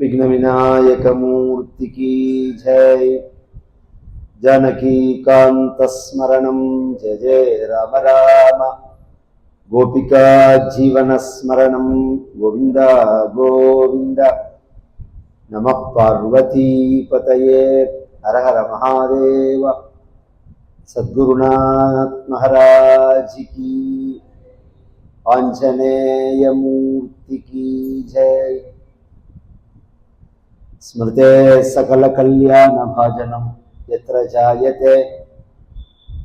विघ्न विनायक मूर्ति की जय। जानकी कांत स्मरणं जय जय राम राम। गोपिका जीवन स्मरणं गोविंद गोविंद। नमः पार्वती पतये हर हर महादेव। सद्गुरुनाथ महाराज की, आंजनेय मूर्ति की जय। स्मृते सकल कल्याण भाजनम यत्र जायते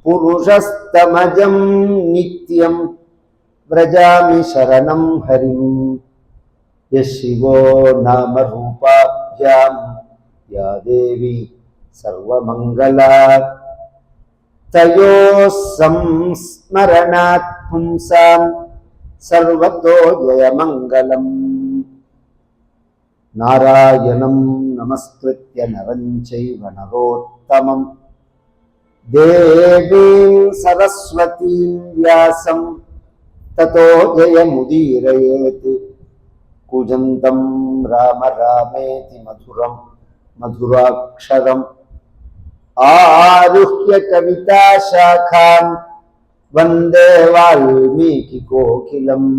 पुरुषस्तमजं नित्यं व्रजामि शरणं हरिं। यः शिवो नाम रूपाभ्यां या देवी सर्वमङ्गलात् तयोः संस्मरणात् पुंसां सर्वतो जयमङ्गलम्। नारायणं नमस्कृत्य नरं चैव नरोत्तमं देवीं सरस्वतीं व्यासं ततो जयमुदीरयेत्। कूजन्तं राम रामेति मधुरं मधुराक्षरम् आरुह्य कविताशाखां वन्दे वाल्मीकिकोकिलम्।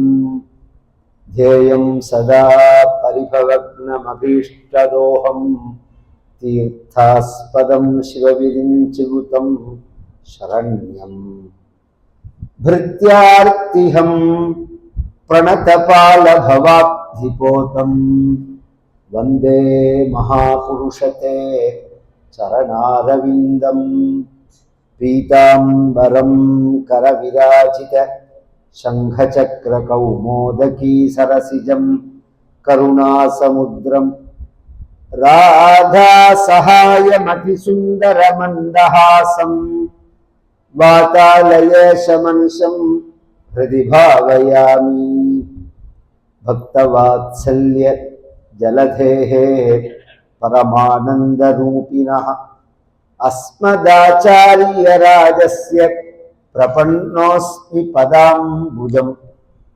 ध्येयं सदा परिभवग्नमभीष्टदोहं तीर्थास्पदं शिवविरिञ्चिबुतं शरण्यं भृत्यार्तिहं प्रणतपालभवाब्धिपोतं वन्दे महापुरुषते चरणारविन्दं। पीताम्बरं करविराजित शङ्खचक्रकौमोदकी सरसिजं करुणासमुद्रं राधासहायमतिसुन्दरमन्दहासं वातालयेशमनिशं हृदि भावयामि। भक्तवात्सल्य जलधेः परमानन्दरूपिणः अस्मदाचार्यराजस्य प्रपन्नोऽस्मि पदाम्बुजं।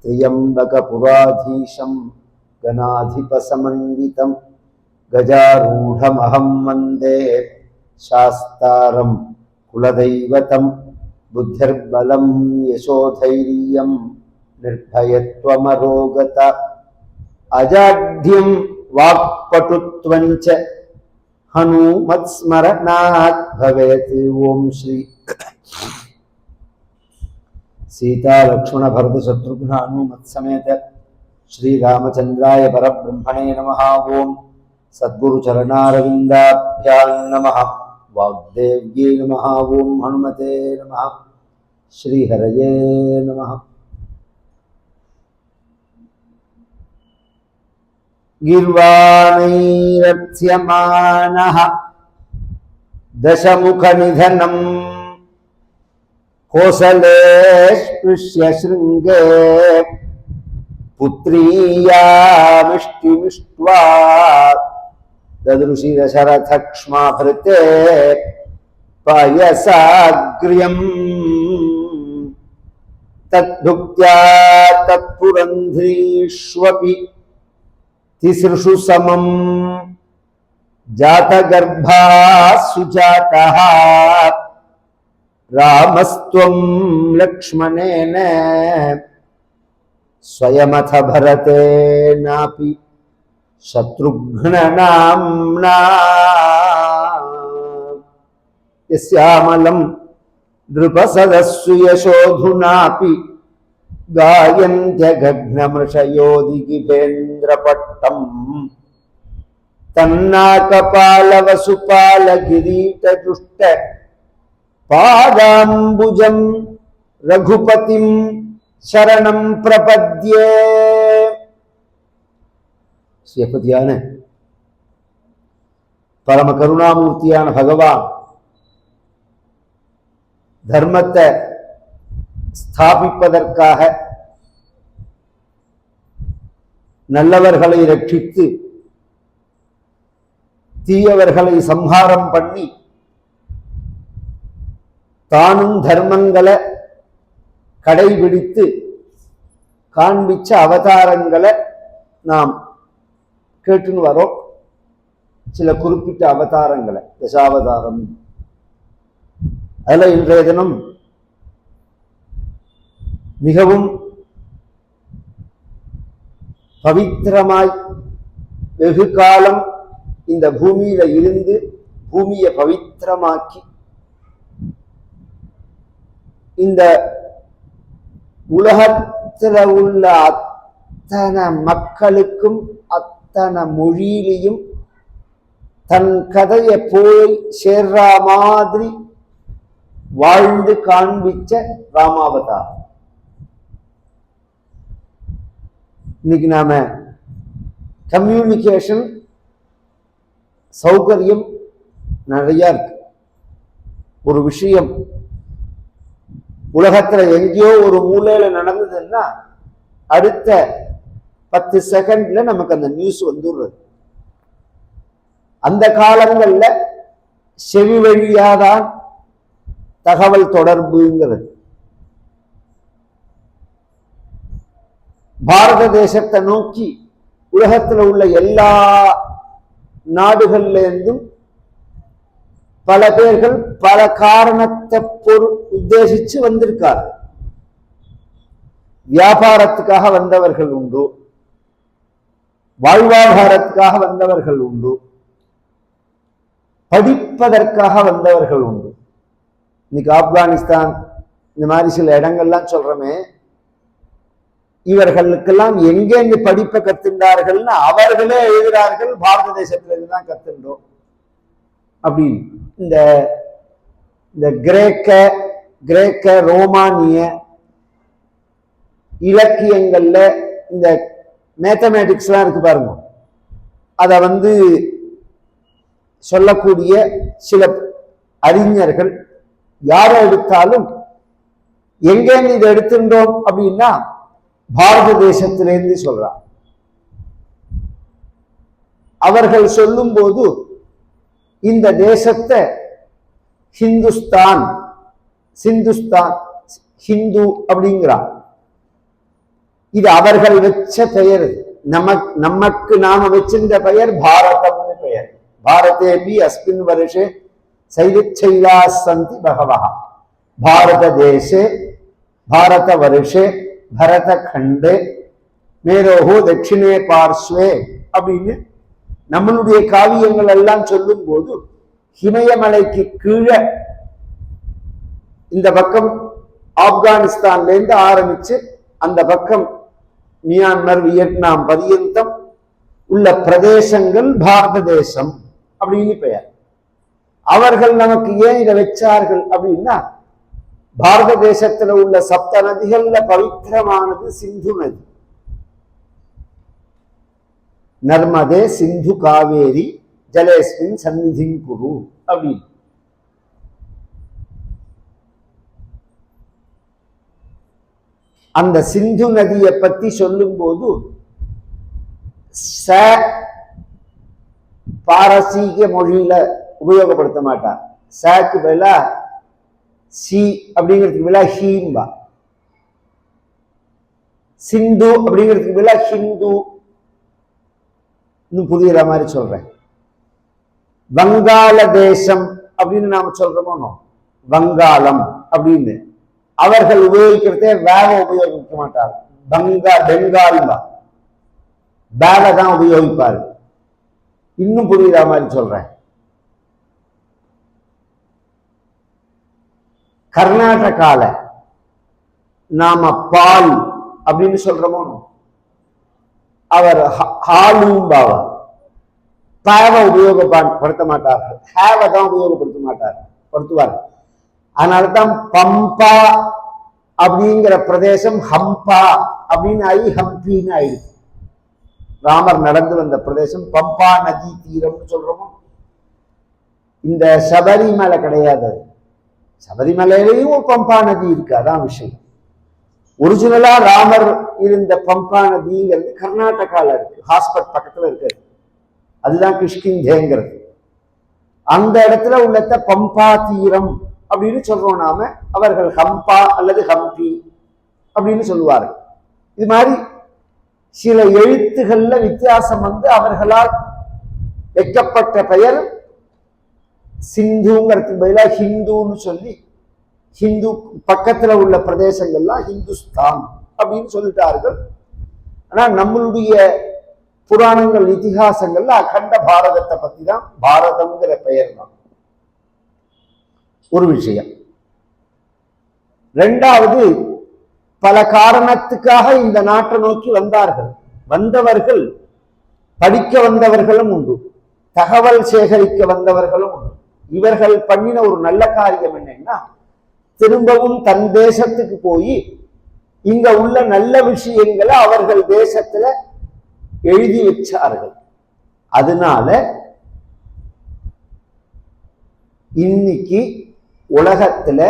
त्र्यम्बकपुराधीशं गणाधिपसमन्वितं गजारूढमहं वन्दे शास्तारं कुलदैवतं। बुद्धिर्बलं यशोधैर्यं निर्भयत्वमरोगता अजाढ्यं वाक्पटुत्वं च हनुमत्स्मरणात् भवेत्। ओम श्री सीता लक्ष्मण भरत शत्रुघ्न हनुमत समेत श्री रामचंद्राय परब्रह्मणे नमः। ओम सद्गुरु चरणारविंदाभ्यां नमः। वाग्देव्यै नमः। ओम हनुमते नमः। श्री हरये नमः। गिर्वाणैरथ्यमानः दशमुखनिधनम् कोसले स्पृश्य शृंगे पुत्रीयामिष्टिमिष्ट्वा ददृशि दशरथक्ष्माभृते पायसाग्र्यम्। तद्भुक्त्या तत्पुरन्ध्रीष्वपि तिसृषु समं जातगर्भा सुजातः। रामस्त्वं लक्ष्मणेन स्वयमथ भरतेनापि शत्रुघ्ननाम्ना। यस्यामलं नृपसदस्सु यशोधुनापि गायन्त्यगघ्नमृषयोदिगिभेन्द्रपट्टम्। तन्नाकपालवसुपालगिरीटजुष्ट पादाम्बुजं रघुपतिं शरणं प्रपद्ये। சிவபதியான பரம கருணாமூர்த்தியான பகவான் தர்மத்தை ஸ்தாபிப்பதற்காக நல்லவர்களை ரட்சித்து தீயவர்களை சம்ஹாரம் பண்ணி தானும் தர்மங்களை கடைபிடித்து காண்பிச்ச அவதாரங்களை நாம் கேட்டுன்னு வரோம். சில குறிப்பிட்ட அவதாரங்களை, தசாவதாரம். அதுல இன்றைய தினம் மிகவும் பவித்திரமாய் வெகு காலம் இந்த பூமியில இருந்து பூமியை பவித்திரமாக்கி இந்த உலகத்துல உள்ள அத்தனை மக்களுக்கும் அத்தனை மொழியிலையும் தன் கதையை போய் சேர்ற மாதிரி வாழ்ந்து காண்பிச்ச ராமாவதாரம். இன்னைக்கு நாம கம்யூனிகேஷன் சௌகரியம் நிறைய இருக்கு. ஒரு விஷயம் உலகத்துல எங்கேயோ ஒரு மூலையில நடந்ததுன்னா அடுத்த 10 செகண்ட்ல நமக்கு அந்த நியூஸ் வந்துடுறது. அந்த காலங்கள்ல செவி வழியாதான் தகவல் தொடர்புங்கிறது. பாரத தேசத்தை நோக்கி உலகத்துல உள்ள எல்லா நாடுகள்ல இருந்தும் பல பேர்கள் பல காரணத்தை உத்தேசிச்சு வந்திருக்கார். வியாபாரத்துக்காக வந்தவர்கள் உண்டு, வாழ்வாதாரத்துக்காக வந்தவர்கள் உண்டு, படிப்பதற்காக வந்தவர்கள் உண்டு. இன்னைக்கு ஆப்கானிஸ்தான் இந்த மாதிரி சில இடங்கள்லாம் சொல்றோமே, இவர்களுக்கெல்லாம் எங்கேருந்து படிப்பை கத்துண்டார்கள்னு அவர்களே எழுதுகிறார்கள். பாரத தேசத்துல இருந்துதான் கத்துண்டோம் அப்படின்னு. இந்த கிரேக்க ரோமானிய இலக்கியங்கள்ல இந்த மேத்தமேட்டிக்ஸ் எல்லாம் இருக்கு பாருங்க, அத சொல்லக்கூடிய சில அறிஞர்கள் யாரை எடுத்தாலும் எங்கேருந்து இதை எடுத்துட்டோம் அப்படின்னா பாரத தேசத்திலிருந்து சொல்றார். அவர்கள் சொல்லும் போது இந்த தேசத்தை ஹிந்துஸ்தான் ஹிந்து அப்படிங்கிறார். இது அவர்கள் வச்ச பெயர். நமக்கு நாம வச்சிருந்த பெயர் பாரதம்னு பெயர். பாரதேபி அஸ்மின் வருஷே சைலா சந்தி பகவஹ. பாரத தேசே பாரத வருஷே பரத கண்டே மேரோஹோ தட்சிணே பார்ஸ்வே அப்படின்னு நம்மளுடைய காவியங்கள் எல்லாம் சொல்லும் போது ஹிமயமலைக்கு கீழே இந்த பக்கம் ஆப்கானிஸ்தான்ல இருந்து ஆரம்பிச்சு அந்த பக்கம் மியான்மர் வியட்நாம் பரியந்தம் உள்ள பிரதேசங்கள் பாரத தேசம் அப்படின்னு பெயர். அவர்கள் நமக்கு ஏன் இதை வச்சார்கள் அப்படின்னா, பாரத தேசத்துல உள்ள சப்த நதிகள்ல பவித்திரமானது சிந்து நதி. நர்மதே சிந்து காவேரி ஜலேஸ்மின் சந்நிதிங் குரு அப்படின்னு. அந்த சிந்து நதியை பத்தி சொல்லும் போது பாரசீக மொழியில உபயோகப்படுத்த மாட்டார். சாக்கு பதிலா சி அப்படிங்கிறதுக்கு பதிலா ஹீம்பா. சிந்து அப்படிங்கிறதுக்கு பதிலா ஹிந்து. இன்னும் புரியுற மாதிரி சொல்றேன். வங்காள தேசம் அப்படின்னு நாம சொல்றோமோ, வங்காளம் அப்படின்னு அவர்கள் உபயோகிக்கிறதே வேக உபயோகிக்க மாட்டார். பெங்கால் பேல தான் உபயோகிப்பாரு. இன்னும் புரியுற மாதிரி சொல்றேன். கர்நாடகால நாம பால் அப்படின்னு சொல்றோமோ, அவர் ஹாலும்பாவர். பாவ உபயோகப்படுத்த மாட்டார்கள், ஹேவ தான் உபயோகப்படுத்துவார். அதனால்தான் பம்பா அப்படிங்கிற பிரதேசம் ஹம்பா அப்படின்னு ஆகி ஹம்பின்னு ஆயிடுச்சு. ராமர் நடந்து வந்த பிரதேசம் பம்பா நதி தீரம்னு சொல்றோமோ. இந்த சபரிமலை கிடையாது. சபரிமலையிலையும் ஒரு பம்பா நதி இருக்கு. அதான் விஷயம். ஒரிஜினலா ராமர் இருந்த பம்பா நதிங்கிறது கர்நாடகால இருக்கு, ஹாஸ்பட் பக்கத்துல இருக்கு. அதுதான் கிஷ்கிந்தேங்கிறது. அந்த இடத்துல உள்ளத பம்பா தீரம் அப்படின்னு சொல்றோம் நாம. அவர்கள் ஹம்பா அல்லது ஹம்பி அப்படின்னு சொல்லுவார்கள். இது மாதிரி சில எழுத்துகள்ல வித்தியாசம் அவர்களால் வைக்கப்பட்ட பெயர் சிந்துங்கிறதுக்கு பதிலாக ஹிந்துன்னு சொல்லி ஹிந்து பக்கத்துல உள்ள பிரதேசங்கள்லாம் ஹிந்துஸ்தான் அப்படின்னு சொல்லிட்டார்கள். ஆனா நம்மளுடைய புராணங்கள் இதிகாசங்கள்ல அகண்ட பாரதத்தை பத்தி தான் பாரதம்ங்கிற பெயர் தான் ஒரு விஷயம். ரெண்டாவது, பல காரணத்துக்காக இந்த நாட்டை நோக்கி வந்தார்கள். வந்தவர்கள் படிக்க வந்தவர்களும் உண்டு, தகவல் சேகரிக்க வந்தவர்களும் உண்டு. இவர்கள் பண்ணின ஒரு நல்ல காரியம் என்னன்னா, திரும்பவும் தன் தேசத்துக்கு போய் இங்க உள்ள நல்ல விஷயங்களை அவர்கள் தேசத்துல எழுதி வச்சார்கள். அதனால இன்னைக்கு உலகத்துல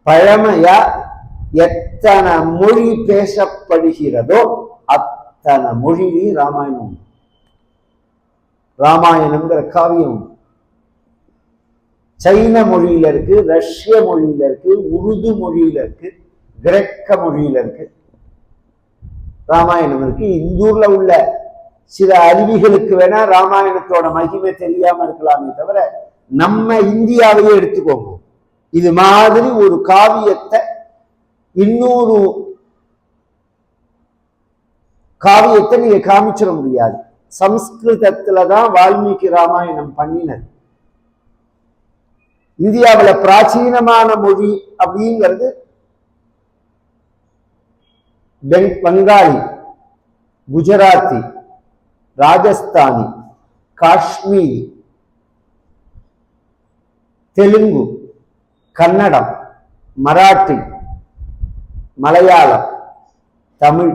பழமையா எத்தனை மொழி பேசப்படுகிறதோ அத்தனை மொழியிலையும் ராமாயணம், ராமாயணம்ங்கிற காவியம் சைன மொழியில இருக்கு, ரஷ்ய மொழியில இருக்கு, உருது மொழியில இருக்கு, கிரேக்க மொழியில இருக்கு, ராமாயணம் இருக்கு. இந்தூர்ல உள்ள சில அருவிகளுக்கு வேணா ராமாயணத்தோட மகிமை தெரியாம இருக்கலாமே தவிர நம்ம இந்தியாவையே எடுத்துக்கோங்க, இது மாதிரி ஒரு காவியத்தை இன்னொரு காவியத்தை நீங்க காமிச்சிட முடியாது. சம்ஸ்கிருதத்துலதான் வால்மீகி ராமாயணம் பண்ணினது. இந்தியாவில பிராச்சீனமான மொழி அப்படிங்கிறது பங்காளி, குஜராத்தி, ராஜஸ்தானி, காஷ்மீரி, தெலுங்கு, கன்னடம், மராட்டி, மலையாளம், தமிழ்.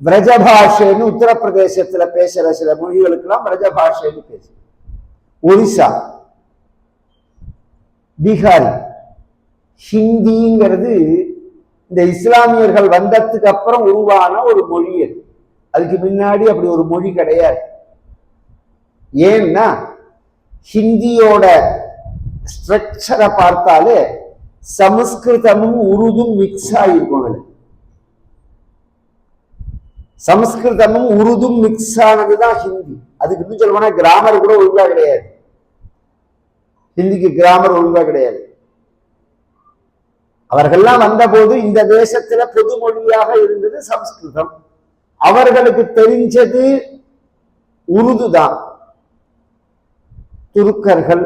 விரஜபாஷைன்னு உத்தரப்பிரதேசத்துல பேசுற சில மொழிகளுக்கெல்லாம் விரஜபாஷைன்னு பேசு. ஒரிசா, பீகாரி. ஹிந்திங்கிறது இந்த இஸ்லாமியர்கள் வந்ததுக்கு அப்புறம் உருவான ஒரு மொழி. அதுக்கு முன்னாடி அப்படி ஒரு மொழி கிடையாது. ஏன்னா ஹிந்தியோட ஸ்ட்ரக்சரை பார்த்தாலே சமஸ்கிருதமும் உருதும் மிக்ஸ் ஆகிருக்கும். அதுல சமஸ்கிருதமும் உருதும் மிக்ஸ் ஆனதுதான் ஹிந்தி. அதுக்கு இன்னும் சொல்ல கிராமர் கூட ஒழுங்கா கிடையாது. ஹிந்திக்கு கிராமர் ஒழுங்கா கிடையாது. அவர்கள்லாம் வந்தபோது இந்த தேசத்துல பொது மொழியாக இருந்தது சமஸ்கிருதம். அவர்களுக்கு தெரிஞ்சது உருது தான். துருக்கர்கள்,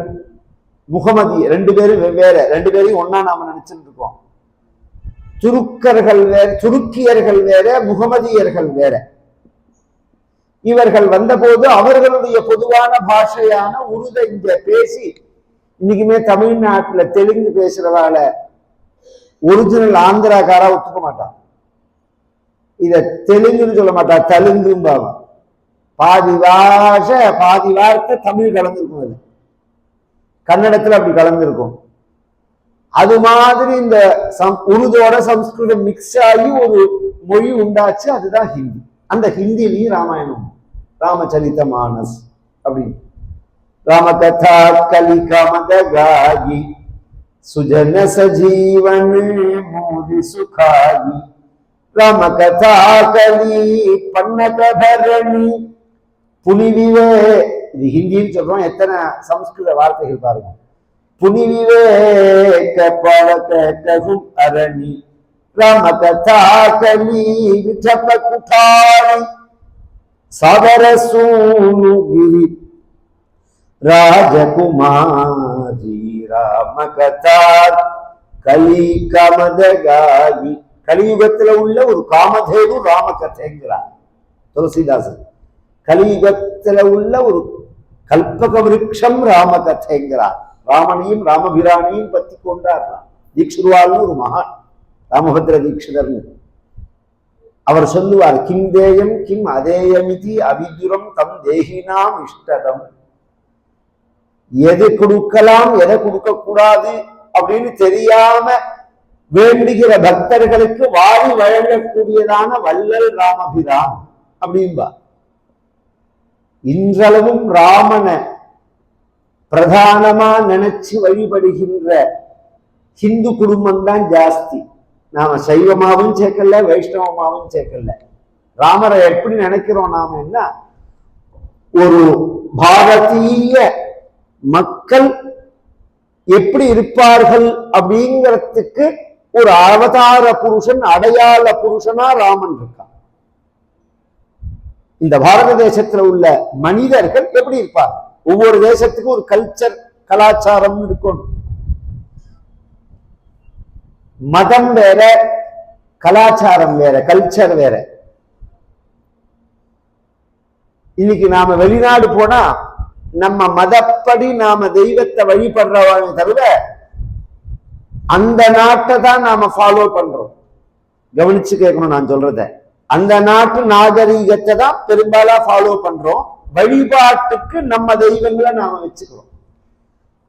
முகமதி ரெண்டு பேரும் வெவ்வேறு, ரெண்டு பேரையும் ஒன்னா நாம நினைச்சுட்டு இருக்கோம். துருக்கர்கள் வேற, துருக்கியர்கள் வேற, முகமதியர்கள் வேற. இவர்கள் வந்தபோது அவர்களுடைய பொதுவான பாஷையான உருதை இங்க பேசி, இன்னைக்குமே தமிழ்நாட்டுல தெலுங்கு பேசுறவால ஒரிஜினல் ஆந்திராக்காரா ஒத்துக்க மாட்டான். இத தெலுங்குன்னு சொல்ல மாட்டான், தெலுங்கும்பாவா. பாதி பாஷை பாதி வார்த்தை தமிழ் கலந்துருக்கும். அது கன்னடத்துல அப்படி கலந்துருக்கும். அது மாதிரி இந்த உருதோட சம்ஸ்கிருதம் மிக்ஸ் ஆகி ஒரு மொழி உண்டாச்சு, அதுதான் ஹிந்தி. அந்த ஹிந்திலையும் ராமாயணம், ராமச்சரித மானஸ் அப்படின்னு. ராமகதா கலிகா மதகாயி சுஜன சஜீவன் மோதி சுகாயி ராமகதா கலி பன்னகபரணி புனிவிவே. இது ஹிந்தின்னு சொல்றோம், எத்தனை சம்ஸ்கிருத வார்த்தைகள் பாருங்க. புனிவிவேக பழகும் அரணி ராமகதா கலி விட்டப குட்டாரி சாகர சூனுகிரி ராஜகுமாரி ராமகதா கலி காமதகாயி. கலியுகத்துல உள்ள ஒரு காமதேவு ராமகதைங்கிறார் துளசிதாசன். கலியுகத்துல உள்ள ஒரு கல்பக விருட்சம் ராமகதைங்கிறார். ராமனையும் ராமபிரானையும் பத்தி கொண்டாடுறார். தீக்ஷிருவாள்னு ஒரு மகான், ராமபத்ர தீட்சிதர்னு. அவர் சொல்லுவார், கிம் தேயம் கிம் அதேயமிதி அவிதுரம் தம் தேகினாம் இஷ்டதம். எது கொடுக்கலாம் எதை கொடுக்க கூடாது அப்படின்னு தெரியாம வேண்டுகிற பக்தர்களுக்கு வாரி வழங்கக்கூடியதான வள்ளல் ராமபிரான் அப்படின்பா. இன்றளவும் ராமனை பிரதானமா நினைச்சு வழிபடுகின்ற ஹிந்து குடும்பம் தான் ஜாஸ்தி. நாம சைவமாவும் சேர்க்கல, வைஷ்ணவமாவும் சேர்க்கல. ராமரை எப்படி நினைக்கிறோம் நாம? என்ன ஒரு பாரதிய மக்கள் எப்படி இருப்பார்கள் அப்படிங்கிறதுக்கு ஒரு அவதார புருஷன், அடையாள புருஷனா ராமன் இருக்கான். இந்த பாரத தேசத்துல உள்ள மனிதர்கள் எப்படி இருப்பார்? ஒவ்வொரு தேசத்துக்கும் ஒரு கல்ச்சர், கலாச்சாரம் இருக்கும். மதம் வேற, கலாச்சாரம் வேற, கல்ச்சர் வேற. இன்னைக்கு நாம வெளிநாடு போனா நம்ம மதப்படி நாம தெய்வத்தை வழிபடுறவங்க தவிர அந்த நாட்டை தான் நாம ஃபாலோ பண்றோம். கவனிச்சு கேட்கணும் நான் சொல்றத. அந்த நாட்டு நாகரீகத்தை தான் பெரும்பாலும் ஃபாலோ பண்றோம். வழிபாட்டுக்கு நம்ம தெய்வங்களை நாம வச்சுக்கிறோம்.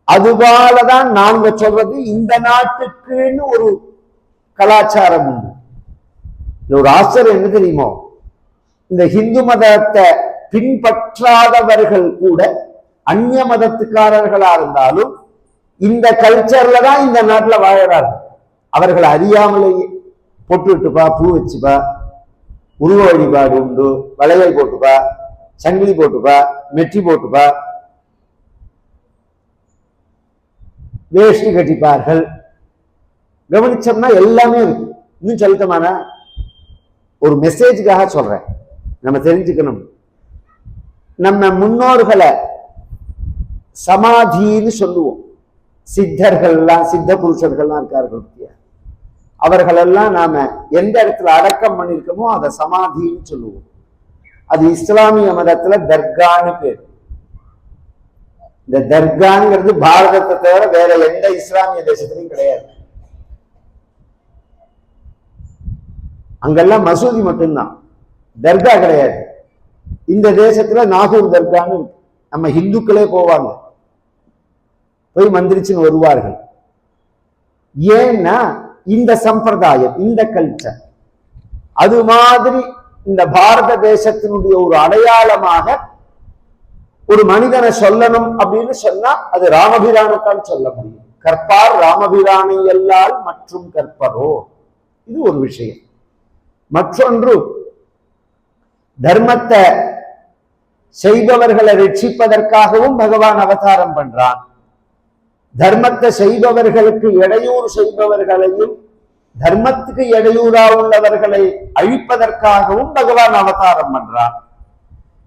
அதுபோலதான் நாங்க சொல்றது, இந்த நாட்டுக்குன்னு ஒரு கலாச்சாரம் உண்டு. ஒரு ஆச்சரியம் என்ன தெரியுமோ, இந்த ஹிந்து மதத்தை பின்பற்றாதவர்கள் கூட அந்நிய மதத்துக்காரர்களா இருந்தாலும் இந்த கல்ச்சர்ல தான் இந்த நாட்டுல வாழறாங்க. அவர்கள் அறியாமலேயே பொட்டு விட்டுப்பா, பூ வச்சுப்பா, உருவ வழிபாடு உண்டு, வளையல் போட்டுப்பா, சங்கிலி போட்டுப்பா, மெட்டி போட்டுப்பா, வேஷ்டி கட்டிப்பார்கள். கவனிச்சோம்னா எல்லாமே இருக்கு. இன்னும் சொல்லட்டமான ஒரு மெசேஜுக்காக சொல்றேன், நம்ம தெரிஞ்சுக்கணும். நம்ம முன்னோர்களை சமாதின்னு சொல்லுவோம். சித்தர்கள்லாம், சித்த புருஷர்கள்லாம் இருக்கார்கள், அவர்களெல்லாம் நாம எந்த இடத்துல அடக்கம் பண்ணிருக்கோமோ அதை சமாதின்னு சொல்லுவோம். அது இஸ்லாமிய மதத்துல தர்கான்னு பேர். இந்த தர்காங்கிறது பாரதத்தை தவிர வேற எந்த இஸ்லாமிய தேசத்திலையும் கிடையாது. அங்கெல்லாம் மசூதி மட்டும்தான், தர்கா கிடையாது. இந்த தேசத்துல நாகூர் தர்கான்னு நம்ம ஹிந்துக்களே போவாங்க, போய் மந்திரிச்சுன்னு வருவார்கள். ஏன்னா இந்த சம்பிரதாயம், இந்த கல்ச்சர். அது மாதிரி இந்த பாரத தேசத்தினுடைய ஒரு அடையாளமாக ஒரு மனிதனை சொல்லணும் அப்படின்னு சொன்னா அது ராமபிரானத்தான் சொல்ல முடியும். கற்பார் ராமபிரானை எல்லால் மற்றும் கற்பரோ, இது ஒரு விஷயம். மற்றொன்று, தர்மத்தை செய்பவர்களை ரட்சிப்பதற்காகவும் பகவான் அவதாரம் பண்றான். தர்மத்தை செய்பவர்களுக்கு இடையூறு செய்பவர்களையும் தர்மத்துக்கு இடையூறா உள்ளவர்களை அழிப்பதற்காகவும் பகவான் அவதாரம் பண்றான்.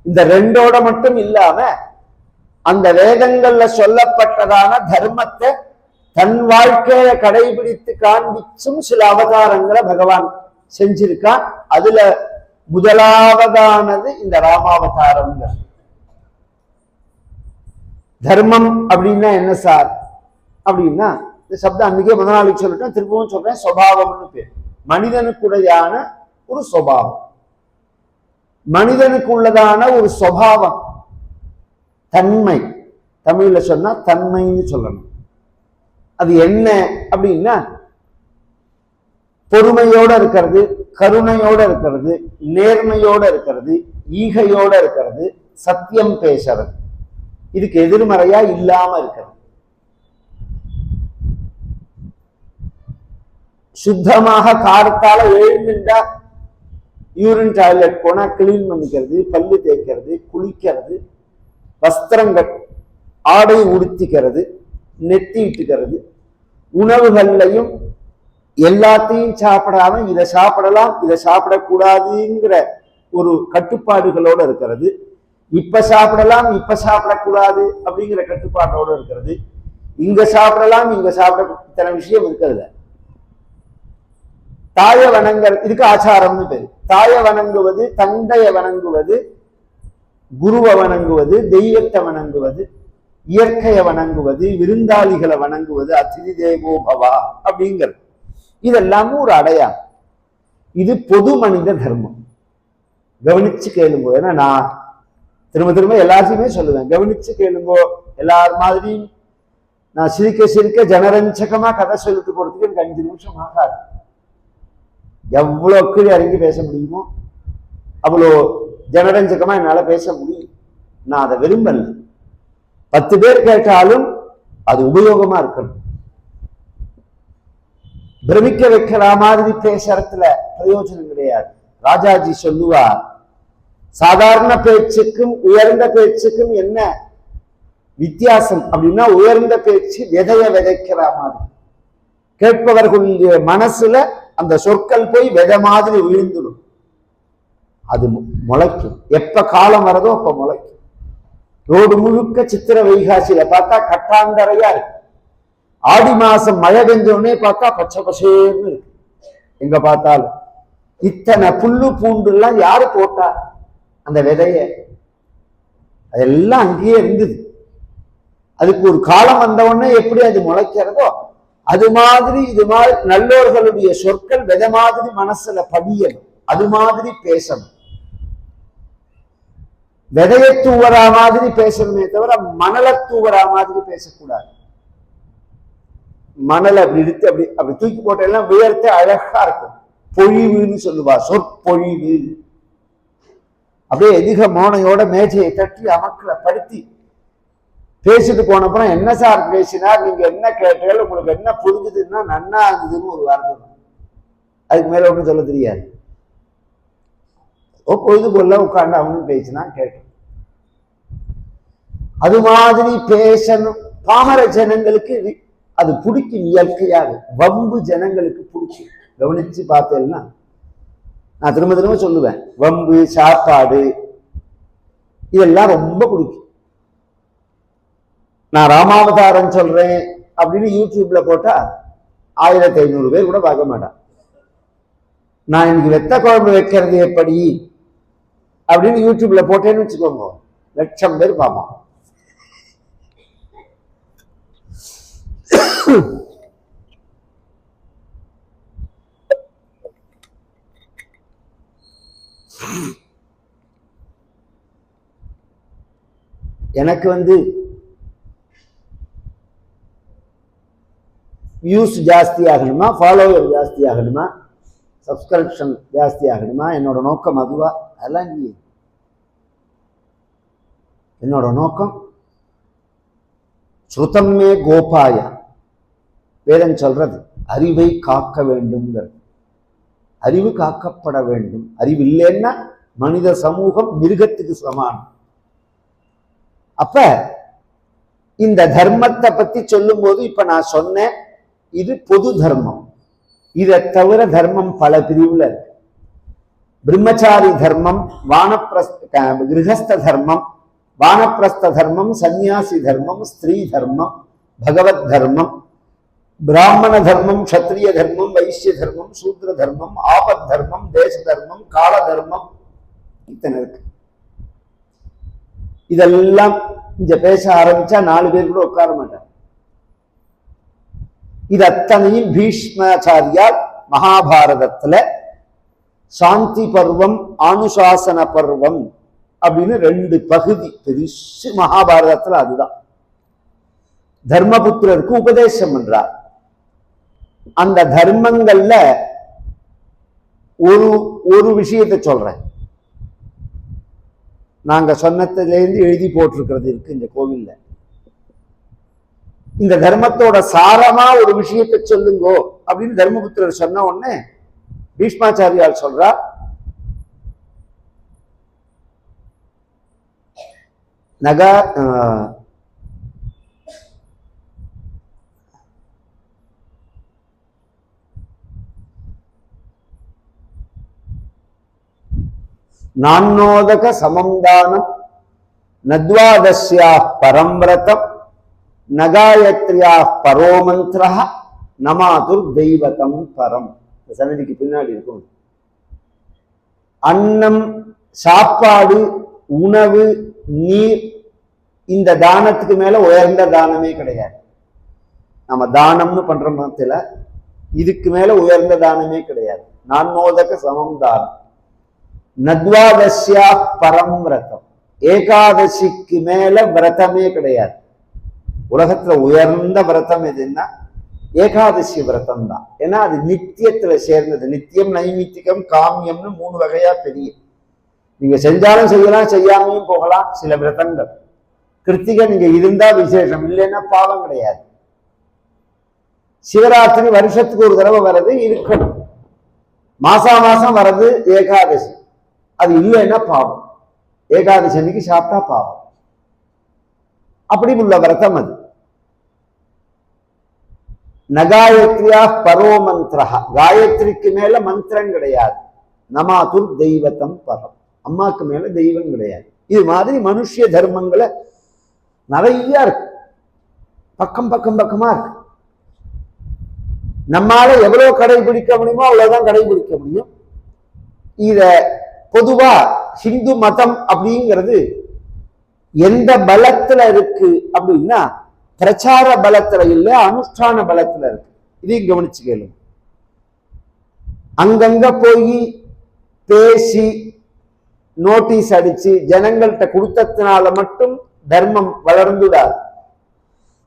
இந்த ரெண்டோட மட்டும் இல்லாம அந்த வேதங்கள்ல சொல்லப்பட்டதான தர்மத்தை தன் வாழ்க்கைய கடைபிடித்து காண்பிச்சும் சில அவதாரங்களை பகவான் செஞ்சிருக்கான். அதுல முதலாவதானது இந்த ராமாவதாரம். தர்மம் அப்படின்னா என்ன சார் அப்படின்னா, இந்த சப்தம் அன்னைக்கே முதல் நாளைக்கு சொல்லிட்டேன், திரும்பவும் சொல்றேன். சுபாவம்னு பேர். மனிதனுக்குடையான ஒரு சுபாவம், மனிதனுக்கு உள்ளதான ஒரு சுபாவம், தன்மை. தமிழ்ல சொன்னா தன்மைன்னு சொல்லணும். அது என்ன அப்படின்னா, பொறுமையோட இருக்கிறது, கருணையோட இருக்கிறது, நேர்மையோட இருக்கிறது, ஈகையோட இருக்கிறது, சத்தியம் பேசுறது. இதுக்கு எதிர்மறையா இல்லாம இருக்கிறது. சுத்தமாக காரத்தால எழுந்துட்டா யூரின் டாய்லெட் போனா கிளீன் பண்ணிக்கிறது, பல்லு தேய்க்கிறது, குளிக்கிறது, வஸ்திரங்கள் ஆடை உடுத்திக்கிறது, நெத்தி இட்டுக்கிறது, உணவுகள்லையும் எல்லாத்தையும் சாப்பிடாம இதை சாப்பிடலாம் இதை சாப்பிடக்கூடாதுங்கிற ஒரு கட்டுப்பாடுகளோட இருக்கிறது. இப்ப சாப்பிடலாம் இப்ப சாப்பிடக்கூடாது அப்படிங்கிற கட்டுப்பாட்டோட இருக்கிறது. இங்க சாப்பிடலாம் இங்க சாப்பிட இத்தனை விஷயம் இருக்கிறதுல. தாய வணங்கல், இதுக்கு ஆச்சாரம்னு பேரு. தாய வணங்குவது, தந்தைய வணங்குவது, குருவை வணங்குவது, தெய்வத்தை வணங்குவது, இயற்கையை வணங்குவது, விருந்தாளிகளை வணங்குவது, அதிதி தேவோ பவா அப்படிங்கிறது. இதெல்லாம் ஒரு அடையாளம். இது பொது மனித தர்மம். கவனிச்சு கேளுங்கோ. ஏன்னா நான் திரும்ப திரும்ப எல்லாத்தையுமே சொல்லுவேன், கவனிச்சு கேளுங்கோ. எல்லார் மாதிரியும் நான் சிரிக்க சிரிக்க ஜனரஞ்சகமா கதை சொல்லிட்டு போறதுக்கு எனக்கு 5 நிமிஷம் ஆகாது. எவ்வளவு கீழே இறங்கி பேச முடியுமோ அவ்வளோ ஜனரஞ்சகமா என்னால பேச முடியும். நான் அதை விரும்பல. 10 பேர் கேட்டாலும் அது உபயோகமா இருக்கணும். பிரமிக்க வைக்கிற மாதிரி பேசுறதுல பிரயோஜனம் கிடையாது. ராஜாஜி சொல்லுவார், சாதாரண பேச்சுக்கும் உயர்ந்த பேச்சுக்கும் என்ன வித்தியாசம் அப்படின்னா, உயர்ந்த பேச்சு விதைய விதைக்கிற மாதிரி, கேட்பவர்களுடைய மனசுல அந்த சொற்கள் போய் விதை மாதிரி விழுந்துடும். அது முளைக்கும். எப்ப காலம் வரதோ அப்ப முளைக்கும். ரோடு முழுக்க சித்திர வைகாசியில பார்த்தா கட்டாந்தரையா இருக்கு. ஆடி மாசம் மழை பெஞ்சோடனே பார்த்தா பச்சை பசேன்னு இருக்கு. எங்க பார்த்தாலும் இத்தனை புல்லு பூண்டு எல்லாம் யாரு போட்டா? அந்த விதைய. அதெல்லாம் அங்கேயே இருந்தது. அதுக்கு ஒரு காலம் வந்த உடனே எப்படி அது முளைக்கிறதோ அது மாதிரி இது மாதிரி நல்லோர்களுடைய சொற்கள் விதை மாதிரி மனசுல பதியணும். அது மாதிரி பேசணும். விதைய தூவரா மாதிரி பேசணுமே தவிர மணலை தூவரா மாதிரி பேசக்கூடாது. மணலை அப்படி எடுத்து அப்படி அப்படி தூக்கி போட்ட எல்லாம் உயர்த்த அழகா இருக்கும். பொழிவுன்னு சொல்லுவா, சொற்பொழிவு. அப்படியே எதிக மோனையோட மேஜையை தட்டி அமக்களை படுத்தி பேசிட்டு போனப்புறம், என்ன சார் பேசினார், நீங்க என்ன கேட்டீர்கள், உங்களுக்கு என்ன புரிஞ்சுதுன்னா நன்னா இருந்ததுன்னு ஒரு வார்த்தை. அதுக்கு மேல ஒன்றும் சொல்ல தெரியாது. பொழுதுபோல உட்காந்து அவனும் பேசினா கேட்டோம். அது மாதிரி பேசணும். பாமர ஜனங்களுக்கு அது பிடிக்கும் இயற்கையாக. வம்பு ஜனங்களுக்கு பிடிக்கும். கவனிச்சு பார்த்தேன்னா நான் திரும்ப திரும்ப சொல்லுவேன், வம்பு சாப்பாடு இதெல்லாம் ரொம்ப பிடிக்கும். நான் ராமாவதாரம் சொல்றேன் அப்படின்னு யூடியூப்ல போட்டா 1500 பேர் கூட பார்க்க மாட்டான். நான் இன்னைக்கு வெத்த குழம்பு வைக்கிறது எப்படி அப்படின்னு யூடியூப்ல போட்டேன்னு வச்சுக்கோங்க, 1,00,000 பேர் பார்ப்பான். எனக்கு வியூஸ் ஜாஸ்தி ஆகணுமா, ஃபாலோவர் ஜாஸ்தி ஆகணுமா, சப்ஸ்கிரிப்ஷன் ஜாஸ்தி ஆகணுமா, என்னோட நோக்கம் அதுவா? அதெல்லாம் இல்லையே. என்னோட நோக்கம் ஸ்ருதம்மே கோபாய, வேதம் சொல்றது அறிவை காக்க வேண்டும்ங்கிறது. அறிவு காக்கப்பட வேண்டும். அறிவு இல்லைன்னா மனித சமூகம் மிருகத்துக்கு சமானம். அப்ப இந்த தர்மத்தை பத்தி சொல்லும் போது இப்ப நான் சொன்னேன், இது பொது தர்மம். இதை தவிர தர்மம் பல பிரிவுல இருக்கு. பிரம்மச்சாரி தர்மம், கிரகஸ்த தர்மம், வானப்பிரஸ்த தர்மம், சந்நியாசி தர்மம், ஸ்திரீ தர்மம், பகவத் தர்மம், பிராமண தர்மம், க்ஷத்ரிய தர்மம், வைசிய தர்மம், சூத்ர தர்மம், ஆபத் தர்மம், தேச தர்மம், கால தர்மம், இத்தனை இருக்கு. இதெல்லாம் இங்க பேச ஆரம்பிச்சா 4 பேர் கூட உட்கார மாட்டார். இது அத்தனையும் பீஷ்மாச்சாரியார் மகாபாரதத்துல சாந்தி பர்வம், அனுசாசன பர்வம் அப்படின்னு 2 பகுதி பெருசு மகாபாரதத்துல. அதுதான் தர்மபுத்திரருக்கு உபதேசம் பண்றார். அந்த தர்மங்கள்ல ஒரு விஷயத்தை சொல்றேன். நாங்க சொன்னத்திலேருந்து எழுதி போட்டிருக்கிறது இருக்கு இந்த கோவில்ல. இந்த தர்மத்தோட சாரமா ஒரு விஷயத்தை சொல்லுங்கோ அப்படின்னு தர்மபுத்திரர் சொன்ன உடனே பீஷ்மாச்சாரியார் சொல்றார், நான்னோதக சமந்தானம் நத்வாதஸ்யா பரம்ரதம் நகாயத்ரியா பரோமந்திர நமாதுர் தெய்வதம் பரம். சன்னதிக்கு பின்னாடி இருக்கும். அன்னம், சாப்பாடு, உணவு, நீர், இந்த தானத்துக்கு மேல உயர்ந்த தானமே கிடையாது. நம்ம தானம்னு பண்ற மதத்துல இதுக்கு மேல உயர்ந்த தானமே கிடையாது. நான்னோதக சமம் தானம். நத்வாதஸ்யா பரம் விரதம், ஏகாதசிக்கு மேல விரதமே கிடையாது. உலகத்துல உயர்ந்த விரதம் எதுன்னா ஏகாதசி விரதம் தான். ஏன்னா அது நித்தியத்துல சேர்ந்தது. நித்தியம், நைமித்திகம், காமியம்னு 3 வகையா பெரிய. நீங்க செஞ்சாலும் செய்யலாம், செய்யாமையும் போகலாம். சில விரதங்கள் கிருத்திகை நீங்க இருந்தா விசேஷம், இல்லைன்னா பாவம் கிடையாது. சிவராத்திரி வருஷத்துக்கு ஒரு தடவை வர்றது இருக்கணும். மாசம் வர்றது ஏகாதசி, அது இல்லைன்னா பாவம். ஏகாதசி அன்னைக்கு சாப்பிட்டா பாவம். அப்படி உள்ள விரதம் அது. நகாயத்ரியா பரோ மந்திரா, காயத்ரிக்கு மேல மந்திரம் கிடையாது. நமாதுர் தெய்வத்தம் பரம், அம்மாக்கு மேல தெய்வம் கிடையாது. இது மாதிரி மனுஷ தர்மங்களை நிறைய இருக்கு, பக்கம் பக்கம் பக்கமா இருக்கு. நம்மால எவ்வளவு கடைபிடிக்க முடியுமோ அவ்வளவுதான் கடைபிடிக்க முடியும். இத பொதுவா ஹிந்து மதம் அப்படிங்கிறது எந்த பலத்துல இருக்கு அப்படின்னா பிரச்சார பலத்துல இல்ல, அனுஷ்டான பலத்துல இருக்கு. இதையும் கவனிச்சு கேளுங்க. அங்கங்க போய் பேசி நோட்டீஸ் அடிச்சு ஜனங்கள்கிட்ட கொடுத்ததுனால மட்டும் தர்மம் வளர்ந்துடாது.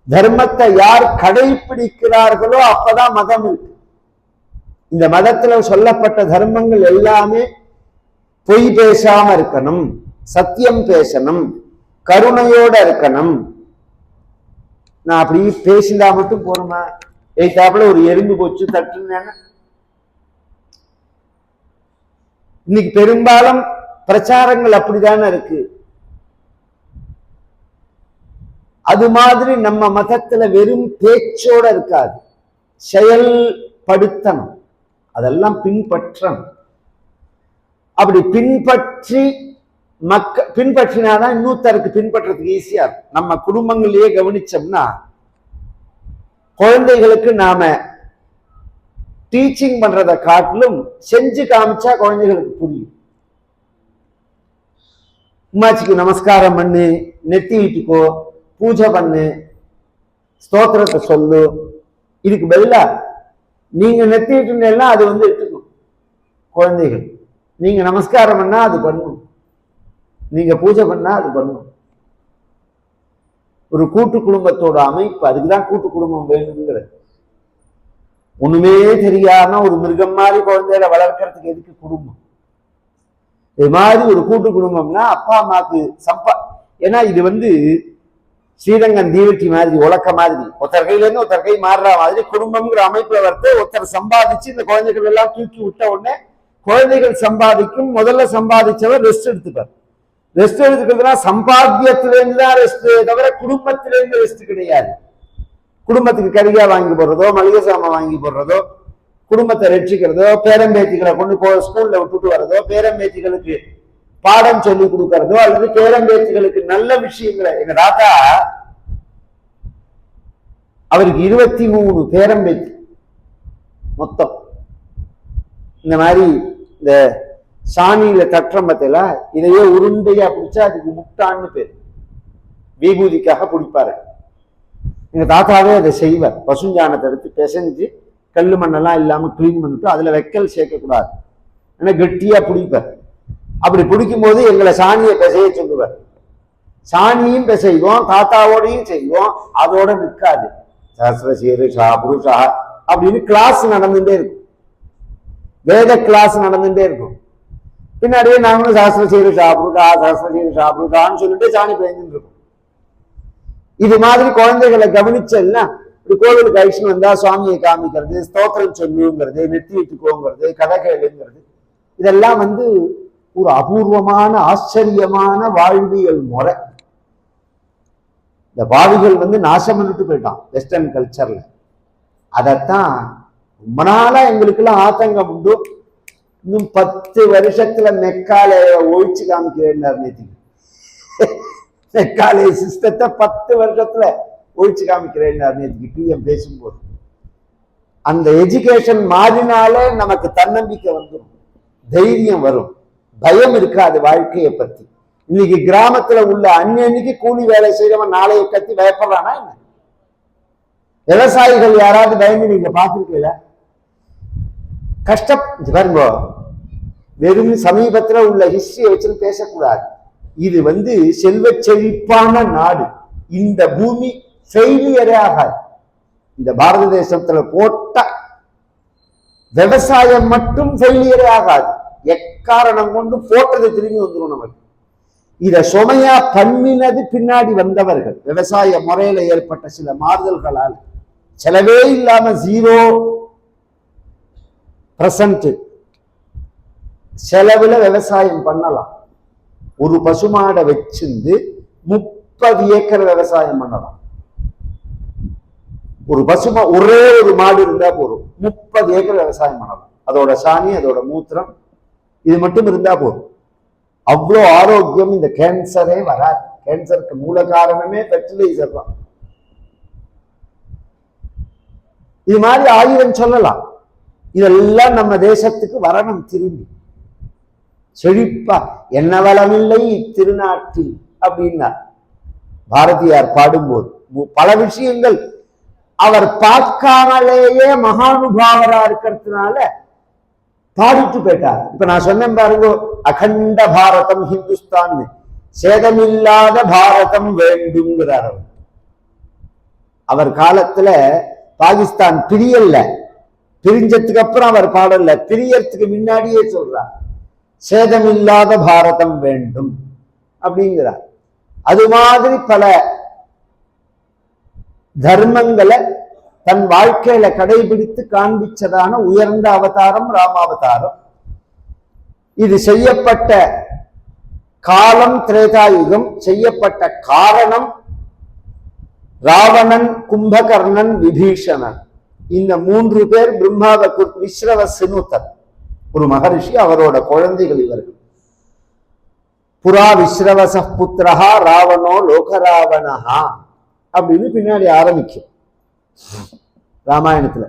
தர்மத்தை யார் கடைபிடிக்கிறார்களோ அப்பதான் மதம் இருக்கு. இந்த மதத்துல சொல்லப்பட்ட தர்மங்கள் எல்லாமே பொய் பேசாம இருக்கணும், சத்தியம் பேசணும், கருணையோட இருக்கணும். நான் அப்படி பேசினா மட்டும் போறோமா? எய்தாப்புல ஒரு எறும்பு போச்சு தட்டுன்னு. இன்னைக்கு பெரும்பாலும் பிரச்சாரங்கள் அப்படித்தானே இருக்கு. அது மாதிரி நம்ம மதத்துல வெறும் பேச்சோட இருக்காது, செயல்படுத்தணும், அதெல்லாம் பின்பற்றணும். அப்படி பின்பற்றினாதான் இன்னொருத்தருக்கு பின்பற்றதுக்கு ஈஸியா இருக்கும். நம்ம குடும்பங்களையே கவனிச்சோம்னா குழந்தைகளுக்கு நாம டீச்சிங் பண்றதை காட்டிலும் செஞ்சு காமிச்சா குழந்தைகளுக்கு புரியும். உமாச்சிக்கு நமஸ்காரம் பண்ணு, நெத்தி இட்டுக்கோ, பூஜை பண்ணு, ஸ்தோத்திரத்தை சொல்லு. இதுக்கு பதிலா நீங்க நெத்திட்டுன்னா அது எடுத்துக்கும் குழந்தைகள். நீங்க நமஸ்காரம் பண்ணா அது பண்ணும், நீங்க பூஜை பண்ணா அது பண்ணும். ஒரு கூட்டு குடும்பத்தோட அமைப்பு, அதுக்குதான் கூட்டு குடும்பம் வேணுங்கிறது. ஒண்ணுமே தெரியாம ஒரு மிருகம் மாதிரி குழந்தைகளை வளர்க்கறதுக்கு எதுக்கு குடும்பம்? இது மாதிரி ஒரு கூட்டு குடும்பம்னா அப்பா அம்மாக்கு ஏன்னா இது ஸ்ரீரங்கம் தீவெட்டி மாதிரி, உலக்க மாதிரி, ஒருத்தர் கையில இருந்து ஒருத்தர் கை மாறுற மாதிரி குடும்பம்ங்கிற அமைப்புல ஒருத்தர் சம்பாதிச்சு இந்த குழந்தைகள் எல்லாம் தூக்கி விட்ட உடனே குழந்தைகள் சம்பாதிக்கும். முதல்ல சம்பாதிச்சவர் ரெஸ்ட் எடுத்துப்பார். ரெஸ்ட் எடுத்துக்கிறதுனா சம்பாத்தியத்திலேருந்து தான் ரெஸ்ட், தவிர குடும்பத்திலேருந்து ரெஸ்ட் கிடையாது. குடும்பத்துக்கு கரிகா வாங்கி போடுறதோ, மளிகை சாமான் வாங்கி போடுறதோ, குடும்பத்தை ரட்சிக்கிறதோ, பேரம்பேத்திகளை கொண்டு ஸ்கூல்ல விட்டுட்டு வர்றதோ, பேரம்பேத்திகளுக்கு பாடம் சொல்லி கொடுக்கறதோ, அல்லது பேரம்பேத்திகளுக்கு நல்ல விஷயங்களை. எங்க தாத்தா அவருக்கு 23 பேரம்பேத்தி மொத்தம். இந்த மாதிரி இந்த சாணியில தற்றம்பத்தில இதையே உருண்டையா பிடிச்சா அதுக்கு முட்டான்னு பேர், விபூதிக்காக பிடிப்பாரு. எங்க தாத்தாவே அதை செய்வார். பசுஞ்சாணத்தை எடுத்து பிசைஞ்சு கல்லு மண்ணெல்லாம் இல்லாம கிளீன் பண்ணிட்டு அதுல வைக்கல் சேர்க்கக்கூடாது, ஏன்னா கெட்டியா பிடிப்பார். அப்படி பிடிக்கும் போது எங்களை சாணியை பிசைய சொல்லுவார். சாணியும் பிசைவோம், தாத்தாவோடையும் செய்வோம். அதோட நிற்காது. சஹஸ்ரசீரு ஷாபுருஷா அப்படின்னு கிளாஸ் நடந்துட்டே இருக்கும், வேத கிளாஸ் நடந்துட்டே இருக்கும். பின்னாடியே நாங்களும் சஹஸ்ரசீரு ஷாபுருஷா சஹஸ்ரசீரு ஷாபுருஷான்னு சொல்லிட்டு சாணி பெஞ்சுட்டு இருக்கோம். இது மாதிரி குழந்தைகளை கவனிச்சல்னா, ஒரு கோவிலுக்கு ஐஷ்ணு வந்தா சுவாமியை காமிக்கிறது, ஸ்தோத்திரம் சொல்லுங்கிறது, நெத்தி விட்டுக்கோங்கிறது, கதை கேளுங்கிறது, இதெல்லாம் ஒரு அபூர்வமான ஆச்சரியமான வாழ்வியல் முறை. இந்த பாவிகள் நாசம் பண்ணிட்டு போயிட்டான் வெஸ்டர்ன் கல்ச்சர்ல. அதைத்தான் ரொம்ப நாளா எங்களுக்கெல்லாம் ஆத்தங்கம் உண்டு. இன்னும் 10 வருஷத்துல மெக்காலைய ஒழிச்சு காமிக்கிறேன். மெக்காலய சிஸ்டத்தை 10 வருஷத்துல ஒழிச்சு காமிக்கிறேன் நேற்றுக்கு பிஎம் பேசும்போது. அந்த எஜுகேஷன் மாறினாலே நமக்கு தன்னம்பிக்கை வந்துடும், தைரியம் வரும், பயம் இருக்காது வாழ்க்கையை பத்தி. இன்னைக்கு கிராமத்துல உள்ள அன்னைக்கு கூலி வேலை செய்யறவன் நாளைய கத்தி பயப்படுறானா என்ன? விவசாயிகள் யாராவது பயந்து நீங்க பார்த்திருக்கீங்களா? பாருங்க, வெறும் சமீபத்துல உள்ள ஹிஸ்டரியை வச்சுன்னு பேசக்கூடாது. இது செல்வ செழிப்பான நாடு. இந்த பூமி ஃபெயிலியரே ஆகாது. இந்த பாரத தேசத்துல போட்ட விவசாயம் மட்டும் ஃபெயிலியரே ஆகாது. எக்காரணம் கொண்டு போட்டது திரும்பி வந்துடும் நமக்கு. இத சுமையா பண்ணினது பின்னாடி வந்தவர்கள். விவசாய முறையில ஏற்பட்ட சில மாறுதல்களால் செலவே இல்லாம 0% செலவுல விவசாயம் பண்ணலாம். ஒரு பசுமாடை வச்சிருந்து 30 ஏக்கர் விவசாயம் பண்ணலாம். ஒரு பசுமா ஒரே ஒரு மாடு இருந்தா போதும், 30 ஏக்கர் விவசாயம் பண்ணலாம். அதோட சாணி, அதோட மூத்திரம், இது மட்டும் இருந்தா போதும். அவ்வளோ ஆரோக்கியம். இந்த கேன்சரே வராது. கேன்சருக்கு மூல காரணமே ஃபெர்டிலைசர் தான். இது மாதிரி 1000 சொல்லலாம். இதெல்லாம் நம்ம தேசத்துக்கு வரணும். திரும்பி செழிப்பா என்ன வளமில்லை திருநாட்டில் அப்படின்னா பாரதியார் பாடும்போது பல விஷயங்கள் அவர் பார்க்காமலேயே மகானுபாவரா இருக்கிறதுனால பாடிட்டு போயிட்டார். இப்ப நான் சொன்னேன் பாருங்க, அகண்ட பாரதம் ஹிந்துஸ்தான், சேதமில்லாத பாரதம் வேண்டும்ங்கிறார். அவர் காலத்துல பாகிஸ்தான் பிரியல்ல, பிரிஞ்சதுக்கு அப்புறம் அவர் பாடல, பிரியறதுக்கு முன்னாடியே சொல்றார் சேதமில்லாத பாரதம் வேண்டும் அப்படிங்கிறார். அது மாதிரி பல தர்மங்களை தன் வாழ்க்கையில கடைபிடித்து காண்பிச்சதான உயர்ந்த அவதாரம் ராமாவதாரம். இது செய்யப்பட்ட காலம் திரேதாயுகம், செய்யப்பட்ட காரணம் ராவணன், கும்பகர்ணன், விபீஷணன். இந்த 3 பேர் பிரம்மாவை விஸ்ரவ சினுத்தர், ஒரு மகரிஷி, அவரோட குழந்தைகள் இவர்கள். புரா விஸ்ரவச புத்திரஹா ராவணோ லோகராவணஹா அப்படின்னு பின்னாடி ஆரம்பிக்கும் ராமாயணத்துல.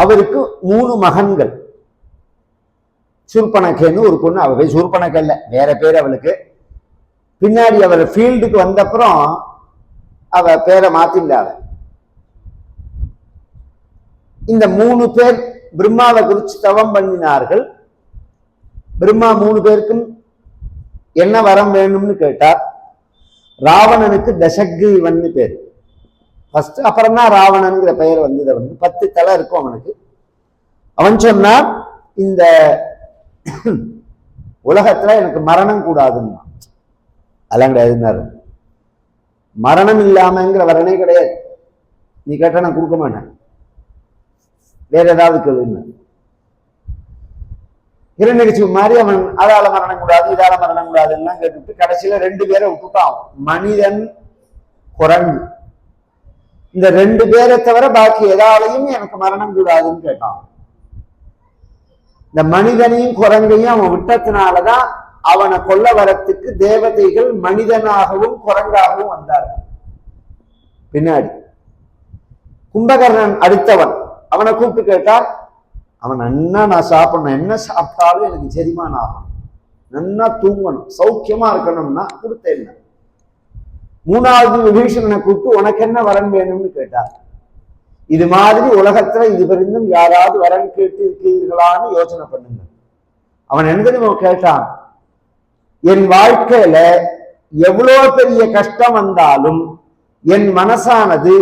அவருக்கு 3 மகன்கள். சூர்பனகேன்னு ஒரு பொண்ணு, அவ பேர் சூர்பனகை இல்ல, வேற பேர் அவளுக்கு. பின்னாடி அவர் ஃபீல்டுக்கு வந்தப்புறம் அவ பேரை மாத்திண்டாவ. இந்த 3 பேர் பிரம்மாவை குறிச்சு தவம் பண்ணினார்கள். பிரம்மா 3 பேருக்கும் என்ன வரம் வேணும்னு கேட்டார். ராவணனுக்கு தசக்ரீவன்னு பேர் ஃபர்ஸ்ட், அப்புறம் தான் ராவணன்கிற பெயர் வந்தது. அவனுக்கு 10 தலை இருக்கும் அவனுக்கு. அவன் சொன்னான், இந்த உலகத்துல எனக்கு மரணம் கூடாதுன்னா. அதெல்லாம் கிடையாதுன்னாரு. மரணம் இல்லாமங்கிற வரனே கிடையாது. நீ கேட்ட நான் கொடுக்க மாட்டேன், வேற ஏதாவது கேளுன்னு. இரண்டடிச்சு மாதிரி அவன் அதால மரணம் கூடாது, இதால மரணம் கூடாதுன்னா கேட்டுட்டு கடைசியில 2 பேரை விட்டுட்டான், மனிதன், குரங்கு. இந்த 2 பேரை தவிர பாக்கி எதாலையும் எனக்கு மரணம் கூடாதுன்னு கேட்டான். இந்த மனிதனையும் குரங்கையும் அவன் விட்டத்தினாலதான் அவனை கொல்ல வரத்துக்கு தேவதைகள் மனிதனாகவும் குரங்காகவும் வந்தார்கள். பின்னாடி கும்பகர்ணன் அடுத்தவன், அவனை கூப்பிட்டு கேட்டார். அவன் நன்னா நான் சாப்பிடணும், என்ன சாப்பிட்டாலும் எனக்கு செரிமானம் ஆகும், நன்னா தூங்கணும், சௌக்கியமா இருக்கணும்னா கொடுத்தேன். 3வது விபீஷணனை கூப்பிட்டு உனக்கு என்ன வரன் வேணும்னு கேட்டார். இது மாதிரி உலகத்துல இது வரைக்கும் யாராவது வரன் கேட்டு இருக்கிறீர்களான்னு யோசனை பண்ணுங்க. அவன் என்ன தெரியுமா கேட்டான், என் வாழ்க்கையில எவ்வளவு பெரிய கஷ்டம் வந்தாலும் என் மனசானது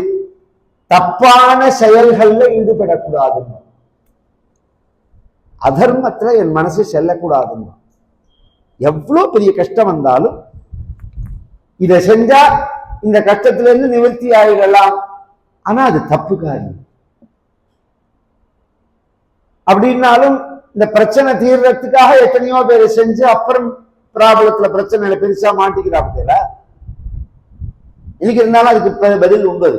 தப்பான செயல்கள்ல ஈடுபடக்கூடாதுன்னு, அதர்மத்துல என் மனசு செல்லக்கூடாதுன்னு. எவ்வளவு பெரிய கஷ்டம் வந்தாலும் இதை செஞ்சா இந்த கஷ்டத்துல இருந்து நிவர்த்தி ஆகிடலாம், ஆனா அது தப்பு காரியம் அப்படின்னாலும் இந்த பிரச்சனை தீர்றதுக்காக எத்தனையோ பேர் செஞ்சு அப்புறம் ப்ராப்ளத்துல பிரச்சனை பெருசா மாட்டிக்கிறாப்புல. இன்னைக்கு இருந்தாலும் அதுக்கு பதில் உண்டு.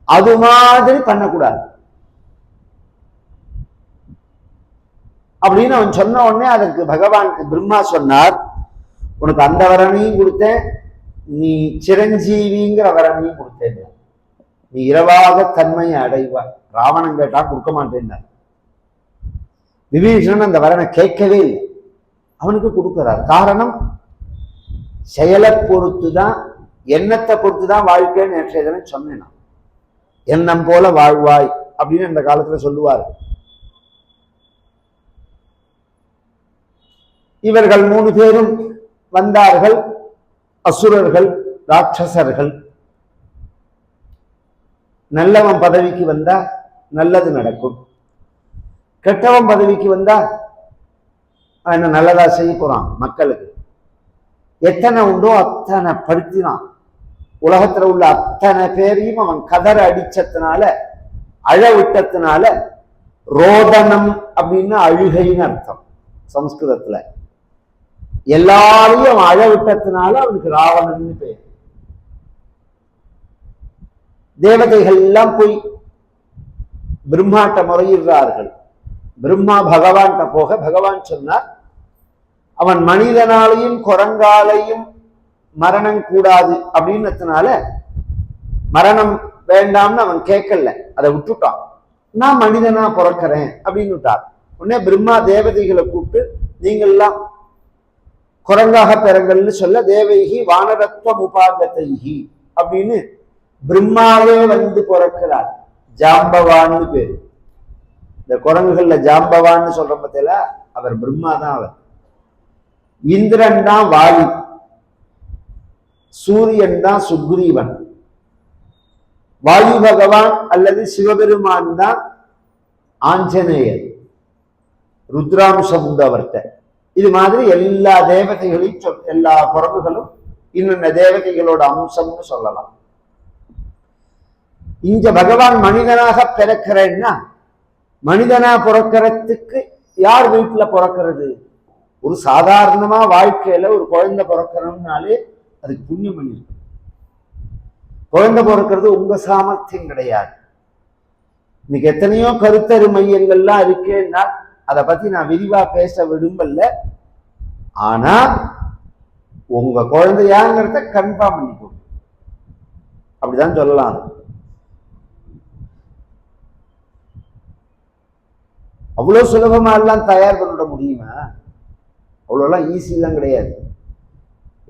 அது மாதிரி பண்ணக்கூடாது அப்படின்னு அவன் சொன்ன உடனே அதற்கு பகவான் பிரம்மா சொன்னார், உனக்கு அந்த வரனையும் கொடுத்தேன், நீ சிரஞ்சீவிங்கிற வரனையும் கொடுத்தேன், நீ இரவாக தன்மையை அடைவார். ராவணன் கேட்டா கொடுக்க மாட்டேன். விபீஷணன் அந்த வரனை கேட்கவே இல்லை, அவனுக்கு கொடுக்கிறார். காரணம் செயலை பொறுத்துதான், எண்ணத்தை பொறுத்துதான் வாழ்க்கைன்னு நேற்றைய தினம் சொன்னேன். எண்ணம் போல வாழ்வாய் அப்படின்னு அந்த காலத்துல சொல்லுவார். இவர்கள் 3 பேரும் வந்தார்கள், அசுரர்கள், ராட்சசர்கள். நல்லவன் பதவிக்கு வந்தா நல்லது நடக்கும், கெட்டவன் பதவிக்கு வந்தா என்ன நல்லதா செய்ய போறான் மக்களுக்கு. எத்தனை உண்டோ அத்தனை படுத்தினான். உலகத்துல உள்ள அத்தனை பேரையும் அவன் கதற அடிச்சதுனால, அழ விட்டதுனால ரோதனம் அப்படின்னா அழுகைன்னு அர்த்தம் சம்ஸ்கிருதத்துல. எல்லாரையும் அவன் அழ விட்டதுனால அவனுக்கு ராவணன்னு பேர். தேவதைகள் எல்லாம் போய் பிரம்மாட்ட முறையிடுறார்கள். பிரம்மா பகவான்கிட்ட போக பகவான் சொன்னார், அவன் மனிதனாலையும் குரங்காலையும் மரணம் கூடாது அப்படின்னதுனால மரணம் வேண்டாம்னு அவன் கேட்கல, அதை விட்டுட்டான். நான் மனிதனா பிறக்கிறேன் அப்படின்னு விட்டார். உடனே பிரம்மா தேவதைகளை கூப்பிட்டு நீங்கள்லாம் குரங்காக பெறங்கள்னு சொல்ல, தேவைகி வானரத்துவம் உபாகதைகி அப்படின்னு பிரம்மாவே வந்து பிறக்கிறார். ஜாம்பவான்னு பேரு. இந்த குரங்குகள்ல ஜாம்பவான்னு சொல்ற பத்தில அவர் பிரம்மா தான். அவர் இந்திரன் தான் வாயு, சூரியன் தான் சுக்ரீவன், வாயு பகவான் அல்லது சிவபெருமான் தான் ஆஞ்சநேயர், ருத்ராம்சம் உண்டு அவர்கிட்ட. இது மாதிரி எல்லா தேவதைகளையும் எல்லா குரங்குகளும் இன்னொன்ன தேவதைகளோட அம்சம்னு சொல்லலாம். இங்க பகவான் மனிதனாக பிறக்கிறேன்னா, மனிதனா பிறக்கிறதுக்கு யார் வீட்டுல பிறக்கிறது? ஒரு சாதாரணமா வாழ்க்கையில ஒரு குழந்தை பிறக்கணும்னாலே அதுக்கு புண்ணியம் பண்ணி. குழந்தை பிறக்கிறது உங்க சாமர்த்தியம் கிடையாது. இன்னைக்கு எத்தனையோ கருத்தரு மையங்கள்லாம் இருக்கேன்னா அதை பத்தி நான் விரிவா பேச விரும்பல. ஆனா உங்க குழந்தையாங்கிறத கன்ஃபார்ம் பண்ணிக்கோங்க, அப்படிதான் சொல்லலாம். அவ்வளவு சுலபமா எல்லாம் தயார் பண்ணிட முடியுமா? அவ்வளோலாம் ஈஸிலாம் கிடையாது.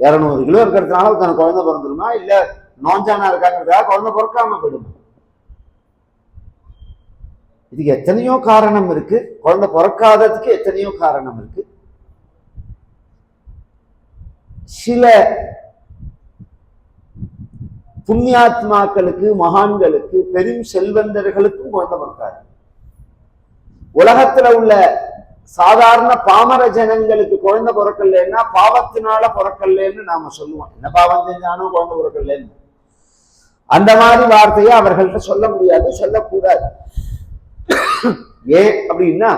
200 கிலோ இருக்கிறதுனால தனக்கு குழந்தை பிறந்துருமா, இல்ல நோஞ்சானா இருக்காங்கிறதுக்காக குழந்தை பிறக்காம போயிடுமா? இதுக்கு எத்தனையோ காரணம் இருக்கு. குழந்தை பிறக்காததுக்கு எத்தனையோ காரணம் இருக்கு. சில புண்ணியாத்மாக்களுக்கு, மகான்களுக்கு, பெரும் செல்வந்தர்களுக்கும் குழந்தை பிறக்காது. உலகத்துல உள்ள சாதாரண பாமர ஜனங்களுக்கு குழந்தை பிறக்கலன்னா பாவத்தினால பிறக்கலன்னு நாம சொல்லுவோம். என்ன பாவம் செஞ்சாலும் குழந்தை பிறக்கலன்னு. அந்த மாதிரி வார்த்தையை அவர்கள்ட்ட சொல்ல முடியாது, சொல்லக்கூடாது. ஏன் அப்படின்னா,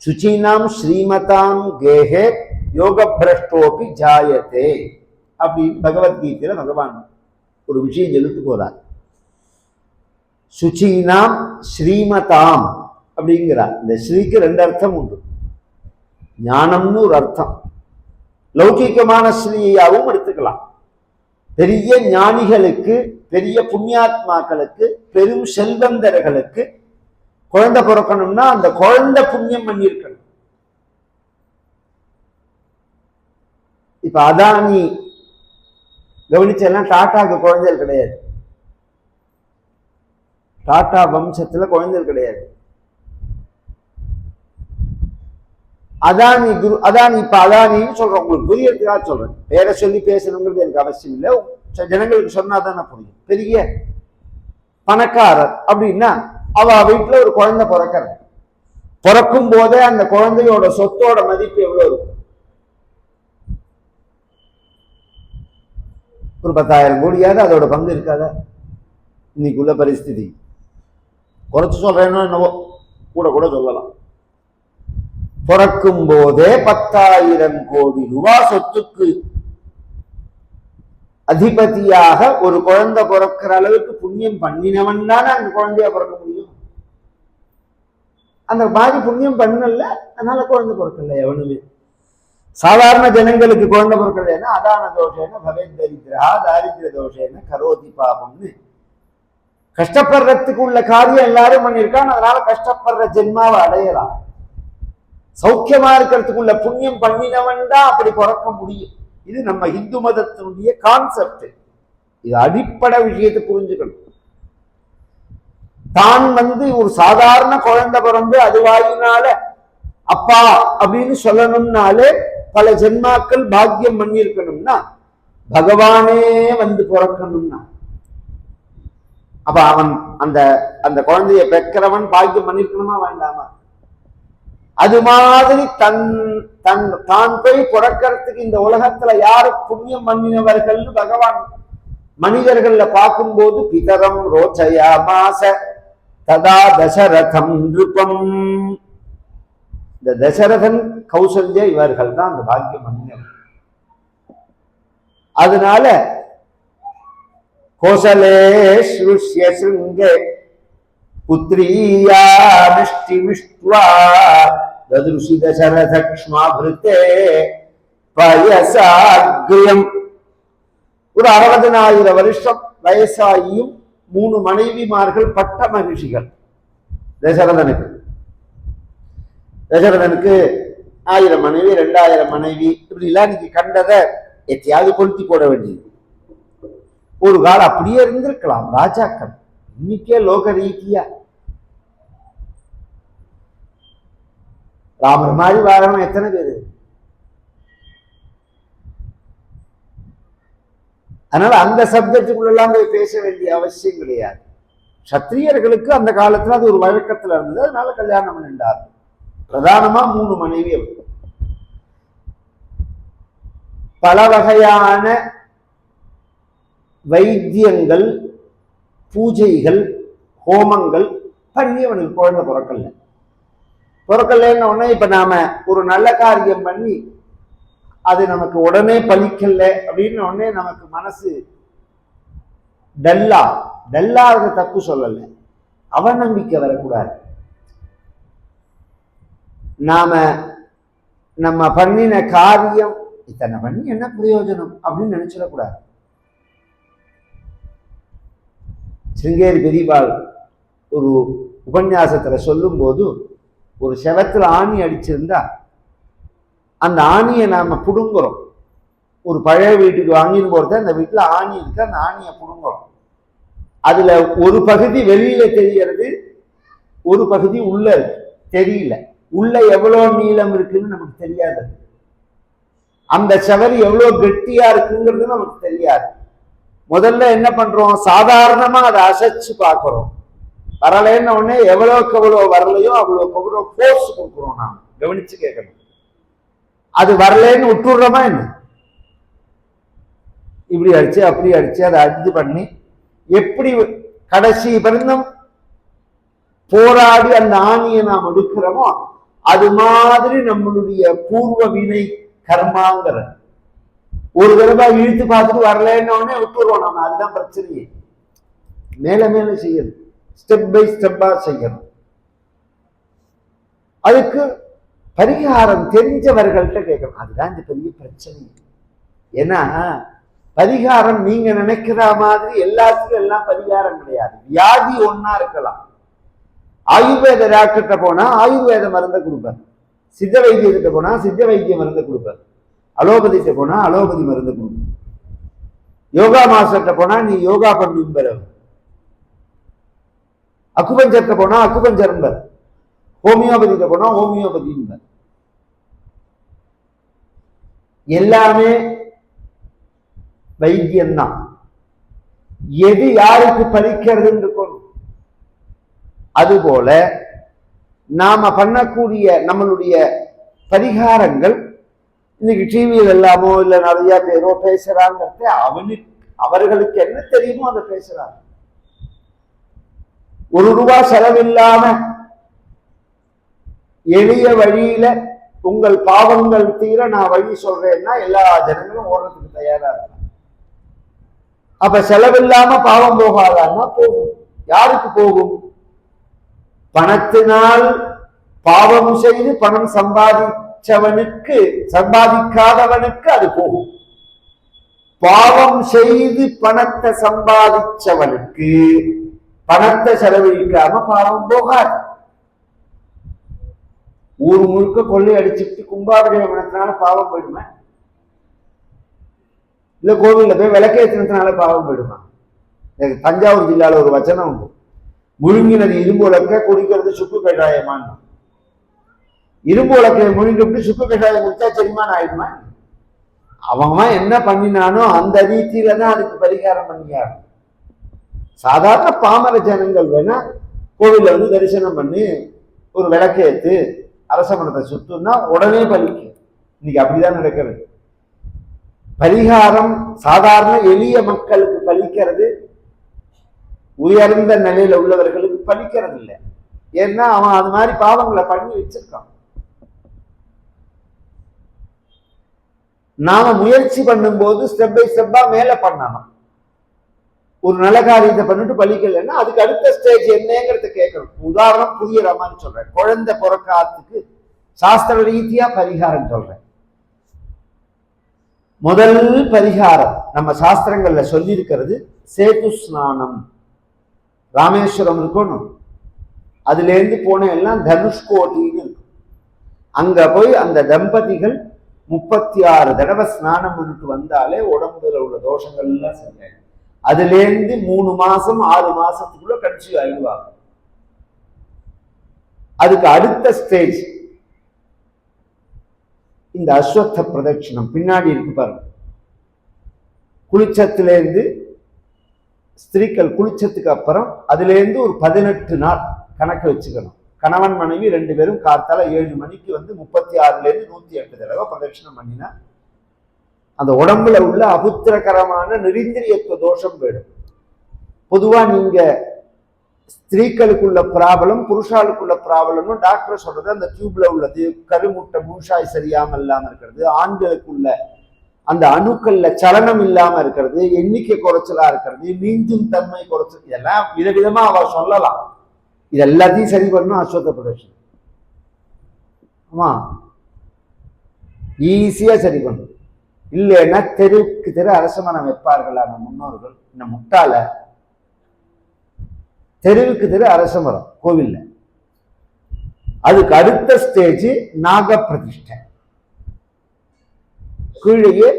சுச்சீனாம் ஸ்ரீமதாம் கேஹே யோக பிரஷ்டோபி ஜாயத்தே அப்படின்னு பகவத்கீதையில பகவான் ஒரு விஷயம் சொல்லிட்டு போறார். சுச்சீனாம் ஸ்ரீமதாம் அப்படிங்கிறார். இந்த ஸ்ரீக்கு 2 அர்த்தம் உண்டு. ஞானம்னு ஒரு அர்த்தம், லௌகிகமான ஸ்ரீயாவும் எடுத்துக்கலாம். பெரிய ஞானிகளுக்கு, பெரிய புண்ணியாத்மாக்களுக்கு, பெரும் செல்வந்தர்களுக்கு குழந்தை பிறக்கணும்னா அந்த குழந்தை புண்ணியம் பண்ணியிருக்கணும். இப்ப அதானி கவனிச்செல்லாம் டாட்டாக்கு குழந்தைகள் கிடையாது. டாட்டா வம்சத்துல குழந்தைகள் கிடையாது. அதானி இப்ப அதானின்னு சொல்றேன், உங்களுக்கு புரியறதுக்காக சொல்றேன். பேரை சொல்லி பேசணுங்கிறது எனக்கு அவசியம் இல்லை, ஜனங்களுக்கு சொன்னாதான் புரியும். பெரிய பணக்காரர் அப்படின்னா அவ வீட்டுல ஒரு குழந்தை பிறக்கும் போதே அந்த குழந்தையோட சொத்தோட மதிப்பு எவ்வளவு இருக்கும்? ஒரு 10,000 கோடியாவது அதோட பங்கு இருக்காதா? இன்னைக்குள்ள பரிஸ்திதி குறைச்சு சொல்றேன்னு என்னவோ கூட சொல்லலாம். பிறக்கும் போதே 10,000 கோடி ரூபாய் சொத்துக்கு அதிபதியாக ஒரு குழந்தை பிறக்கிற அளவுக்கு புண்ணியம் பண்ணினவன் தானே அந்த குழந்தையா பிறக்க முடியும். அந்த மாதிரி புண்ணியம் பண்ணல, அதனால குழந்தை பிறக்கல. எவனுமே சாதாரண ஜனங்களுக்கு குழந்தை பிறக்கிறதுனா அதான தோஷேன பவேத் தரித்திரா தாரித்திர தோஷேன கரோதி பாபம்னு கஷ்டப்படுறதுக்கு உள்ள காரியம் எல்லாரும் பண்ணியிருக்கான். அதனால கஷ்டப்படுற ஜென்மாவை அடையலாம். சௌக்கியமா இருக்கிறதுக்குள்ள புண்ணியம் பண்ணினவன் தான் அப்படி பிறக்க முடியும். இது நம்ம இந்து மதத்தினுடைய கான்செப்ட். இது அடிப்படை விஷயத்தை புரிஞ்சுக்கணும். தான் ஒரு சாதாரண குழந்தை பிறந்து அதுவாயினால அப்பா அப்படின்னு சொல்லணும்னாலே பல ஜென்மாக்கள் பாக்கியம் பண்ணியிருக்கணும்னா பகவானே வந்து பிறக்கணும்னா அப்ப அவன் அந்த அந்த குழந்தைய பெக்கிறவன் பாக்கியம் பண்ணிருக்கணுமா வேண்டாமா? அது மாதிரி தான் போய் பிறக்கிறதுக்கு இந்த உலகத்துல யாரு புண்ணியம் பண்ணினவர்கள்னு பகவான் மனிதர்கள்ல பார்க்கும்போது பிதரம் ரோச்சயா மாச ததா தசரதம் நிருபம். இந்த தசரதன் கௌசல்யா இவர்கள் தான் அந்த பாக்கியம் மன்னர். அதனால கோசலே ஸ்ருஷ்ய சிருங்கே புத்ரியா மிஷ்டி மிஷ்ட்வா ததுருஷி தசரதக்ஷ்மாபிருத்தே பயசாக்ரியம். ஒரு 60,000 வருஷம் வயசாகியும் 3 மனைவிமார்கள் பட்ட மகிழ்ச்சிகள் தசரதனுக்கு. தசரதனுக்கு 1000 மனைவி, 2000 மனைவி, இப்படி எல்லாம் இன்னைக்கு கண்டதை எத்தையாவது கொளுத்தி போட வேண்டியது. ஒரு காலம் அப்படியே இருந்திருக்கலாம் ராஜாக்கள். இன்னைக்கே லோக ரீதியா ராமர் மாதிரி வாழணும் எத்தனை பேரு? அதனால அந்த சப்ஜெக்டுக்குள்ளெல்லாம் போய் பேச வேண்டிய அவசியம் கிடையாது. சத்திரியர்களுக்கு அந்த காலத்துல அது ஒரு வழக்கத்துல இருந்தது. அதனால கல்யாணம் பண்ணிட்டார். பிரதானமா 3 மனைவி. பல வகையான வைத்தியங்கள், பூஜைகள், ஹோமங்கள் பண்ணி அவனுக்கு குழந்தை பிறக்கலன்னு உடனே இப்ப நாம ஒரு நல்ல காரியம் பண்ணி அது நமக்கு உடனே பலிக்கல அப்படின்னு உடனே நமக்கு மனசு டல்லா தப்பு சொல்லல. அவநம்பிக்கை வரக்கூடாது. நம்ம பண்ணின காரியம் இத்தனை பண்ணி என்ன பிரயோஜனம் அப்படின்னு நினைச்சிடக்கூடாது. சிருங்கேரி பெரியவாள் ஒரு உபன்யாசத்துல சொல்லும் போது, ஒரு செவத்துல ஆணி அடிச்சிருந்தா அந்த ஆணியை நாம புடுங்குறோம். ஒரு பழைய வீட்டுக்கு வாங்கின்னு போறது, அந்த வீட்டுல ஆணி இருக்கு, அந்த ஆணியை புடுங்குறோம். அதுல ஒரு பகுதி வெளியில தெரியறது, ஒரு பகுதி உள்ள இருக்கு, தெரியல. உள்ள எவ்வளவு நீளம் இருக்குன்னு நமக்கு தெரியாது. அந்த செவர் எவ்வளவு கெட்டியா இருக்குங்கிறது நமக்கு தெரியாது. முதல்ல என்ன பண்றோம், சாதாரணமா அதை அசைச்சு பார்க்கிறோம். வரலன்னு உடனே எவ்வளவுக்கு எவ்வளவு வரலையோ அவ்வளவுக்கு எவ்வளவு போர்ஸ் கொடுக்குறோம். நாம கவனிச்சு கேட்கணும். அது வரலன்னு விட்டுடுறோமா என்ன? இப்படி அடிச்சு அப்படி அடிச்சு அதை அடிச்சு பண்ணி எப்படி கடைசி பரிந்தம் போராடி அந்த ஆணியை நாம் எடுக்கிறோமோ அது மாதிரி நம்மளுடைய பூர்வ வினை கர்மாங்கிற ஒரு தடவை இழுத்து பார்த்துட்டு வரலன்னு விட்டுருவோம். நம்ம அதுதான் பிரச்சனையே. மேல மேல செய்யணும், ஸ்டெப் பை ஸ்டெப்பா செய்யணும். அதுக்கு பரிகாரம் தெரிஞ்சவர்கள்ட்ட கேட்கணும். அதுதான் இந்த பெரிய பிரச்சனை. ஏன்னா பரிகாரம் நீங்க நினைக்கிற மாதிரி எல்லாத்துக்கும் எல்லாம் பரிகாரம் கிடையாது. வியாதி ஒன்னா இருக்கலாம். ஆயுர்வேத டாக்டர்கிட்ட போனா ஆயுர்வேத மருந்தை கொடுப்பார், சித்த வைத்தியத்திட்ட போனா சித்த வைத்திய மருந்தை கொடுப்பார், அலோபதிட்ட போனா அலோபதி மருந்து கொடுப்பார், யோகா மாஸ்டர்கிட்ட போனா நீ யோகா பண்ணும்பர், அக்குபஞ்சர்கிட்ட போனா அக்குபஞ்சர்பர், ஹோமியோபதிட்ட போனா ஹோமியோபதிம்பர். எல்லாமே வைத்தியம்தான். எது யாருக்கு பலிக்கிறதுன்னு இருக்கணும். அதுபோல நாம பண்ணக்கூடிய நம்மளுடைய பரிகாரங்கள் இன்னைக்கு டிவியில் எல்லாமோ இல்ல நிறைய பேரோ பேசுறாங்க. அவர்களுக்கு என்ன தெரியுமோ அதை பேசுறாங்க. ₹1 செலவில்லாம எளிய வழியில உங்கள் பாவங்கள் தீர நான் வழி சொல்றேன்னா எல்லா ஜனங்களும் ஓடுறதுக்கு தயாரா இருக்காங்க. அப்ப செலவில்லாம பாவம் போகாதான்னா போகும். யாருக்கு போகும்? பணத்தினால் பாவம் செய்து பணம் சம்பாதிக்காதவனுக்கு அது போகும். பாவம் செய்து பணத்தை சம்பாதிச்சவனுக்கு பணத்தை செலவழிக்காம பாவம் போகாது. ஊர் முழுக்க கொள்ளை அடிச்சுட்டு கும்பாபிஷேகத்தினால பாவம் போயிடுமா? இல்ல கோவில்ல போய் விளக்கேற்றினதுனால பாவம் போயிடுமா? தஞ்சாவூர் ஜில்லால ஒரு வச்சனம் உண்டு, முழுங்கினது இரும்பு உலக்க குடிக்கிறது சுக்கு கஷாயமான்னு. இரும்பு உலக்கையை முழுங்கிட்டு சுக்கு கஷாயம் குடிச்சா செரிமான் ஆயிடுமா? அவன் என்ன பண்ணினானோ அந்த ரீதியில தான் அதுக்கு பரிகாரம் பண்ணியாரு. சாதாரண பாமர ஜனங்கள் வேணா கோவில்ல வந்து தரிசனம் பண்ணி ஒரு விளக்கேத்து அரச மனத்தை சுத்துனா உடனே பலிக்கும். இன்னைக்கு அப்படிதான் நடக்கிறது. பரிகாரம் சாதாரண எளிய மக்களுக்கு பலிக்கிறது, உயர்ந்த நிலையில உள்ளவர்களுக்கு பலிக்கிறது இல்லை. ஏன்னா அவன் அது மாதிரி பாவங்களை பண்ணி வச்சிருக்கான். நாம முயற்சி பண்ணும் போது ஸ்டெப் பை ஸ்டெப்பா மேல பண்ணணும். ஒரு நல்ல காரியத்தை பண்ணிட்டு பலிக்கலைன்னா அதுக்கு அடுத்த ஸ்டேஜ் என்னங்கிறத கேட்கணும். உதாரணம் புரியுற மாதிரி சொல்றேன். குழந்தை பிறக்காததுக்கு சாஸ்திர ரீதியா பரிகாரம் சொல்றேன். முதல் பரிகாரம் நம்ம சாஸ்திரங்கள்ல சொல்லி இருக்கிறது சேது ஸ்நானம். ராமேஸ்வரம் இருக்கணும், அதுல இருந்து போன எல்லாம் தனுஷ்கோடின்னு இருக்கும். அங்க போய் அந்த தம்பதிகள் 36 தடவை ஸ்நானம் பண்ணிட்டு வந்தாலே உடம்புல உள்ள தோஷங்கள் எல்லாம் சரியாயிடும். அதுல இருந்து 3 மாசம் 6 மாசத்துக்குள்ள கன்சீவ் ஆயிடுவாங்க. அதுக்கு அடுத்த ஸ்டேஜ் இந்த அஸ்வத்த பிரதட்சிணம் பின்னாடி இருக்கு பாருங்க. குளிச்சத்திலேருந்து ஸ்திரீக்கள் குளிச்சத்துக்கு அப்புறம் அதுல இருந்து ஒரு 18 நாள் கணக்கு வச்சுக்கணும். கணவன் மனைவி 2 பேரும் காத்தால 7 மணிக்கு வந்து 36ல இருந்து 108 தடவை பிரதட்சிணம் பண்ணினா அந்த உடம்புல உள்ள அபுத்திரகரமான நிரிந்திரியத்துவ தோஷம் போயிடும். பொதுவா நீங்க ஸ்திரீக்களுக்குள்ள ப்ராப்ளம் புருஷாளுக்குள்ள ப்ராப்ளம்னு டாக்டர் சொல்றது அந்த டியூப்ல உள்ளது, கருமுட்டை முழுசாய் சரியாம இல்லாம இருக்கிறது, ஆண்களுக்குள்ள அந்த அணுக்கள்ல சலனம் இல்லாம இருக்கிறது, எண்ணிக்கை குறைச்சலா இருக்கிறது, நீந்தும் தன்மை குறைச்சல், இதெல்லாம் விதவிதமா அவர் சொல்லலாம். இது எல்லாத்தையும் சரி பண்ணணும் அஸ்வத்த பிரதட்சணம். ஆமா, ஈஸியா சரி பண்ணணும். இல்லைன்னா தெருக்கு தெரு அரசமனம் வைப்பார்களா நம்ம முன்னோர்கள். இந்த முட்டால தெருவுக்கு தெரு அரசமரம் கோவில்ல. அதுக்கு அடுத்த ஸ்டேஜ் நாக பிரதிஷ்டை. கீழே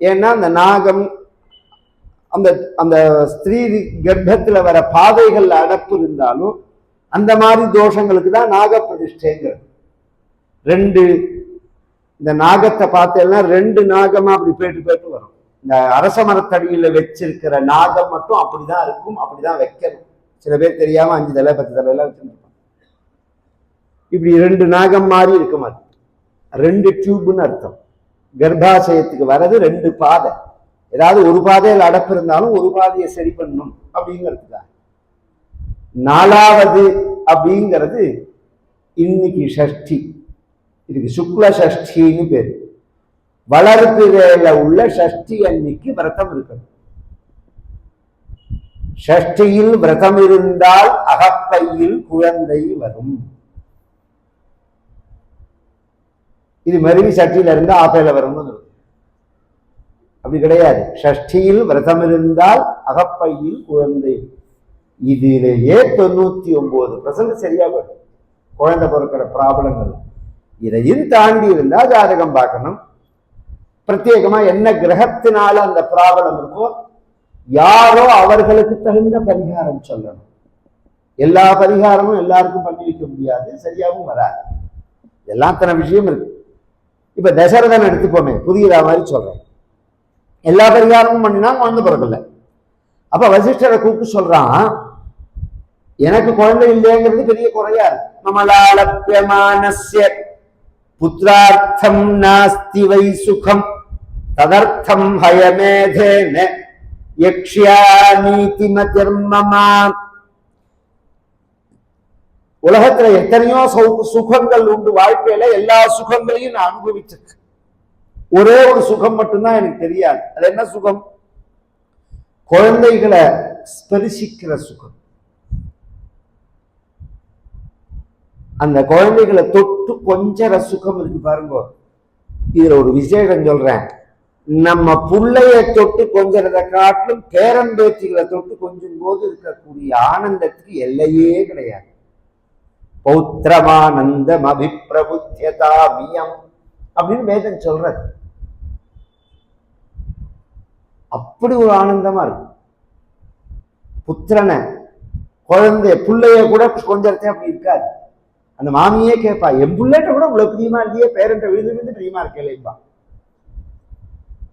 ஏன்னா அந்த நாகம் அந்த அந்த ஸ்திரீ கர்ப்பத்துல வர பாதைகள்ல அடப்பு இருந்தாலும் அந்த மாதிரி தோஷங்களுக்கு தான் நாக பிரதிஷ்டைங்கிறது. 2 இந்த நாகத்தை பார்த்தேன்னா 2 நாகமா அப்படி போயிட்டு வரும். இந்த அரச மரத்தடியில வச்சிருக்கிற நாகம் மட்டும் அப்படிதான் இருக்கும், அப்படிதான் வைக்கணும். சில பேர் தெரியாம 5 தலை 10 தலை எல்லாம் வச்சிருப்பாங்க. இப்படி 2 நாகம் மாதிரி இருக்கும். அது 2 டியூப்னு அர்த்தம். கர்ப்பாசயத்துக்கு வர்றது 2 பாதை. ஏதாவது ஒரு பாதையில் அடப்பு இருந்தாலும் ஒரு பாதையை சரி பண்ணணும் அப்படிங்கிறதுக்காக. 4வது அப்படிங்கிறது இன்னைக்கு ஷஷ்டி. இதுக்கு சுக்ல ஷஷ்டின்னு பேரு. வளர்பிறையில உள்ள ஷஷ்டி அன்னைக்கு விரதம் இருக்கணும். ஷஷ்டியில் விரதம் இருந்தால் அகப்பையில் குழந்தை வரும். இது மருவி சட்டியில இருந்தா ஆப்பையில வரும்னு அப்படி கிடையாது. ஷஷ்டியில் விரதம் இருந்தால் அகப்பையில் குழந்தை. இதிலேயே 99% சரியா வரும் குழந்தை பிறக்கிற ப்ராப்ளங்கள். இதையும் தாண்டி இருந்தா ஜாதகம் பார்க்கணும். பிரத்யேகமா என்ன கிரகத்தினால அந்த ப்ராப்ளம் இருக்கோ யாரோ அவர்களுக்கு தகுந்த பரிகாரம் சொல்லணும். எல்லா பரிகாரமும் எல்லாருக்கும் பண்ணி வைக்க முடியாது, சரியாகவும் வராது. எல்லாம் தன விஷயம் இருக்கு. இப்ப தசரதன் எடுத்துப்போமே, புரியுற மாதிரி சொல்றேன். எல்லா பரிகாரமும் பண்ணினா குழந்தை பிறக்கல. அப்ப வசிஷ்டரை கூப்பிட்டு சொல்றான், எனக்கு குழந்தை இல்லைங்கிறது பெரிய குறையா இருக்கு. மமலாலப்யமானஸ்ய புத்ரார்த்தம் நாஸ்தி வை சுகம் ததர்த்தம் ஹயமேதேன யக்ஷ்யாநீதி மதிர்மமா. உலகத்துல எத்தனையோ சுகங்கள் உண்டு. வாழ்க்கையில எல்லா சுகங்களையும் நான் அனுபவிச்சிருக்கேன். ஒரே ஒரு சுகம் மட்டும்தான் எனக்கு தெரியாது. அது என்ன சுகம்? குழந்தைகளை ஸ்பரிசிக்கிற சுகம். அந்த குழந்தைகளை தொட்டு கொஞ்சற சுகம் இருக்கு பாருங்க. இதுல ஒரு விசேஷம் சொல்றேன். நம்ம புள்ளைய தொட்டு கொஞ்சறதை காட்டிலும் பேரம்பேத்திகளை தொட்டு கொஞ்சம் போது இருக்கக்கூடிய ஆனந்தத்துக்கு எல்லையே கிடையாது. பௌத்திரமானந்தம் அபிப்பிரபுத்தியதாமியம் அப்படின்னு வேதம் சொல்றது. அப்படி ஒரு ஆனந்தமா இருக்கும். புத்திரனை குழந்தைய புள்ளைய கூட கொஞ்சத்தை அப்படி இருக்காது. அந்த மாமியே கேட்பா, என் புள்ளைகிட்ட கூட இவ்வளவு பிரியமா இல்லையே, பேரண்ட விழுந்து விழுந்து பிரியமா இருக்கேப்பா,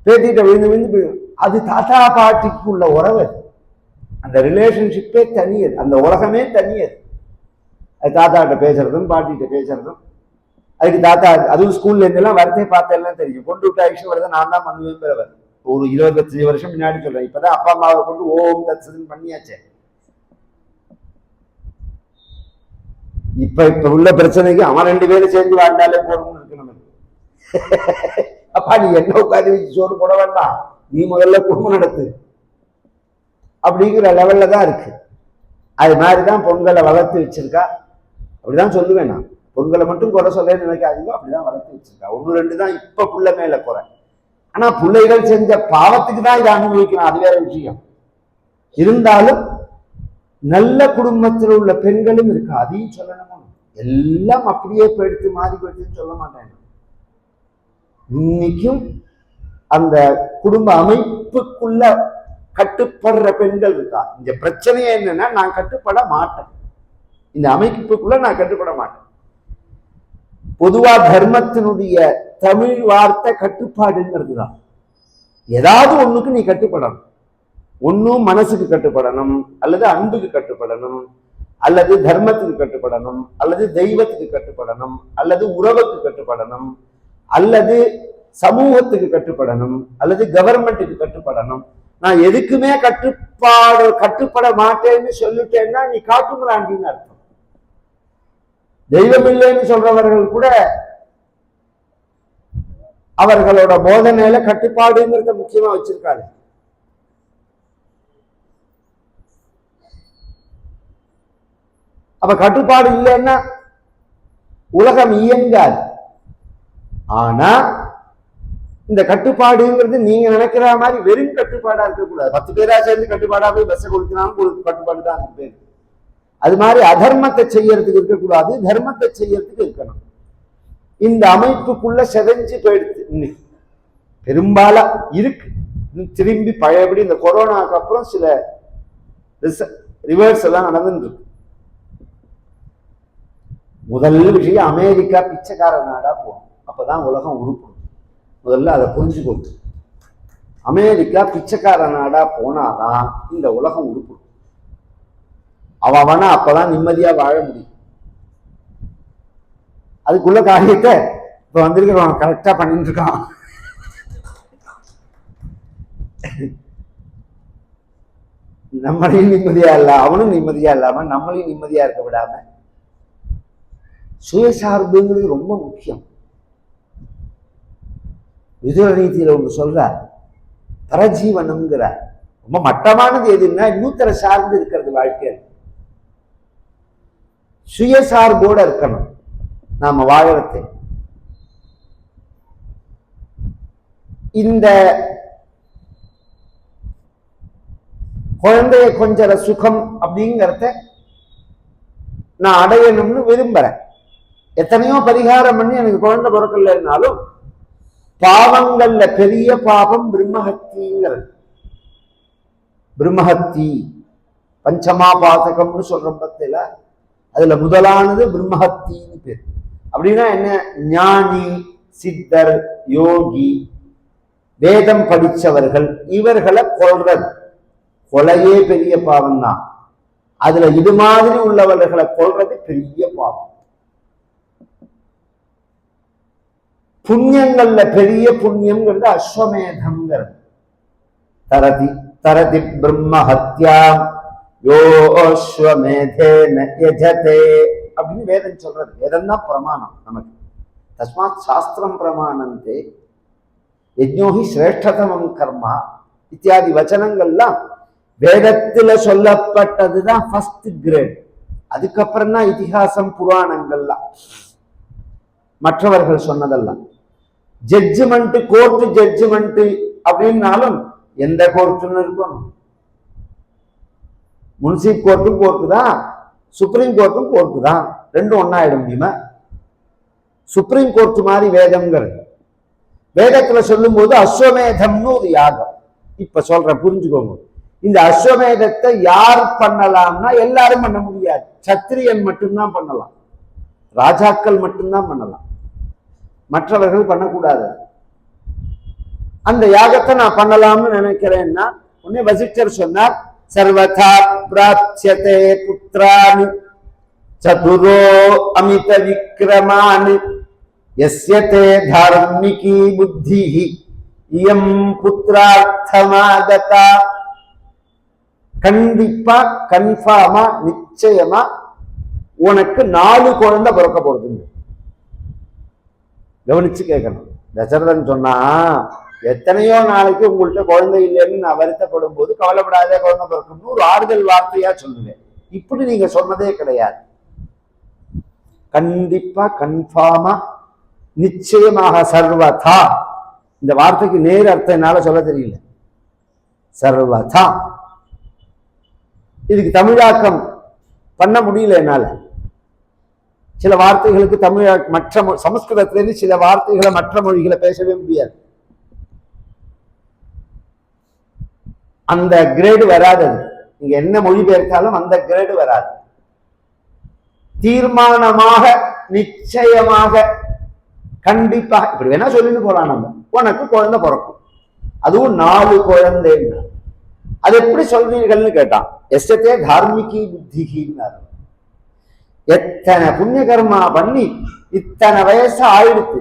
பேத்திட்ட விழுந்து விழுந்து. அது தாத்தா பாட்டிக்கு உள்ள உறவு. அந்த ரிலேஷன்ஷிப்பே தனியது, அந்த உலகமே தனியது. அது தாத்தாட்ட பேசுறதும் பாட்டிகிட்ட பேசுறதும். அதுக்கு தாத்தா அதுவும் ஸ்கூல்ல இருந்தெல்லாம் வரதே பார்த்தெல்லாம் தெரியும். கொண்டு விட்ட ஐஷம் வரதை நான் தான் பண்ணுவேன். ஒரு 25 வருஷம் முன்னாடி சொல்றேன். இப்பதான் அப்பா அம்மாவை கொண்டு ஓம் தத்சதுன்னு பண்ணியாச்சே. இப்ப உள்ள பிரச்சனைக்கு அவன் 2 பேரும் சேர்ந்து வாழ்ந்தாலே போறோம்னு இருக்கு நமக்கு. அப்பா நீ என்ன உட்காந்து வச்சு சோறு போட வேண்டாம், நீ முதல்ல குடும்பம் நடத்து அப்படிங்கிற லெவல்ல தான் இருக்கு. அது மாதிரிதான் பொங்கலை வளர்த்து வச்சிருக்கா. அப்படிதான் சொல்லுவேன் நான். பொங்கலை மட்டும் குறை சொல்ல நினைக்காதீங்க, அப்படிதான் வளர்த்து வச்சிருக்கா. 1 2 தான் இப்ப புள்ள மேல குறை. ஆனா பிள்ளைகள் செஞ்ச பாவத்துக்கு தான் இதை அனுபவிக்கணும், அது வேற விஷயம். இருந்தாலும் நல்ல குடும்பத்தில் உள்ள பெண்களும் இருக்கு, அதையும் சொல்லணும். எல்லாம் அப்படியே போயிடுத்து மாறி போயிடுச்சுன்னு சொல்ல மாட்டேன். இன்னைக்கும் அந்த குடும்ப அமைப்புக்குள்ள கட்டுப்படுற பெண்கள் இருக்கா. இந்த பிரச்சனையே என்னன்னா, நான் கட்டுப்பட மாட்டேன், இந்த அமைப்புக்குள்ள நான் கட்டுப்பட மாட்டேன். பொதுவா தர்மத்தினுடைய தமிழ் வார்த்தை கட்டுப்பாடுங்கிறது தான். ஏதாவது ஒண்ணுக்கு நீ கட்டுப்படணும். ஒன்னும் மனசுக்கு கட்டுப்படணும், அல்லது அன்புக்கு கட்டுப்படணும், அல்லது தர்மத்துக்கு கட்டுப்படணும், அல்லது தெய்வத்துக்கு கட்டுப்படணும், அல்லது உறவுக்கு கட்டுப்படணும், அல்லது சமூகத்துக்கு கட்டுப்படணும், அல்லது கவர்மெண்ட்டுக்கு கட்டுப்படணும். நான் எதுக்குமே கட்டுப்பட மாட்டேன்னு சொல்லிட்டேன்னா நீ காட்டுங்கிறாண்டின்னு அர்த்தம். தெய்வம் இல்லைன்னு சொல்றவர்கள் கூட அவர்களோட போதனையில கட்டுப்பாடுங்கிறத முக்கியமா வச்சிருக்காரு. அப்ப கட்டுப்பாடு இல்லைன்னா உலகம் இயங்காது. ஆனா இந்த கட்டுப்பாடுங்கிறது நீங்க நினைக்கிற மாதிரி வெறும் கட்டுப்பாடா இருக்கக்கூடாது. 10 பேரா சேர்ந்து கட்டுப்பாடா போய் பஸ்ஸை கொடுத்தினாலும் கட்டுப்பாடு தான் இருக்கு. அது மாதிரி அதர்மத்தை செய்யறதுக்கு இருக்கக்கூடாது, தர்மத்தை செய்யறதுக்கு இருக்கணும். இந்த அமைப்புக்குள்ள செதஞ்சு போயிடுது. இன்னைக்கு பெரும்பாலும் இருக்கு, திரும்பி பழையபடி இந்த கொரோனாக்கு அப்புறம் சில ரிவர்ஸ் எல்லாம் நடந்துட்டு இருக்கு. முதல் விஷயம், அமெரிக்கா பிச்சைக்கார நாடா போகும், அப்பதான் உலகம் உருப்படும். முதல்ல அதை புரிஞ்சுக்கொண்டு, அமெரிக்கா பிச்சைக்கார நாடா போனாதான் இந்த உலகம் உருப்படும். அவனா அப்பதான் நிம்மதியா வாழ முடியும். அதுக்குள்ள காரியத்தை இப்ப வந்திருக்கிறவன் கரெக்டா பண்ணிட்டு இருக்கான். நம்மளையும் நிம்மதியா இல்ல, அவனும் நிம்மதியா இல்லாம நம்மளையும் நிம்மதியா இருக்க விடாம சுயசார்புங்கிறது ரொம்ப முக்கியம். விதுர நீதியில ஒன்று சொல்றார், பரஜீவனம்ங்கிறார். ரொம்ப மட்டமானது எதுன்னா இன்னொருத்தரை சார்ந்து இருக்கிறது வாழ்க்கையில். சுயசார்போட இருக்கணும் நாம வாழறது. இந்த குழந்தைய கொஞ்சற சுகம் அப்படிங்கிறத நான் அடையணும்னு விரும்புறேன். எத்தனையோ பரிகாரம் பண்ணி எனக்கு குழந்தை பிறக்கலன்னாலும் பாவங்கள்ல பெரிய பாவம் பிரம்மஹத்திங்கிறது. பிரம்மஹத்தி பஞ்சமாபாதகம்னு சொல்ற பத்தில அதுல முதலானது பிரம்மஹத்தின்னு பேர். அப்படின்னா என்ன? ஞானி, சித்தர், யோகி, வேதம் படிச்சவர்கள் இவர்களை கொல்றது. கொலையே பெரிய பாவம் தான். அதுல இது மாதிரி உள்ளவர்களை கொல்றது பெரிய பாவம். புண்ணியங்கள்ல பெரிய புண்ணியம்ங்கிறது அஸ்வமேதம்ங்கிறது. தரதி தரதி பிரம்மஹத்யா யோஸ்வமேதேன யஜதே அப்படின்னு வேதம் சொல்றது. வேதம் தான் பிரமாணம் நமக்கு. தஸ்மாத் சாஸ்திரம் பிரமாணந்தே யஜ்ஞோஹி சிரேஷ்டதமம் கர்மா இத்தியாதி வச்சனங்கள்லாம் வேதத்துல சொல்லப்பட்டதுதான் ஃபர்ஸ்ட் கிரேட். அதுக்கப்புறம் தான் இதிகாசம் புராணங்கள்லாம் மற்றவர்கள் சொன்னதெல்லாம். ஜட்ஜ்மெண்ட், கோர்ட்டு ஜட்ஜ்மெண்ட் அப்படின்னாலும் எந்த கோர்ட்டுன்னு இருக்கணும். முன்சிப் கோர்ட்டும் கோர்ட்டு தான், சுப்ரீம் கோர்ட்டும் கோர்ட்டு தான். ரெண்டும் ஒன்னாயிட முடியுமா? சுப்ரீம் கோர்ட் மாதிரி வேதம்ங்கிறது. வேதத்துல சொல்லும் போது அஸ்வமேதம்னு ஒரு யாகம். இப்ப சொல்ற புரிஞ்சுக்கோங்க. இந்த அஸ்வமேதத்தை யார் பண்ணலாம்னா எல்லாரும் பண்ண முடியாது. சத்திரியன் மட்டும்தான் பண்ணலாம், ராஜாக்கள் மட்டும்தான் பண்ணலாம், மற்றவர்கள் பண்ணக்கூடாது. அந்த யாகத்தை நான் பண்ணலாம்னு நினைக்கிறேன்னா உடனே வசிஷ்டர் சொன்னார், சர்வதா பிராப்ஸ்யதே புத்ரானி சதுரோ அமித விக்ரமானி யஸ்யதே தார்மிகி புத்திஹி இயம் புத்ரார்த்தமாகதா. கண்டிப்பா, கன்ஃபார்மா, நிச்சயமா உனக்கு 4 குழந்தை பிறக்க போறதுன்னு கவனிச்சு கேட்கணும். தசரதன் சொன்னா, எத்தனையோ நாளைக்கு உங்கள்கிட்ட குழந்தை இல்லைன்னு நான் வருத்தப்படும் போது கவலைப்படாத, குழந்தை பிறக்கணும்னு ஒரு ஆறுதல் வார்த்தையா சொல்லுவேன். இப்படி நீங்க சொன்னதே கிடையாது. கண்டிப்பா, கன்ஃபார்மா, நிச்சயமாக, சர்வதா. இந்த வார்த்தைக்கு நேர் அர்த்தம் என்னால சொல்ல தெரியல. சர்வதா. இதுக்கு தமிழாக்கம் பண்ண முடியல என்னால. சில வார்த்தைகளுக்கு தமிழ் மற்ற சமஸ்கிருதத்திலிருந்து சில வார்த்தைகளை மற்ற மொழிகளை பேசவே முடியாது. அந்த கிரேடு வராது. நீங்க என்ன மொழி பெயர்த்தாலும் அந்த கிரேடு வராது. தீர்மானமாக, நிச்சயமாக, கண்டிப்பாக இப்படி வேணா சொல்லிட்டு போலாம். நம்ம உனக்கு குழந்தை பிறக்கும், அதுவும் 4 குழந்தைன்னு. அது எப்படி சொல்றீர்கள்னு கேட்டான். எஸ்டே தார்மிகி புத்திகின்னாரு. எத்தனை புண்ணிய கர்மா பண்ணி இத்தனை வயசு ஆயிடுத்து,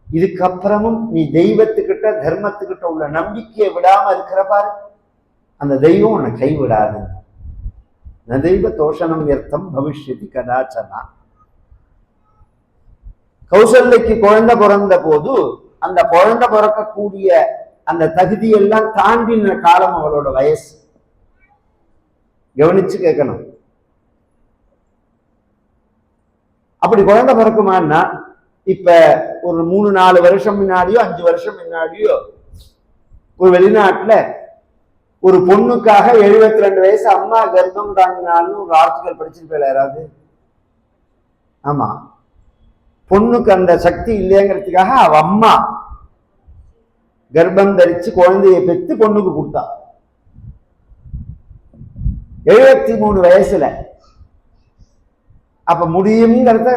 இதுக்கப்புறமும் நீ தெய்வத்துக்கிட்ட தர்மத்துக்கிட்ட உள்ள நம்பிக்கையை விடாம இருக்கிற பாரு, அந்த தெய்வம் உன்னை கைவிடாது. தெய்வ தோஷணம் வியர்த்தம் பவிஷ்யதி கதாச்சனா. கௌசல்யக்கு குழந்தை பிறந்த போது அந்த குழந்தை பிறக்கக்கூடிய அந்த தகுதியெல்லாம் தாண்டின காலம் அவளோட வயசு. கவனிச்சு கேட்கணும். அப்படி குழந்தை பிறக்குமான்னா, இப்ப ஒரு 3-4 வருஷம் முன்னாடியோ 5 வருஷம் முன்னாடியோ ஒரு வெளிநாட்டுல ஒரு பொண்ணுக்காக 72 வயசு அம்மா கர்ப்பம் தாங்கினாலும் ஒரு ஆர்டிகல் படிச்சிருப்பேன் யாராவது? ஆமா, பொண்ணுக்கு அந்த சக்தி இல்லைங்கிறதுக்காக அவ அம்மா கர்ப்பம் தரிச்சு குழந்தையை பெற்று பொண்ணுக்கு கொடுத்தா. 73 வயசுல. அப்ப முடியுங்கிறத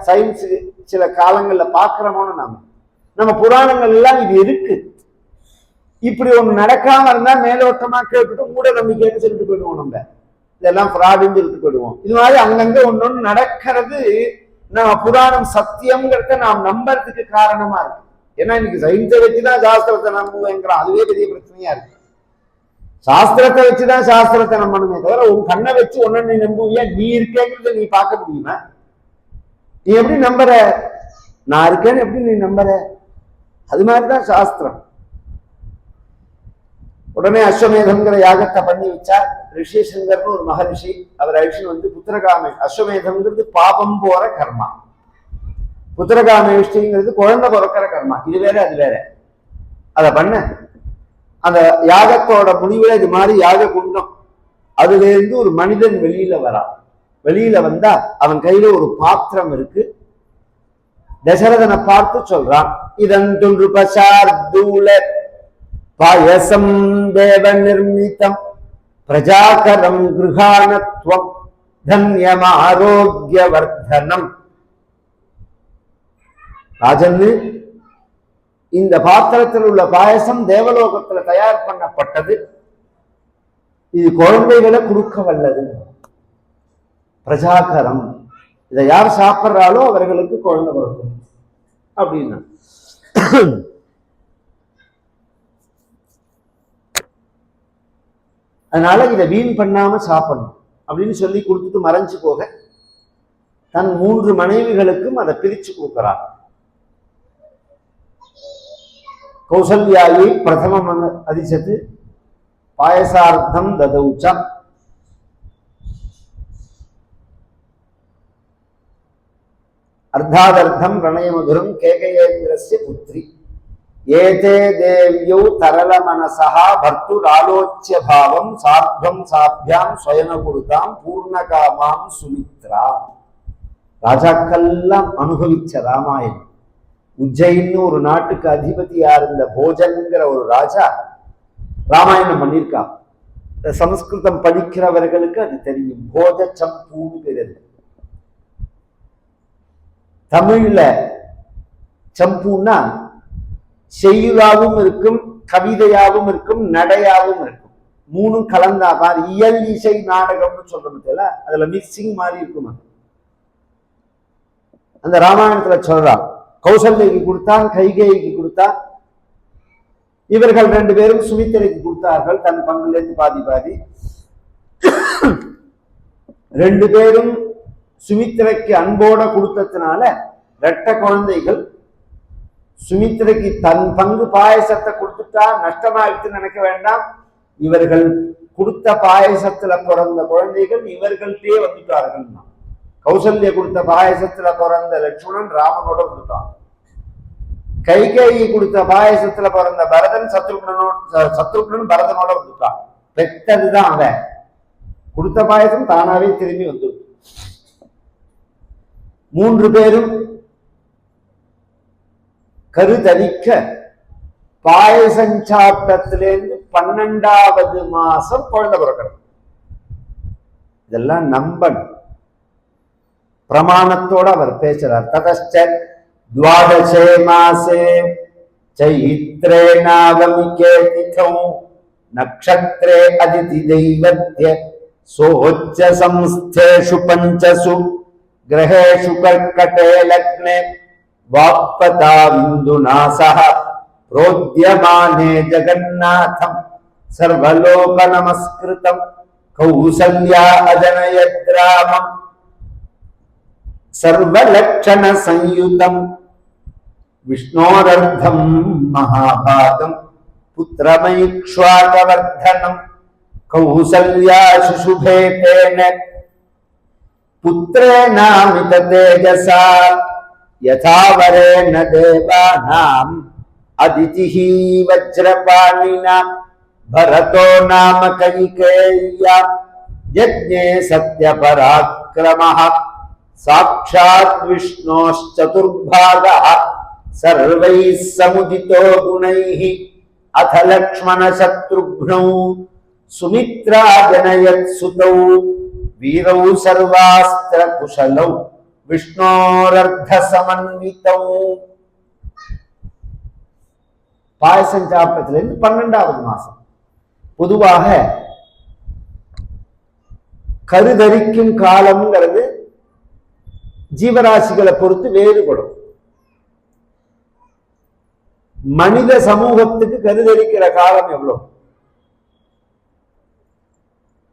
சயின்ஸ் சில காலங்கள்ல பாக்குறோமோன்னு நம்ம புராணங்கள் எல்லாம் இது இருக்கு. இப்படி ஒண்ணு நடக்காம இருந்தா மேலோட்டமா கேட்டுட்டு மூட நம்பிக்கைன்னு சொல்லிட்டு போயிடுவோம். நம்ம இதெல்லாம் ஃப்ராடுன்னு சொல்லிட்டு போயிடுவோம். இது மாதிரி அங்கங்க ஒன்னொன்னு நடக்கிறது நம்ம புராணம் சத்தியம்ங்கிறத நாம் நம்புறதுக்கு காரணமா இருக்கு. ஏன்னா இன்னைக்கு சயின்ஸை வச்சுதான் சாஸ்திரத்தை நம்புவேங்கிறோம். அதுவே பெரிய பிரச்சனையா இருக்கு. சாஸ்திரத்தை வச்சுதான் சாஸ்திரத்தை நம்பணுமே தவிர உன் கண்ணை வச்சு ஒன்னு நீ நம்புவியா? நீ இருக்கேங்கிறத நீ பார்க்க முடியுமா? நீ எப்படி நம்புற? நான் இருக்கேன்னு எப்படி நீ நம்புற? அது மாதிரிதான் சாஸ்திரம். உடனே அஸ்வமேதம்ங்கிற யாகத்தை பண்ணி வச்சா. ரிஷிசங்கர்னு ஒரு மகரிஷி, அவர் அழிச்சுன்னு வந்து புத்திரகாமே. அஸ்வமேதம்ங்கிறது பாபம் போற கர்மா, புத்திரகாமேஷ்டிங்கிறது குழந்தை பிறக்கிற கர்மா. இது வேற அது வேற. அதை பண்ண அந்த யாகத்தோட முடிவுல இது மாதிரி யாக குண்டம், அதுல இருந்து ஒரு மனிதன் வெளியில வரான். வெளியில வந்தா அவன் கையில ஒரு பாத்திரம் இருக்கு. தசரதனை பார்த்து சொல்றான், இதன் தொன்று பசார்தூல பாயசம் தேவ நிர்மிதம் பிரஜாகரம் கிருஹானத்வம் தன்யம் ஆரோக்கிய வர்தனம். ராஜன்னு, இந்த பாத்திரத்தில் உள்ள பாயசம் தேவலோகத்துல தயார் பண்ணப்பட்டது. இது குழந்தைகளை கொடுக்க வல்லது. பிரஜாகரம், இதை யார் சாப்பிட்றாலோ அவர்களுக்கு குழந்தை பிறக்கும் அப்படின்னா. அதனால இதை வீண் பண்ணாம சாப்பிடணும் அப்படின்னு சொல்லி கொடுத்துட்டு மறைஞ்சு போக தன் 3 மனைவிகளுக்கும் அதை பிரிச்சு கொடுக்கிறார். கௌசல்யாயை பிரதமம் அதிசத்து பாயசார்த்தம் ததௌச்சம். அர்த்தாதர்த்தம் பிரணயமதுரம் கேகயேந்திரஸ்ய புத்ரி. ஏதே தேவ்யௌ தரல மனசா பர்த்துர் ஆலோச்சிய பாவம் சார்த்தம் சாபியாம் ஸ்வயனகுருதாம் பூர்ணகாமாம் சுமித்ரா. ராஜாக்கள்லாம் அனுபவிச்ச ராமாயணம். உஜ்ஜயின்னு ஒரு நாட்டுக்கு அதிபதியா இருந்த போஜன்கிற ஒரு ராஜா ராமாயணம் பண்ணியிருக்கான். சமஸ்கிருதம் படிக்கிறவர்களுக்கு அது தெரியும். போஜ சம்பூன்னு பேரு. தமிழ்ல சம்பூன்னா செய்யுளாவும் இருக்கும், கவிதையாவும் இருக்கும், நடையாவும் இருக்கும். 3ம் கலந்தா மாதிரி இயல் இசை நாடகம்னு சொல்றது. அதுல மிக்சிங் மாதிரி இருக்கும். அந்த ராமாயணத்துல சொல்றான். கௌசல்யக்கு கொடுத்தான், கைகேயிக்கு கொடுத்தான். இவர்கள் 2 பேரும் சுமித்திரைக்கு கொடுத்தார்கள் தன் பங்குல இருந்து பாதி பாதி. 2 பேரும் சுமித்திரைக்கு அன்போட கொடுத்ததுனால ரெட்ட குழந்தைகள். சுமித்திரைக்கு தன் பங்கு பாயசத்தை கொடுத்துட்டா நஷ்டமாயிடுச்சுன்னு நினைக்க வேண்டாம். இவர்கள் கொடுத்த பாயசத்துல பிறந்த குழந்தைகள் இவர்கள்ட்டே வந்துட்டார்கள். கௌசல்யா கொடுத்த பாயசத்துல பிறந்த லட்சுமணன் ராமனோட வந்துட்டான். கைகேயி கொடுத்த பாயசத்துல பிறந்த பரதன் சத்ருக்னன் பரதனோட வந்துட்டான். பெற்றதுதான் அவன். கொடுத்த பாயசம் தானாவே திரும்பி வந்து 3 பேரும் கருதரிக்க பாயசஞ்சாட்டத்திலிருந்து 12வது மாசம் குழந்தை பிறக்கணும். இதெல்லாம் நம்பணும். பிரமாணத்தோட அவர் பேசுறார். ததச்ச द्वादशे मासे चैत्रे नागमिके तिथौ नक्षत्रे अदिति दैवत्य सोच्च संस्थेषु पंचसु ग्रहेषु कर्कटे लग्ने वाक्पता बिन्दुना सह प्रोद्यमाने जगन्नाथं सर्वलोक नमस्कृतं कौसल्या अजनयद्रामम् सर्वलक्षण संयुतं विष्णोरर्धं महाभागं पुत्रमैक्ष्वाकवर्धनं कौसल्या शुशुभे तेन पुत्रेणामित तेजसा यथा वरेण देवानाम् अदितिः वज्रपाणिना भरतो नाम कैकेय्या यज्ञे सत्यपराक्रमः साक्षात् विष्णोश्चतुर्भागः सर्वैः समुदितो गुणैः अथ लक्ष्मण शत्रुघ्नौ सुमित्रा जनयत् सुतौ वीरौ सर्वास्त्र कुशलौ विष्णोरर्ध समन्वितौ. பாயசம் சாப்பிட்டதிலிருந்து 12வது மாசம். பொதுவாக கருதரிக்கும் காலம்ங்கிறது ஜீவராசிகளை பொறுத்து வேறுபடும். மனித சமூகத்துக்கு கருதரிக்கிற காலம் எவ்வளவு?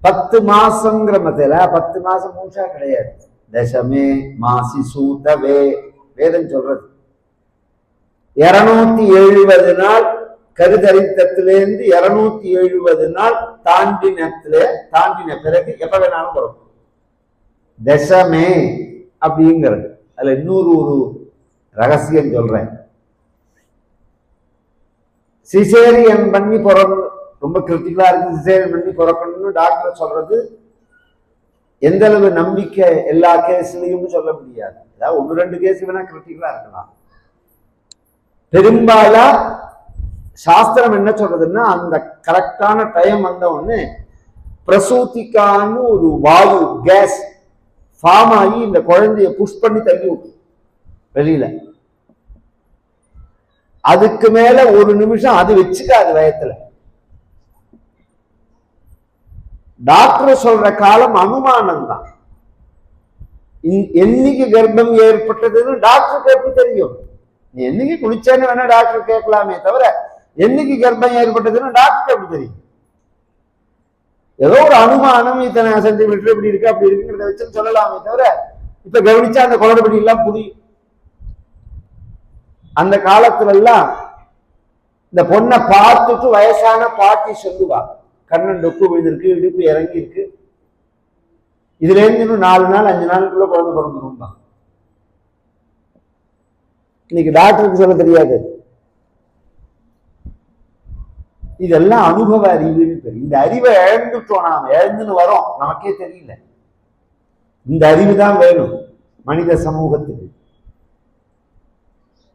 10 மாசங்கிற மத்தியில 10 மாசம் மூஷா கிடையாது. தசமே மாசி சூதவே வேதம் சொல்றது. 270 நாள் கருதரித்தத்திலிருந்து 270 நாள் தாண்டின பிறகு எப்ப வேணாலும் வரும். தசமே அப்படிங்கிறது. அதுல இன்னொரு ஒரு ரகசியம் சொல்றேன். சிசேரியன் பண்ணி பிறக்கணும், ரொம்ப கிரிட்டிக்கலா இருக்கு. சிசேரியன் பண்ணி பிறக்கணும்னு டாக்டர் சொல்றது எந்த அளவு நம்பிக்கை எல்லா கேஸ்லயும் சொல்ல முடியாது. அதாவது 1-2 கேஸ் வேணா கிரிட்டிக்கலா இருக்கலாம். பெரும்பாலா சாஸ்திரம் என்ன சொல்றதுன்னா, அந்த கரெக்டான டைம் வந்த உடனே பிரசூதிக்கான்னு ஒரு வாயு கேஸ் ஃபார்ம் ஆகி இந்த குழந்தைய புஷ் பண்ணி தள்ளி விட்டு வெளியில. அதுக்கு மேல 1 நிமிஷம் அது வச்சுக்காது வயத்துல. டாக்டர் சொல்ற காலம் அனுமானம் தான். என்னைக்கு கர்ப்பம் ஏற்பட்டதுன்னு டாக்டருக்கு எப்படி தெரியும்? நீ என்னைக்கு குளிச்சேன்னு வேணா டாக்டர் கேட்கலாமே தவிர என்னைக்கு கர்ப்பம் ஏற்பட்டதுன்னு டாக்டருக்கு எப்படி தெரியும்? ஏதோ ஒரு அனுமானம், இத்தனை சென்டிமீட்டர் இப்படி இருக்கு அப்படி இருக்குங்கிறத வச்சு சொல்லலாமே தவிர இப்ப கவனிச்சா அந்த குளறுபடி எல்லாம் புரியும். அந்த காலத்துல எல்லாம் இந்த பொண்ணை பார்த்துட்டு வயசான பாட்டி சொல்லுவா, கண்ணன் டொக்கு விழுந்திருக்கு, இடுப்பு இறங்கி இருக்கு, இதுல இருந்து இன்னும் 4 நாள் 5 நாளுக்குள்ள குழந்தை பிறந்துடும். இன்னைக்கு டாக்டருக்கு சொல்ல தெரியாது. இதெல்லாம் அனுபவ அறிவுன்னு பேரு. இந்த அறிவை இழந்துட்டோம். நாம இழந்துன்னு வரோம், நமக்கே தெரியல. இந்த அறிவு தான் வேணும் மனித சமூகத்துக்கு.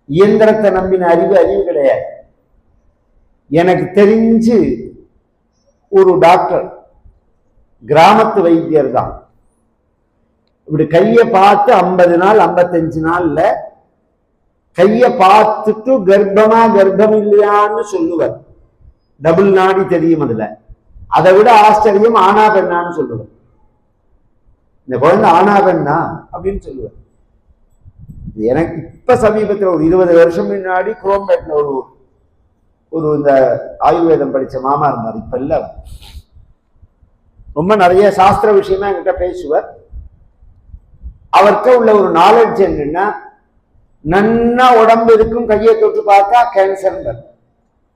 இயந்திரத்தை நம்பின அறிவு கிடையாது. எனக்கு தெரிஞ்சு ஒரு டாக்டர், கிராமத்து வைத்தியர் தான், இப்படி கையை பார்த்து 50 நாள் 55 நாள்ல கைய பார்த்துட்டு கர்ப்பம் இல்லையான்னு சொல்லுவார். டபுள் நாடி தெரியும் அதுல. அதை விட ஆச்சரியம் ஆனா பெண்ணான்னு சொல்லுவார். இந்த குழந்தை ஆனா பெண்ணா அப்படின்னு சொல்லுவார். எனக்கு இப்ப சமீபத்தில் ஒரு 20 வருஷம் முன்னாடி குரோம்பேட்ல ஒரு இந்த ஆயுர்வேதம் படிச்ச மாமா இருந்தார். இப்ப இல்ல, ரொம்ப நிறைய சாஸ்திர விஷயமா என்கிட்ட பேசுவார். அவர்கிட்ட உள்ள ஒரு நாலேஜ் என்னன்னா, நன்னா உடம்பு இருக்கும், கையை தொட்டு பார்த்தா கேன்சர்,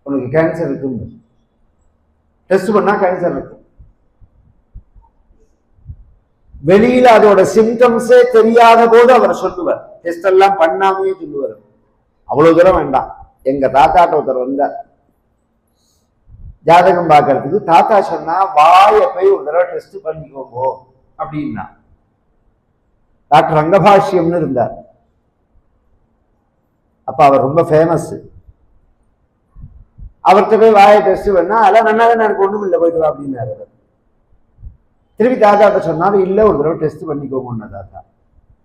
உனக்கு கேன்சர் இருக்கும், டெஸ்ட் பண்ணா கேன்சர் இருக்கும். வெளியில அதோட சிம்டம்ஸே தெரியாத போது அவர் சொல்லுவார், டெஸ்ட் எல்லாம் பண்ணாமையே சொல்லுவார். அவ்வளவு தூரம் வேண்டாம். எங்க தாத்தாட்ட ஒருத்தர் வந்தார் ஜாதகம் பார்க்கறதுக்கு. தாத்தா சொன்னா, வாயை போய் ஒரு தடவை டெஸ்ட் பண்ணிக்கோங்க அப்படின்னா. டாக்டர் ரங்கபாஷ்யம்னு இருந்தார். அப்ப அவர் ரொம்ப ஃபேமஸ். அவர்கிட்ட போய் வாயை டெஸ்ட் பண்ணா, அதெல்லாம் நன்னாவே எனக்கு ஒண்ணும் இல்லை, போயிட்டு வா அப்படின்னாரு. திரும்பி தாத்தாட்ட சொன்னாரு, இல்ல ஒரு தடவை டெஸ்ட் பண்ணிக்கோங்க தாத்தா.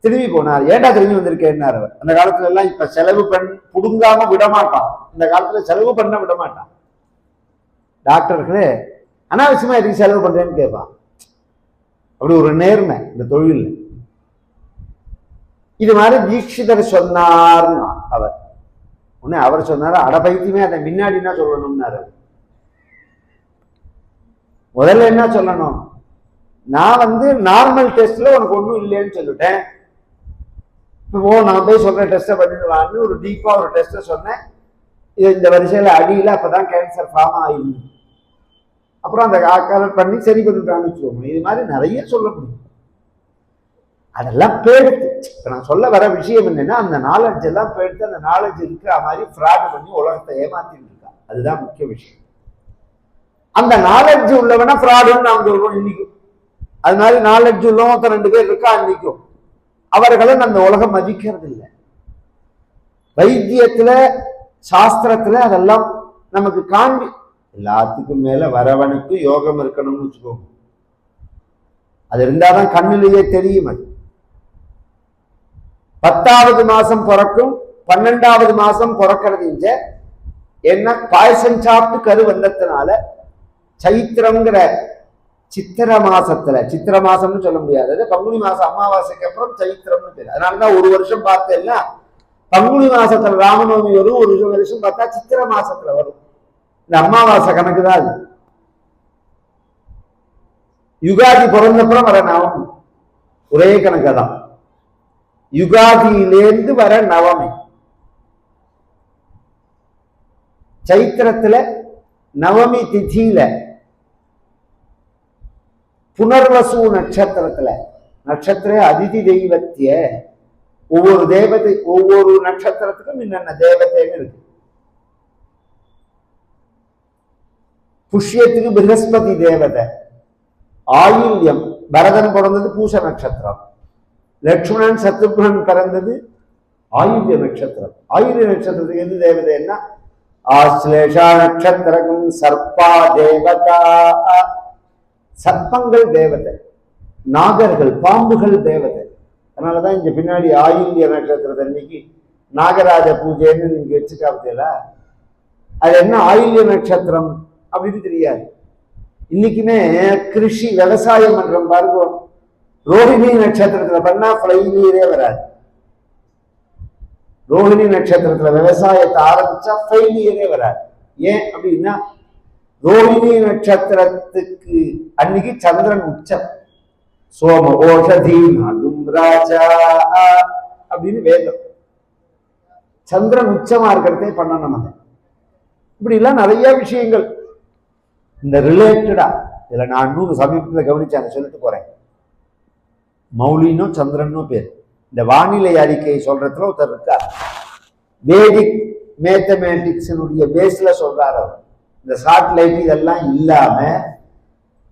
திரும்பி போனார். ஏன்டா திரும்பி வந்திருக்கேன்னாரு அவர். அந்த காலத்துல எல்லாம் இப்ப செலவு புடுங்காம விட மாட்டான், இந்த காலத்துல செலவு பண்ண விட மாட்டான். டாக்டர்களே அனாவசியமா எதுக்கு செலவு பண்றேன்னு கேட்பான். அப்படி ஒரு நேர்மை இந்த தொழில். இது மாதிரி தீட்சிதர் சொன்னார்னு அவர். உடனே அவர் சொன்னாரு, அடபைத்தியமே அதை முன்னாடி என்ன சொல்லணும்னாரு. முதல்ல என்ன சொல்லணும், நான் நார்மல் டெஸ்ட்ல உனக்கு ஒன்றும் இல்லைன்னு சொல்லிட்டேன். இப்போ நான் போய் சொல்றேன் டெஸ்ட்டை பண்ணிடுவான்னு ஒரு டீப்பா ஒரு டெஸ்ட்டை சொன்னேன். இது இந்த வரிசையில அடியில அப்பதான் கேன்சர் ஃபார்ம் ஆயிடும். அப்புறம் அந்த கலெக்ட் பண்ணி சரி பண்ணிட்டான்னு வச்சுக்கோங்க. இது மாதிரி நிறைய சொல்ல முடியும். அதெல்லாம் போயிடுத்து. இப்ப நான் சொல்ல வர விஷயம் என்னன்னா, அந்த நாலேஜ் எல்லாம் போயிடுத்து. அந்த நாலேஜ் இருக்கிற மாதிரி ஃப்ராட் பண்ணி உலகத்தை ஏமாத்திட்டு இருக்கா. அதுதான் முக்கிய விஷயம். அந்த நாலேஜ் உள்ளவனா ஃப்ராடுன்னு நாம் சொல்றோம் இன்னைக்கு. அது மாதிரி நாலேஜ் உள்ளவங்க 2 பேர் இருக்கா இன்னைக்கும். அவர்களை அந்த உலகம் மதிக்கிறது இல்லை. வைத்தியத்துல சாஸ்திரத்துல அதெல்லாம் நமக்கு காண்பி. எல்லாத்துக்கும் மேல வரவனுக்கு யோகம் இருக்கணும்னு வச்சுக்கோங்க. அது இருந்தாதான் கண்ணிலேயே தெரியும். அது 10வது மாசம் பிறக்கும், 12வது மாசம் பிறக்கிறது. என்ன பாயசம் சாப்பிட்டு கரு வந்ததுனால சைத்திரம்ங்கிற சித்திர மாசத்துல, சித்திர மாசம்னு சொல்ல முடியாது, பங்குனி மாசம் அமாவாசைக்கு அப்புறம் சைத்திரம்னு பேரு. அதனாலதான் ஒரு வருஷம் பார்த்தேன்னா பங்குனி மாசத்துல ராமநவமி வரும், ஒரு வருஷம் பார்த்தா சித்திர மாசத்துல வரும். இந்த அமாவாசை கணக்கு தான் அது. யுகாதி பிறந்தப்புறம் வர நவமி ஒரே கணக்கு தான். யுகாதியிலேருந்து வர நவமி. சைத்திரத்துல நவமி திதியில புனர்வசு நட்சத்திரத்துல, நட்சத்திர அதிதி தெய்வத்திய ஒவ்வொரு தேவதை, ஒவ்வொரு நட்சத்திரத்துக்கும் என்னென்ன தேவதைன்னு இருக்கு. புஷ்யத்துக்கு பிரகஸ்பதி தேவதை, ஆயுள்யம் பரதன் பிறந்தது பூச நட்சத்திரம், லட்சுமணன் சத்ருகன் பிறந்தது ஆயுள்ய நட்சத்திரம். ஆயுள்ய நட்சத்திரத்துக்கு எது தேவதைன்னா ஆஸ்லேஷா நட்சத்திரம் சர்ப்பா தேவதா. சர்ப்பங்கள் தேவதை, நாகர்கள் பாம்புகள் தேவதை. அதனாலதான் இங்க பின்னாடி ஆயுள்ய நட்சத்திரத்தை இன்னைக்கு நாகராஜ பூஜைன்னு நீங்க வச்சுக்காமல. அது என்ன ஆயுள்ய நட்சத்திரம் அப்படின்னு தெரியாது. இன்னைக்குமே கிருஷி விவசாயம் பண்றோம் பாருங்க, ரோஹிணி நட்சத்திரத்துல பண்ணா ஃபெயிலியரே வராது. ரோஹிணி நட்சத்திரத்துல விவசாயத்தை ஆரம்பிச்சா ஃபெயிலியரே வராது. ஏன் அப்படின்னா ரோஹிணி நட்சத்திரத்துக்கு அன்னைக்கு சந்திரன் உச்சம். சோம ஓஷதி ராஜா அப்படின்னு வேதம். சந்திரன் உச்சமா இருக்கிறதே பண்ணணும். அதை இப்படி எல்லாம் நிறைய விஷயங்கள் இந்த ரிலேட்டடா. இதுல நான் இன்னொரு சமீபத்தில் கவனிச்சு அதை சொல்லிட்டு போறேன். மௌலினும் சந்திரனும் பேர். இந்த வானிலை அறிக்கையை சொல்றதுல ஒருத்தர் இருக்கார், வேதிக் மேத்தமேட்டிக்ஸினுடைய பேஸ்ல சொல்றாரு அவர். இந்த சாட்டிலைட் இதெல்லாம் இல்லாம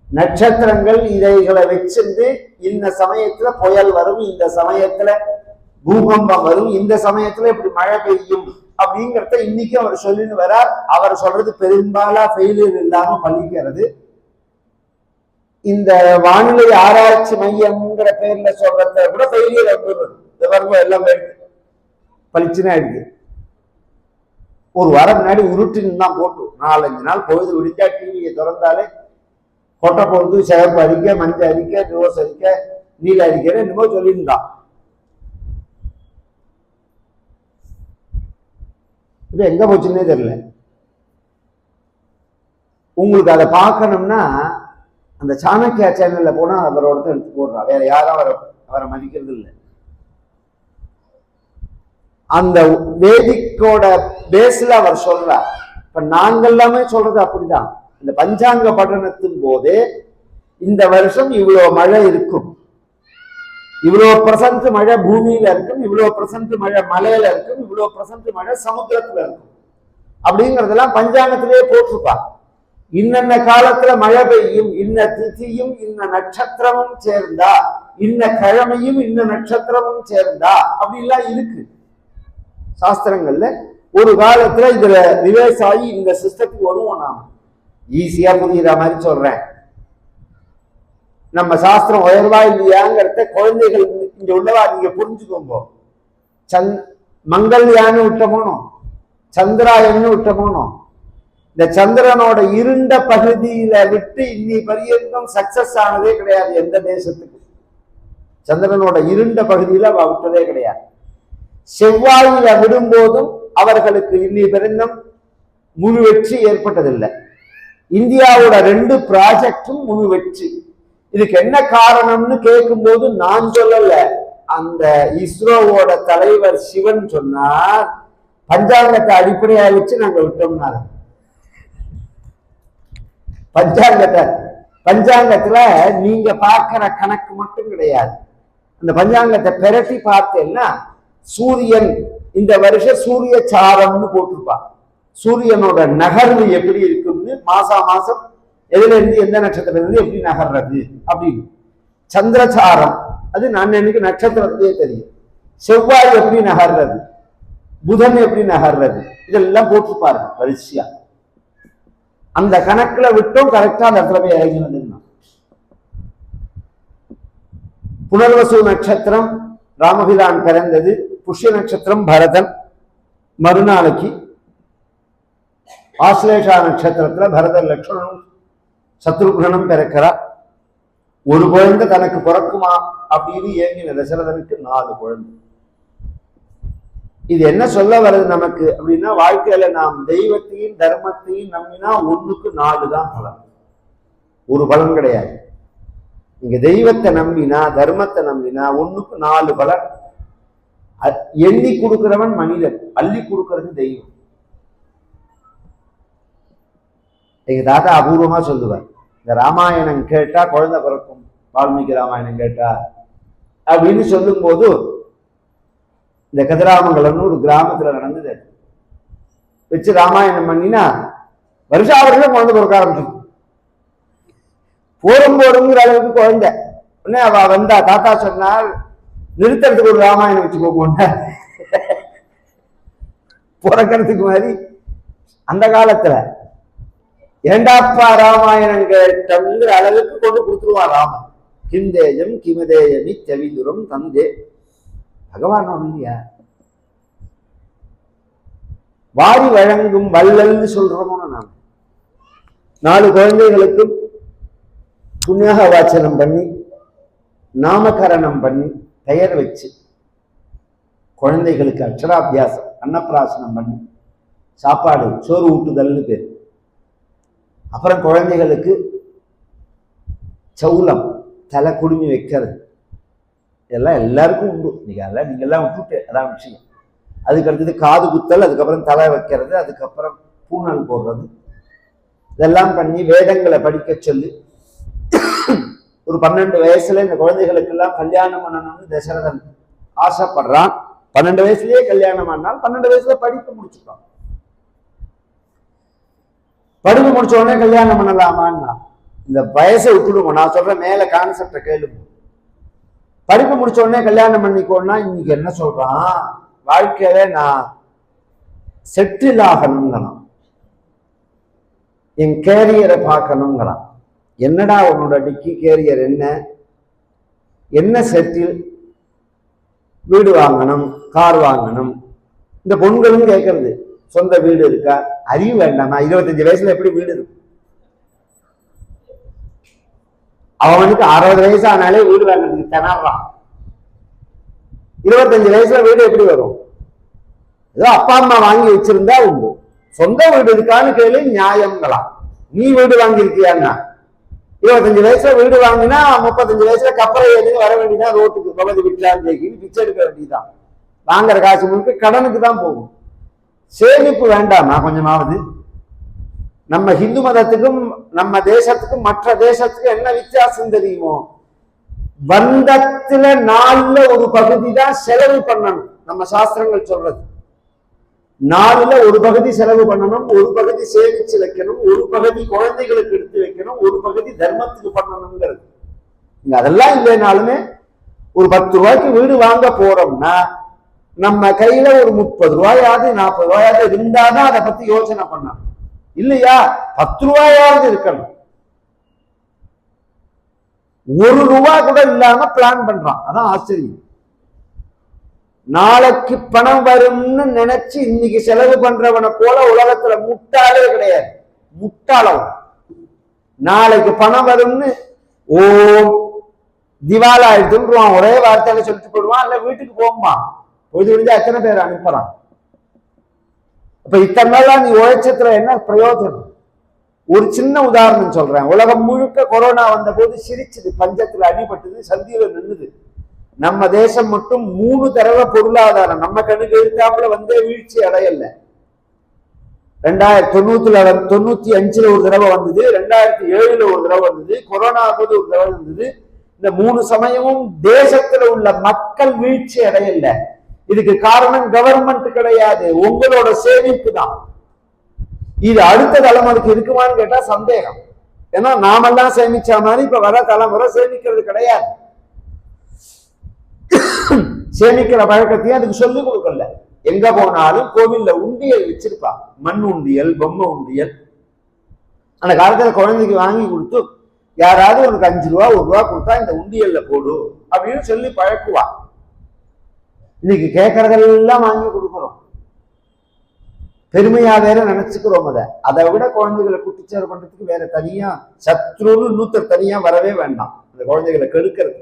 நட்சத்திரங்கள் இதைகளை வச்சிருந்து இந்த சமயத்துல புயல் வரும், இந்த சமயத்துல பூகம்பம் வரும், இந்த சமயத்துல இப்படி மழை பெய்யும் அப்படிங்கிறத இன்னைக்கும் அவர் சொல்லின்னு வரார். அவர் சொல்றது பெரும்பாலா ஃபெயிலியர் இல்லாம பழிக்கிறது. இந்த வானிலை ஆராய்ச்சி மையம்ங்கிற பேர்ல சொல்றத கூட ஃபெயிலியர் வந்துடுறது. எல்லாம் பளிச்சுன்னா இருக்கு. ஒரு வாரம் முன்னாடி உருட்டுன்னு தான் போட்டு 4-5 நாள் பொழுது விடிஞ்சா டிவியை திறந்தாலே கொட்டை பொழுது சிகப்பு அரிக்க, மஞ்சள் அரிக்க, ரோஸ் அரிக்க, நீல அரிக்கிற என்னமோ சொல்லியிருந்தான். இது எங்க போச்சுன்னே தெரியல. உங்களுக்கு அதை பார்க்கணும்னா அந்த சாணக்கியா சேனல்ல போனா அவரோட எடுத்து போடுறா. வேற யாரும் அவரை மதிக்கிறது இல்லை. அந்த வேதிக்கோட பேஸ்ல அவர் சொல்றார். இப்ப நாங்கள் எல்லாமே சொல்றது அப்படிதான். இந்த பஞ்சாங்க பட்டணத்தின் போது இந்த வருஷம் இவ்வளவு மழை இருக்கும், இவ்வளவு % மழை பூமியில இருக்கும், இவ்வளவு % மழை மலையில இருக்கும், இவ்வளவு % மழை சமுத்திரத்துல இருக்கும் அப்படிங்கறதெல்லாம் பஞ்சாங்கத்திலேயே போட்டிருப்பா. இன்னென்ன காலத்துல மழை பெய்யும், இன்ன திதியும் இன்ன நட்சத்திரமும் சேர்ந்தா, இன்ன கிழமையும் இன்ன நட்சத்திரமும் சேர்ந்தா அப்படிலாம் இருக்கு சாஸ்திரங்கள்ல. ஒரு காலத்துல இதுல ரிவர்ஸ் ஆகி இந்த சிஸ்டத்துக்கு வருவோம். நாம ஈஸியா புரியுற மாதிரி சொல்றேன். நம்ம சாஸ்திரம் உயர்வா இல்லையாங்கிறத குழந்தைகள் இங்க உள்ளவா நீங்க புரிஞ்சுக்கோங்க. மங்கள்யான்னு விட்டமோனோம், சந்திராயன்னு விட்டமோனோம். இந்த சந்திரனோட இருண்ட பகுதியில விட்டு இன்னி பரியந்தம் சக்சஸ் ஆனதே கிடையாது எந்த தேசத்துக்கு. சந்திரனோட இருண்ட பகுதியில அவ விட்டதே கிடையாது. செவ்வாயில விடும்போதும் அவர்களுக்கு இன்னி பரியந்தம் முழு வெற்றி ஏற்பட்டதில்லை. இந்தியாவோட 2 ப்ராஜெக்டும் முழு வெற்றி. இதுக்கு என்ன காரணம்னு கேட்கும்போது நான் சொல்லல, அந்த இஸ்ரோவோட தலைவர் சிவன் சொன்னார், பஞ்சாங்கத்தை அடிப்படையா வச்சு நாங்க விட்டோம்னா. பஞ்சாங்கத்துல நீங்க பார்க்கிற கணக்கு மட்டும் கிடையாது. அந்த பஞ்சாங்கத்தை பெரட்டி பார்த்தேன்னா சூரியன் இந்த வருஷம் சூரிய சாரம்னு போட்டிருப்பா. சூரியனோட நகர்வு எப்படி இருக்குன்னு மாசம் எதுல இருந்து எந்த நட்சத்திரம் இருந்து எப்படி நகர்றது அப்படின்னு. சந்திரசாரம் அது நான் எனக்கு நட்சத்திரத்திலேயே தெரியும். செவ்வாய் எப்படி நகர்றது, புதன் எப்படி நகர்றது, இதெல்லாம் போட்டிருப்பாரு வரிசையா. அந்த கணக்குல விட்டும் கரெக்டா அந்த இடத்துல போய் இறங்கினதுன்னா. புனர்வசு நட்சத்திரம் ராமபிரான் பிறந்தது, புஷ்ய நட்சத்திரம் பரதன் மறுநாளைக்கு, ஆஸ்லேஷா நட்சத்திரத்துல பரதன் லட்சுமணனும் சத்ருகுணனும் பிறக்கிறார். ஒரு குழந்தை தனக்கு பிறக்குமா அப்படின்னு ஏங்கின தசரதனுக்கு 4 குழந்தை. இது என்ன சொல்ல வருது நமக்கு அப்படின்னா, வாழ்க்கையில நாம் தெய்வத்தையும் தர்மத்தையும் நம்பினா 1க்கு 4 தான் பலன், ஒரு பலன் கிடையாது. நீங்க தெய்வத்தை நம்பினா தர்மத்தை நம்பினா 1க்கு 4 பலன். எண்ணி கொடுக்கிறவன் மனிதன், அள்ளி கொடுக்கிறது தெய்வம். எங்க தாத்தா அபூர்வமா சொல்லுவார், இந்த ராமாயணம் கேட்டா குழந்தை பிறக்கும், வால்மீகி ராமாயணம் கேட்டா அப்படின்னு சொல்லும் போது, இந்த கதிராமங்கலம்னு ஒரு கிராமத்துல நடந்தது வச்சு ராமாயணம் பண்ணினா வருஷா வருஷம் குழந்தை பிறக்க ஆரம்பிச்சு. போடுங்கிற அளவுக்கு குழந்தை. உடனே அவ வந்தா, தாத்தா சொன்னார் நிறுத்துறதுக்கு ஒரு ராமாயணம் வச்சுக்கோங்க, பிறக்கிறதுக்கு மாதிரி. அந்த காலத்துல ஏண்டாப்பா ராமாயணம் கேட்டங்கிற அளவுக்கு கொண்டு கொடுத்துருவான் ராமன். கிந்தேயம் கிமதேயமி செவிதுரம் தந்தே. பகவான் இல்லையா, வாரி வழங்கும் வள்ளல்னு சொல்றோமோ. நாம் 4 குழந்தைகளுக்கும் புண்ணியாக வாச்சனம் பண்ணி நாமகரணம் பண்ணி பெயர் வச்சு, குழந்தைகளுக்கு அக்ஷராபியாசம் அன்னப்பிராசனம் பண்ணி சாப்பாடு சோறு ஊட்டுதல்னு பேர். அப்புறம் குழந்தைகளுக்கு சௌலம் தலை குடுமி வைக்கிறது, இதெல்லாம் எல்லாருக்கும் உண்டு. நீங்க எல்லாம் விட்டுட்டு அதான் விஷயம். அதுக்கு அடுத்தது காது குத்தல், அதுக்கப்புறம் தலை வைக்கிறது, அதுக்கப்புறம் பூனல் போடுறது, இதெல்லாம் பண்ணி வேதங்களை படிக்க சொல்லி ஒரு 12 வயசுல இந்த குழந்தைகளுக்கு எல்லாம் கல்யாணம் பண்ணணும்னு தசரதன் ஆசைப்படுறான். 12 வயசுலயே கல்யாணம் ஆனால் 12 வயசுல படிப்பு முடிச்சுட்டான். படிப்பு முடிச்ச உடனே கல்யாணம் பண்ணலாமான்னா, இந்த வயசை விட்டுடுவோம், நான் சொல்ற மேல கான்செப்டை கேளுங்க. படிப்பு முடிச்ச உடனே கல்யாணம் பண்ணிக்கோன்னா இன்னைக்கு என்ன சொல்றான், வாழ்க்கையில நான் செட்டில் ஆகணுங்கிறான், என் கேரியரை பார்க்கணுங்கிறான். என்னடா உன்னோட டிக்கி கேரியர் என்ன செட்டில், வீடு வாங்கணும், கார் வாங்கணும். இந்த பொண்களும் கேட்கறது சொந்த வீடு இருக்கா, அறிவு வேண்டாமா? 25 வயசுல எப்படி வீடு இருக்கும்? அவனுக்கு 60 வயசு ஆனாலே வீடு வாங்குறதுக்கு திணறான். 25 வயசுல வீடு எப்படி வரும்? ஏதோ அப்பா அம்மா வாங்கி வச்சிருந்தா உண்டு. சொந்த வீடு இருக்கான்னு கேளு, நியாயங்களாம். நீ வீடு வாங்கியிருக்கியான்னா 25 வயசுல வீடு வாங்கினா 35 வயசுல கப்பலை ஏதுன்னு வர வேண்டியதான் ரோட்டுக்கு. பகவதி வீட்டுல பிச்சை எடுக்க வேண்டியதுதான். வாங்குற காசு முழுக்க கடனுக்கு தான் போகும். சேமிப்பு வேண்டாமா கொஞ்சமாவது? நம்ம ஹிந்து மதத்துக்கும் நம்ம தேசத்துக்கும் மற்ற தேசத்துக்கும் என்ன வித்தியாசம் தெரியுமோ? வந்தத்துல 4ல் ஒரு பகுதி தான் செலவு பண்ணணும். நம்ம சாஸ்திரங்கள் சொல்றது 4ல் ஒரு பகுதி செலவு பண்ணணும், ஒரு பகுதி சேமிச்சு வைக்கணும், ஒரு பகுதி குழந்தைகளுக்கு எடுத்து வைக்கணும், ஒரு பகுதி தர்மத்துக்கு பண்ணணுங்கிறது. இங்க அதெல்லாம் இல்லைனாலுமே ஒரு 10 ரூபாய்க்கு வீடு வாங்க போறோம்னா நம்ம கையில ஒரு 30 ரூபாயாவது 40 ரூபாயாவது இருந்தாதான் அதை பத்தி யோசனை பண்ணணும். இல்லையா 10 ரூபாயாவது இருக்கணும். 1 ரூபாய் கூட இல்லாம பிளான் பண்றான். அதான் ஆச்சரியம். நாளைக்கு பணம் வரும்னு நினைச்சு இன்னைக்கு செலவு பண்றவனை போல உலகத்துல முட்டாளே கிடையாது. முட்டாளம். நாளைக்கு பணம் வரும்னு திவாலா ஆயிடுச்சுருவான், ஒரே வார்த்தையில சொல்லிட்டு போடுவான், இல்ல வீட்டுக்கு போகுமா பொழுது விடிஞ்சா எத்தனை பேர் அனுப்புறான். இப்ப இத்தனை நாளா நீ உழைச்சத்துல என்ன பிரயோஜனம்? ஒரு சின்ன உதாரணம் சொல்றேன். உலகம் முழுக்க கொரோனா வந்த போது சிரிச்சுது, பஞ்சத்துல அடிபட்டது, சந்தியில நின்னுது. நம்ம தேசம் மட்டும் 3 தடவை பொருளாதாரம் நம்ம கண்ணுக்கு எழுத்தாப்புல வந்தே வீழ்ச்சி அடையல. 1995 ஒரு தடவை வந்தது, 2007 ஒரு தடவை வந்தது, கொரோனா போது ஒரு தடவை வந்தது. இந்த 3 சமயமும் தேசத்துல உள்ள மக்கள் வீழ்ச்சி அடையல. இதுக்கு காரணம் கவர்மெண்ட் கிடையாது, உங்களோட சேமிப்பு தான். இது அடுத்த தலைமுறைக்கு இருக்குமான்னு கேட்டா சந்தேகம். ஏன்னா நாமெல்லாம் சேமிச்ச மாதிரி இப்ப வர தலைமுறை சேமிக்கிறது கிடையாது. சேமிக்கிற பழக்கத்தையும் அதுக்கு சொல்லிக் கொடுக்கல. எங்க போனாலும் கோவில்ல உண்டியல் வச்சிருப்பா, மண் உண்டியல், பொம்மை உண்டியல். அந்த காலத்துல குழந்தைக்கு வாங்கி கொடுத்து யாராவது உனக்கு 5 ரூபா 1 ரூபா கொடுத்தா இந்த உண்டியல்ல போடு அப்படின்னு சொல்லி பழக்குவா. இன்னைக்கு கேட்கறதெல்லாம் வாங்கி கொடுக்குறோம், பெருமையா வேற நினைச்சுக்கிறோம். அதை விட குழந்தைகளை குட்டிச்சேர் பண்றதுக்கு வேற தனியா சத்ருன்னு இன்னொருத்தர் தனியா வரவே வேண்டாம் அந்த குழந்தைகளை கெடுக்கிறது.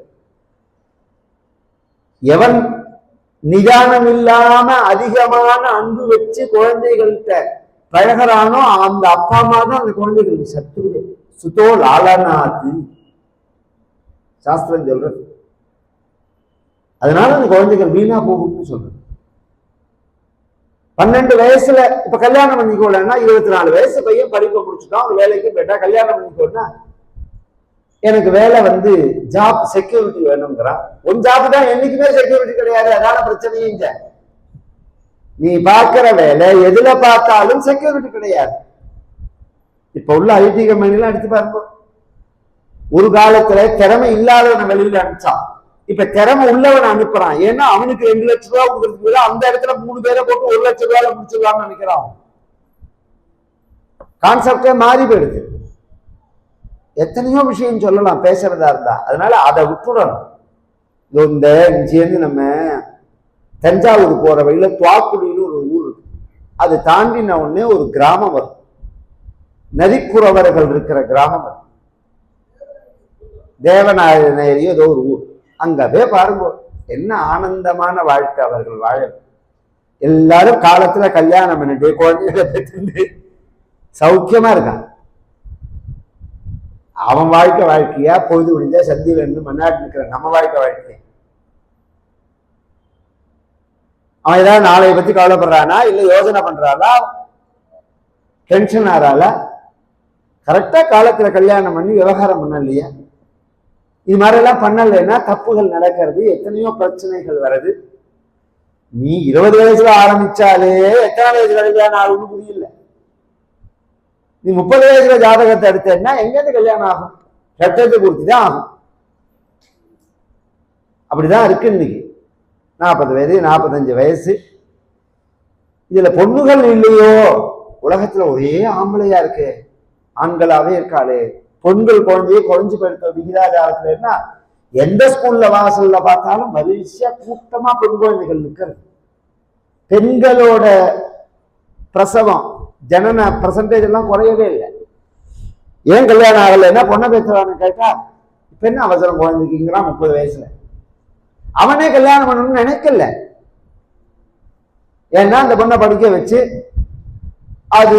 எவன் நிதானம் இல்லாம அதிகமான அன்பு வச்சு குழந்தைகள்கிட்ட பழகிறானோ அந்த அப்பா அம்மா தான் அந்த குழந்தைகளுக்கு சத்துருவே. சுத்தோ லாலநாத்து சாஸ்திரம் சொல்றது. அதனால அந்த குழந்தைகள் வீணா போகும்னு சொல்றது. 12 வயசுல இப்ப கல்யாணம் பண்ணிக்கோலன்னா 24 வயசு பையன் படிப்பை முடிச்சுட்டான், ஒரு வேலைக்கு போயிட்டா கல்யாணம் பண்ணிக்கோன்னா எனக்கு வேலை ஜாப் செக்யூரிட்டி வேணுங்கிறான். உன் ஜாப் தான் என்னைக்குமே செக்யூரிட்டி கிடையாது. அதான பிரச்சனையும். நீ பார்க்கிற வேலை எதுல பார்த்தாலும் செக்யூரிட்டி கிடையாது. இப்ப உள்ள ஐடி கம்பெனிலாம் எடுத்து பாருங்க. ஒரு காலத்துல திறமை இல்லாதவனை வெளியில அனுப்பிச்சான், இப்ப திறமை உள்ளவனை அனுப்புறான். ஏன்னா அவனுக்கு 2 லட்சம் ரூபாய் கொடுக்கறதுக்கு அந்த இடத்துல 3 பேரை போட்டு 1 லட்சம் ரூபாய் முடிச்சிடலாம்னு நினைக்கிறான். கான்செப்டே மாறி போயிடுது. எத்தனையோ விஷயம் சொல்லலாம் பேசுறதா இருந்தா. அதனால அதை விட்டுடணும். இந்த இங்கேருந்து நம்ம தஞ்சாவூர் போற வழியில துவாக்குடின்னு ஒரு ஊர் இருக்கு. அது தாண்டின உடனே ஒரு கிராமம் வரும், நரிக்குறவர்கள் இருக்கிற கிராமம் வரும். தேவநாயனையோ ஏதோ ஒரு ஊர். அங்கவே பாருங்க என்ன ஆனந்தமான வாழ்க்கை அவர்கள் வாழ. எல்லாரும் காலத்துல கல்யாணம் பண்ணிட்டு குழந்தைகளை பெற்று சௌக்கியமா இருக்கான். அவன் வாழ்க்கையா பொழுது விடிஞ்சா சந்தியில இருந்து மண்ணாட்டு நிற்கிற நம்ம வாழ்க்கை. அவன் ஏதாவது நாளைய பத்தி கவலைப்படுறானா, இல்ல யோசனை பண்றாளா, டென்ஷன் ஆறாளா? கரெக்டா காலத்துல கல்யாணம் பண்ணி விவகாரம் பண்ண இல்லையா? இது மாதிரி எல்லாம் பண்ணலைன்னா தப்புகள் நடக்கிறது, எத்தனையோ பிரச்சனைகள் வருது. நீ 20 வயசுல ஆரம்பிச்சாலே எத்தனை வயசுல கல்யாணம் ஆகும்னு புரியல. நீ 30 வயசுல ஜாதகத்தை எடுத்தேன்னா எங்கேருந்து கல்யாணம் ஆகும்? சட்டத்தை குறித்துதான் ஆகும். அப்படிதான் இருக்கு இன்னைக்கு. 40 வயது 45 வயசு. இதுல பொண்ணுகள் இல்லையோ? உலகத்துல ஒரே ஆம்பளையா இருக்கு, ஆண்களாவே இருக்காளே. பெண்கள் குழந்தையே குறைஞ்சு போயிருக்க விகிதாச்சாரத்துல என்ன, எந்த ஸ்கூல்ல வாசல்ல பார்த்தாலும் வரிசையா கூட்டமா பெண் குழந்தைகள் நிற்கிறது. பெண்களோட பிரசவம் ஜனன பர்சன்டேஜ் எல்லாம் குறையவே இல்லை. ஏன் கல்யாணம் ஆகலைன்னா பொண்ணை பேசுறான்னு கேட்டா இப்ப என்ன அவசரம் குழந்தைக்குங்கிறான் 30 வயசுல. அவனே கல்யாணம் பண்ணணும்னு நினைக்கல. ஏன்னா அந்த பொண்ணை படிக்க வச்சு அது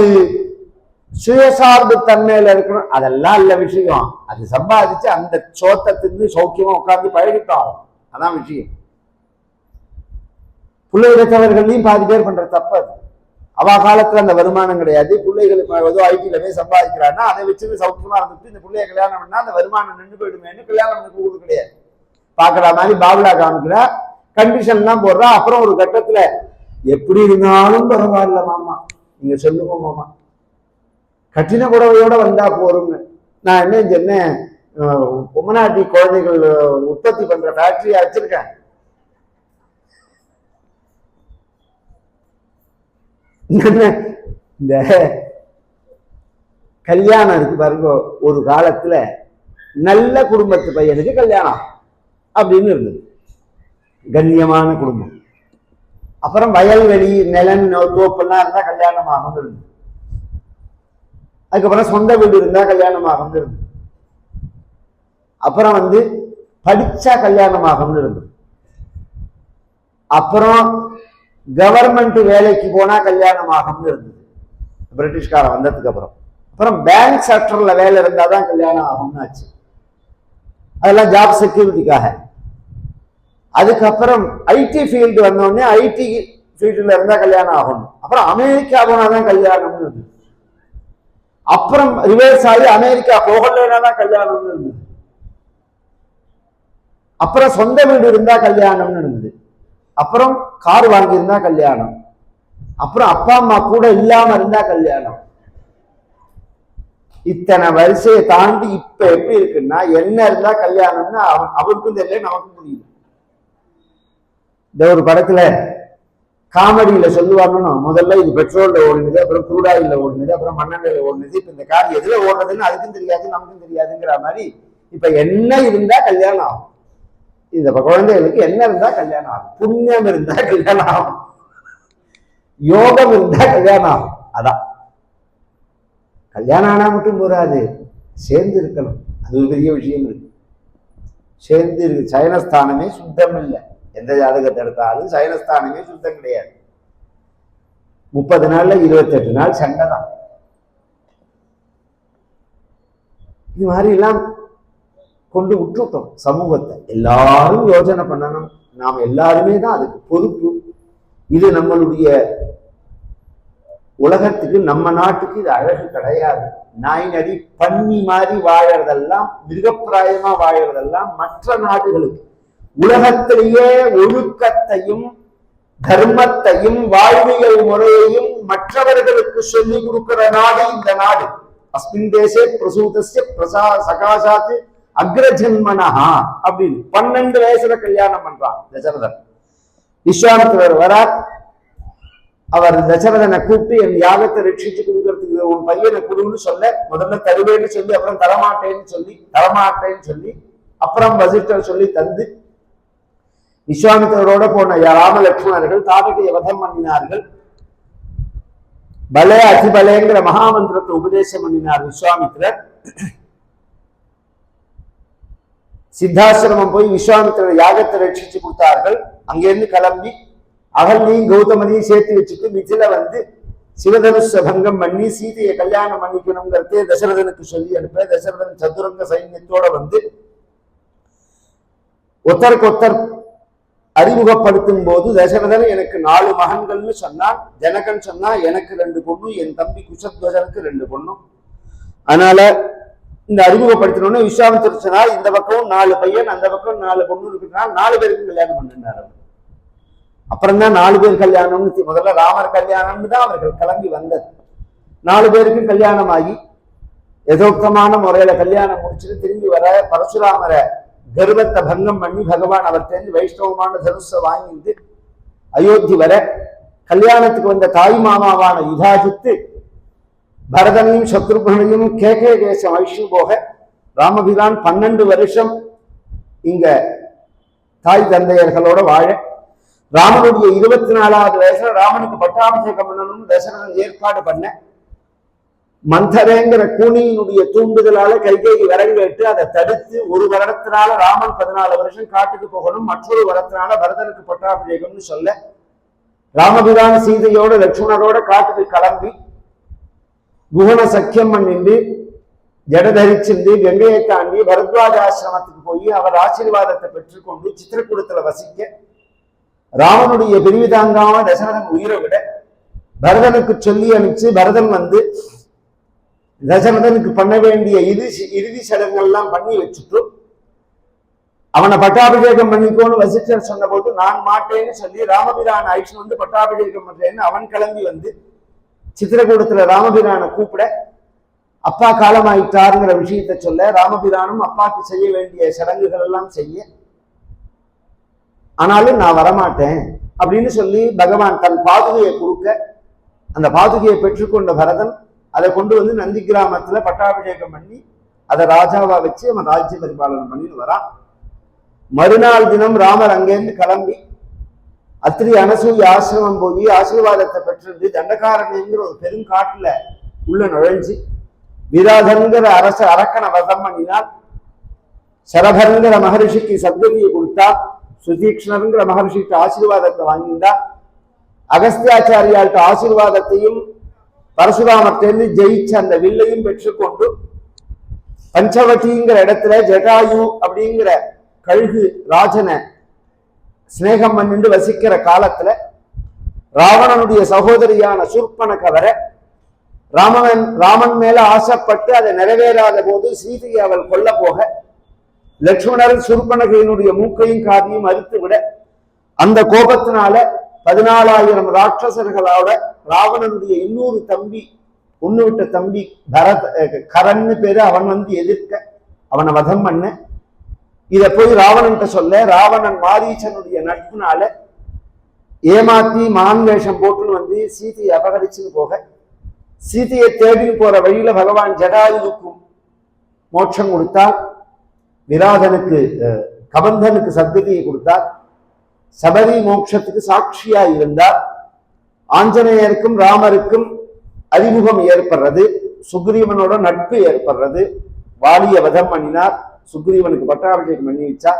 சுயசார்பு தன்மையில இருக்கணும். அதெல்லாம் இல்ல விஷயம். அது சம்பாதிச்சு அந்த சோத்தை தின்னு சௌக்கியமா உட்கார்ந்து பழகிட்டோம். அதான் விஷயம். பிள்ளை இடைத்தவர்களையும் பாதி பேர் பண்ற தப்பு அது. அவ காலத்துல அந்த வருமானம் கிடையாது. பிள்ளைகள் ஏதோ ஐடில போய் சம்பாதிக்கிறான்னா அதை வச்சு சௌக்கியமா இருந்துட்டு இந்த பிள்ளைய கல்யாணம் பண்ணா அந்த வருமானம் நின்று போயிடுமேன்னு கல்யாணம் பண்ண கூடுது கிடையாது. பாக்குற மாதிரி பாபுலா காமிக்கிறா, கண்டிஷன் எல்லாம் போடுறா. அப்புறம் ஒரு கட்டத்துல எப்படி இருந்தாலும் பரவாயில்ல மாமா, நீங்க சொல்லுங்க மாமா, கட்டின புடவையோட வந்தா போறோம்னு. நான் என்ன சொன்னேன், பொம்மநாட்டி குழந்தைகள் உற்பத்தி பண்ற ஃபேக்டரியா வச்சிருக்கேன். இந்த கல்யாணம் இருக்கு பாருங்க, ஒரு காலத்துல நல்ல குடும்பத்து பையனுக்கு கல்யாணம் அப்படின்னு இருந்தது, கண்ணியமான குடும்பம். அப்புறம் வயல்வெளி நிலன் தோப்பெல்லாம் இருந்தா கல்யாணம் ஆகும் இருந்தது. அதுக்கப்புறம் சொந்த வீடு இருந்தா கல்யாணம் ஆகும் இருந்தது. அப்புறம் படிச்சா கல்யாணம் ஆகும்னு இருந்தது. அப்புறம் கவர்மெண்ட் வேலைக்கு போனா கல்யாணம் ஆகும்னு இருந்தது பிரிட்டிஷ்காரன் வந்ததுக்கு அப்புறம். அப்புறம் பேங்க் செக்டர்ல வேலை இருந்தாதான் கல்யாணம் ஆகும்னு ஆச்சு. அதெல்லாம் ஜாப் செக்யூரிட்டிக்காக. அதுக்கப்புறம் ஐடி ஃபீல்டு வந்தோடனே ஐடி ஃபீல்டுல இருந்தா கல்யாணம் ஆகணும். அப்புறம் அமெரிக்கா போனாதான் கல்யாணம்னு இருந்தது. அப்புறம் ரிவர்ஸ் ஆகி அமெரிக்கா போகலனாதான் கல்யாணம்னு இருந்தது. அப்புறம் சொந்த வீடு இருந்தா கல்யாணம்னு இருந்தது. அப்புறம் கார் வாங்கியிருந்தா கல்யாணம். அப்புறம் அப்பா அம்மா கூட இல்லாம இருந்தா கல்யாணம். இத்தனை வரிசையை தாண்டி இப்ப எப்படி இருக்குன்னா என்ன இருந்தா கல்யாணம்னு அவருக்கும் தெரியல, நமக்கும் புரியல. இந்த ஒரு படத்துல காமெடியில சொல்லுவாங்கன்னா, முதல்ல இது பெட்ரோல்ல ஓடுனது, அப்புறம் குரூடாயில ஓடுனது, அப்புறம் மண்ணெண்ணையில ஓடுனது, இப்ப இந்த கார் எதுல ஓடுறதுன்னு அதுக்கும் தெரியாது நமக்கும் தெரியாதுங்கிற மாதிரி இப்ப என்ன இருந்தா கல்யாணம் ஆகும். இந்த குழந்தைகளுக்கு என்ன இருந்தா கல்யாணம் ஆகும்? புண்ணியம் இருந்தா கல்யாணம் ஆகும், யோகம் இருந்தா கல்யாணம் ஆகும். அதான் கல்யாணம் ஆனா மட்டும் போறாது, சேர்ந்து இருக்கணும். அது ஒரு பெரிய விஷயம் இருக்கு. சேர்ந்து இருக்கு. சயனஸ்தானமே சுத்தம் இல்லை. எந்த ஜாதகத்தை எடுத்தாலும் சயனஸ்தானமே சுத்தம் கிடையாது. 30 நாள்ல 28 நாள் சண்டை தான். இது மாதிரி எல்லாம் கொண்டு விட்டுட்டோம் சமூகத்தை. எல்லாரும் யோசனை பண்ணணும். நாம் எல்லாருமே தான் அதுக்கு பொறுப்பு. இது நம்மளுடைய உலகத்துக்கு, நம்ம நாட்டுக்கு இது அழகு கிடையாது. நாய் நடி பன்னி மாதிரி வாழறதெல்லாம், மிருகப்பிராயமா வாழறதெல்லாம் மற்ற நாடுகளுக்கு. உலகத்திலேயே ஒழுக்கத்தையும் தர்மத்தையும் வாழ்வியல் முறையையும் மற்றவர்களுக்கு சொல்லிக் கொடுக்கிற நாடு இந்த நாடு. அஸ்மின் தேசே பிரசூதஸ்ய சகாசாத்து அக்ரஜன்மனஹா அப்படின்னு 12 வயசுல கல்யாணம் பண்றான் தசரதன். விஸ்வாமித்திரர் வரார். அவர் தசரதனை கூப்பிட்டு, என் யாகத்தை ரட்சிச்சு கொடுக்கறதுக்கு உன் பையனை கொடுன்னு சொல்ல, முதல்ல தருவேன்னு சொல்லி, அப்புறம் தரமாட்டேன்னு சொல்லி அப்புறம் வசிஷ்டர் சொல்லி தந்து, விஸ்வாமித்திரரோட போன ராம லட்சுமணர்கள் தாடகையை வதம் பண்ணினார்கள். பலே அதிபலேங்கிற மகாமந்திரத்தை உபதேசம் பண்ணினார் விஸ்வாமித்திரர். சித்தாசிரமம் போய் விஸ்வாமித்திரர் யாகத்தை ரட்சிச்சு கொடுத்தார்கள். அங்கிருந்து கிளம்பி அகல்லையும் கௌதமனையும் சேர்த்து வச்சுட்டு மிதில சிவதனுஷ பங்கம் பண்ணி சீதையை கல்யாணம் பண்ணிக்கணுங்கிறதே தசரதனுக்கு சொல்லி அனுப்ப, தசரதன் சதுரங்க சைன்யத்தோட ஒத்தருக்கு அறிமுகப்படுத்தும் போது தசரதன் எனக்கு 4 மகன்கள்னு சொன்னான். ஜனகன் சொன்னா எனக்கு 2 பொண்ணு, என் தம்பி குஷத்வஜனுக்கு 2 பொண்ணும். அதனால இந்த அறிமுகப்படுத்தினோன்னு விஸ்வாமித்திரர் சொன்னார், இந்த பக்கம் 4 பையன், அந்த பக்கம் 4 பொண்ணு இருக்கிறதுனால 4 பேருக்கு கல்யாணம் பண்ணினார். அப்புறம் தான் 4 பேர் கல்யாணம்னு, முதல்ல ராமர் கல்யாணம்னு தான் அவர்கள் கிளம்பி வந்தது. 4 பேருக்கு கல்யாணம் ஆகி யதோக்தமான முறையில கல்யாணம் முடிச்சுட்டு திரும்பி வர பரசுராமரை கர்வத்தை பங்கம் பண்ணி பகவான் அவர்கிட்ட வைஷ்ணவமான தனுஷ வாங்கிட்டு அயோத்தி வர, கல்யாணத்துக்கு வந்த தாய் மாமாவான யுதாஜித்து பரதனையும் சத்ருகனையும் கேகே தேசம் ஐஷு போக ராமபிரான் 12 வருஷம் இங்க தாய் தந்தையர்களோட வாழ, ராமனுடைய 24வது வயசுல ராமனுக்கு பட்டாபிஷேகம் பண்ணணும்னு தசரதன் ஏற்பாடு பண்ண, மந்தரேங்கிற கூனியினுடைய தூண்டுதலால கைகேயி வரங்கேட்டு அதை தடுத்து, ஒரு வரத்தினால ராமன் 14 வருஷம் காட்டுக்கு போகணும், மற்றொரு வரத்தினால பரதனுக்கு பட்டாபிஷேகம்னு சொல்ல, ராமபிரான் சீதையோட லட்சுமணரோட காட்டுக்கு கிளம்பி குஹன சக்கியம் பண்ணிண்டு ஜடதரிச்சிருந்து கங்கையை தாண்டி பரத்வாஜ ஆசிரமத்துக்கு போய் அவர் ஆசீர்வாதத்தை பெற்றுக்கொண்டு சித்திரக்கூடத்துல வசிக்க, ராமனுடைய பிரிவு தாங்காம தசரதன் உயிரை விட பரதனுக்கு சொல்லி அனுப்பிச்சு பரதன் வந்து தசரதனுக்கு பண்ண வேண்டிய இறுதி சடங்கெல்லாம் பண்ணி வச்சுட்டு அவனை பட்டாபிஷேகம் பண்ணிக்கோன்னு வசிஷ்டர் சொன்ன போது நான் மாட்டேன்னு சொல்லி ராமபிரான் ஆயிடுச்சு வந்து பட்டாபிஷேகம் பண்றேன்னு அவன் கிளம்பி வந்து சித்திரகூடத்துல ராமபிரானை கூப்பிட அப்பா காலமாயிட்டாருங்கிற விஷயத்த சொல்ல ராமபிரானும் அப்பாக்கு செய்ய வேண்டிய சடங்குகள் எல்லாம் செய்ய ஆனாலும் நான் வரமாட்டேன் அப்படின்னு சொல்லி பகவான் தன் பாதுகையை கொடுக்க அந்த பாதுகையை பெற்றுக்கொண்ட பரதன் அதை கொண்டு வந்து நந்தி கிராமத்துல பட்டாபிஷேகம் பண்ணி அதை ராஜாவா வச்சு அவன் ராஜ்ய பரிபாலனம் பண்ணின்னு வரான். மறுநாள் தினம் ராமர் அங்கேருந்து கிளம்பி அத்திரி அனசூய ஆசிரமம் போய் ஆசீர்வாதத்தை பெற்று தண்டகாரண்யங்கிற ஒரு பெருங்காட்டுல உள்ள நுழைஞ்சு விராதன்கிற அரக்கனை வதம் பண்ணினால், சரபருங்கிற மகரிஷிக்கு சத்கதியை கொடுத்தா, சுதீக்ஷ்ணருங்கிற மகர்ஷிட்ட ஆசீர்வாதத்தை வாங்கிண்டா, அகஸ்தியாச்சாரியாள்கிட்ட ஆசீர்வாதத்தையும் பரசுராமத்திலிருந்து ஜெயிச்ச அந்த வில்லையும் பெற்றுக்கொண்டு பஞ்சவட்டிங்கிற இடத்துல ஜட்டாயு அப்படிங்கிற கழுகு ராஜனை சிநேகம் பண்ணிட்டு வசிக்கிற காலத்துல ராவணனுடைய சகோதரியான சூர்பனக வர ராமன் மேல ஆசைப்பட்டு அதை நிறைவேறாத போது சீதையை அவள் கொல்ல போக லட்சுமணர் சூர்பனகையினுடைய மூக்கையும் காதையும் அறுத்து விட அந்த கோபத்தினால 14,000 ராட்சசர்களோட ராவணனுடைய இன்னொரு தம்பி விட்ட தம்பி கரன்னு பேரு அவன் வந்து எதிர்க்க அவனை வதம் பண்ண இத போய் ராவணன்ட்ட சொல்ல ராவணன் மாரீச்சனுடைய நட்புனால ஏமாத்தி மான் வேஷம் போட்டுன்னு வந்து சீதையை அபகரிச்சுன்னு போக சீதையை தேடின்னு போற வழியில பகவான் ஜடாயுவுக்கும் மோட்சம் கொடுத்தார், விராதனுக்கு கபந்தனுக்கு சத்கதியை கொடுத்தார், சபரி மோட்சத்துக்கு சாட்சியா இருந்தார், ஆஞ்சநேயருக்கும் ராமருக்கும் அறிமுகம் ஏற்படுறது, சுக்ரீவனோட நட்பு ஏற்படுறது, வாலிய வதம் பண்ணினார், சுக்ரீவனுக்கு பட்டாபிஷேகம் பண்ணி வச்சா,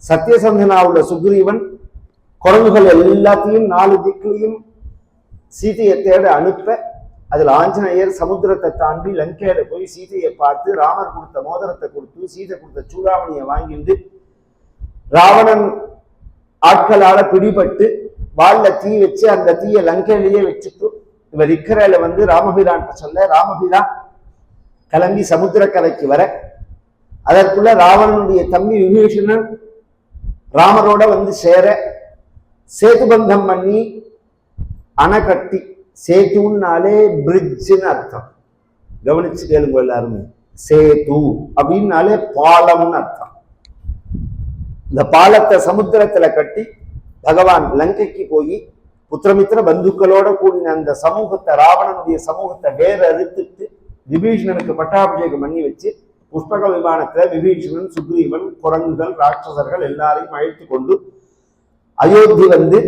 சத்தியசந்தனா உள்ள சுக்ரீவன் குரங்குகள் எல்லாத்தையும் 4 திக்கிலையும் சீதையை தேட அனுப்ப அதுல ஆஞ்சநேயர் சமுத்திரத்தை தாண்டி லங்கையில போய் சீதையை பார்த்து ராமர் கொடுத்த மோதிரத்தை கொடுத்து சீதை கொடுத்த சூடாமணியை வாங்கிட்டு ராவணன் ஆட்களால பிடிபட்டு வாள்ல தீ வச்சு அந்த தீயை லங்கையிலேயே வச்சுட்டு இவர் இக்கரையில வந்து ராமபிரான் சொல்ல ராமபிரான் கிளம்பி சமுத்திரக்கரைக்கு வர அதற்குள்ள ராவணனுடைய தம்பி விபீஷணன் ராமரோட வந்து சேர சேதுபந்தம் பண்ணி அணை கட்டி, சேத்துனாலே பிரிட்ஜ்னு அர்த்தம், கவனிச்சு கேளுங்க எல்லாருமே, சேது அப்படின்னாலே பாலம்னு அர்த்தம். இந்த பாலத்தை சமுத்திரத்துல கட்டி பகவான் லங்கைக்கு போய் புத்திரமித்திர பந்துக்களோட கூடின அந்த சமூகத்தை ராவணனுடைய சமூகத்தை வேற அறுத்துட்டு விபீஷணனுக்கு பட்டாபிஷேகம் பண்ணி வச்சு புஷ்பக விமானத்துல விபீஷணன் சுக்ரீவன் குரங்குகள் ராட்சசர்கள் எல்லாரையும் அழைத்து கொண்டு அயோத்தி வந்து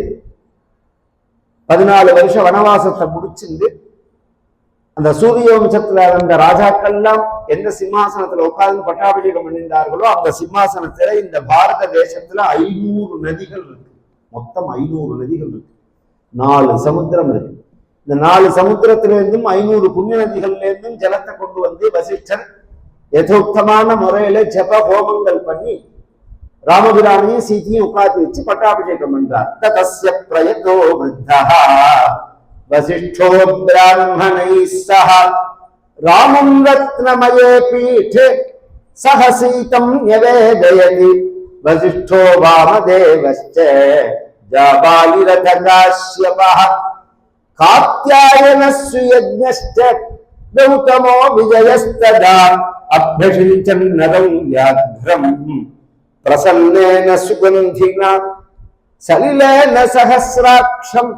14 வருஷ வனவாசத்தை முடிச்சிருந்து அந்த சூரிய வம்சத்துல அந்த ராஜாக்கள்லாம் எந்த சிம்மாசனத்துல உட்கார்ந்து பட்டாபிஷேகம் பண்ணியிருந்தார்களோ அந்த சிம்மாசனத்துல இந்த பாரத தேசத்துல 500 நதிகள் இருக்கு. மொத்தம் 500 நதிகள் இருக்கு, 4 சமுத்திரம் இருக்கு. இந்த 4 சமுத்திரத்திலிருந்தும் 500 புண்ணிய நதிகள்ல இருந்தும் ஜலத்தை கொண்டு வந்து வசிஷ்டர் யதோக்தமான முறையில ஜப ஹோமங்கள் பண்ணி ராமபிரானையும் சீதையும் உட்காந்து வச்சு பட்டாபிஷேகம் பண்றார். தஸ்ய பிரயதோ விருத்தஹ வசிஷ்டோ பிராமணை சஹ ராமம் ரத்னமயே பீఠே சஹ சீதம் யவேதயதி வசிஷ்டோ வாமதேவஸ்ச ஜாபாலிரத காஷ்யபஹ காத்யாயனஸ்ய யஜ்ஞஸ்ச கௌதமோ விஜயஸ்ததா அப்யஷிஞ்சன் நரம் வியாக்ரம் பிரசன்னேன சுகந்தினா சலிலேன சஹஸ்ராட்சம்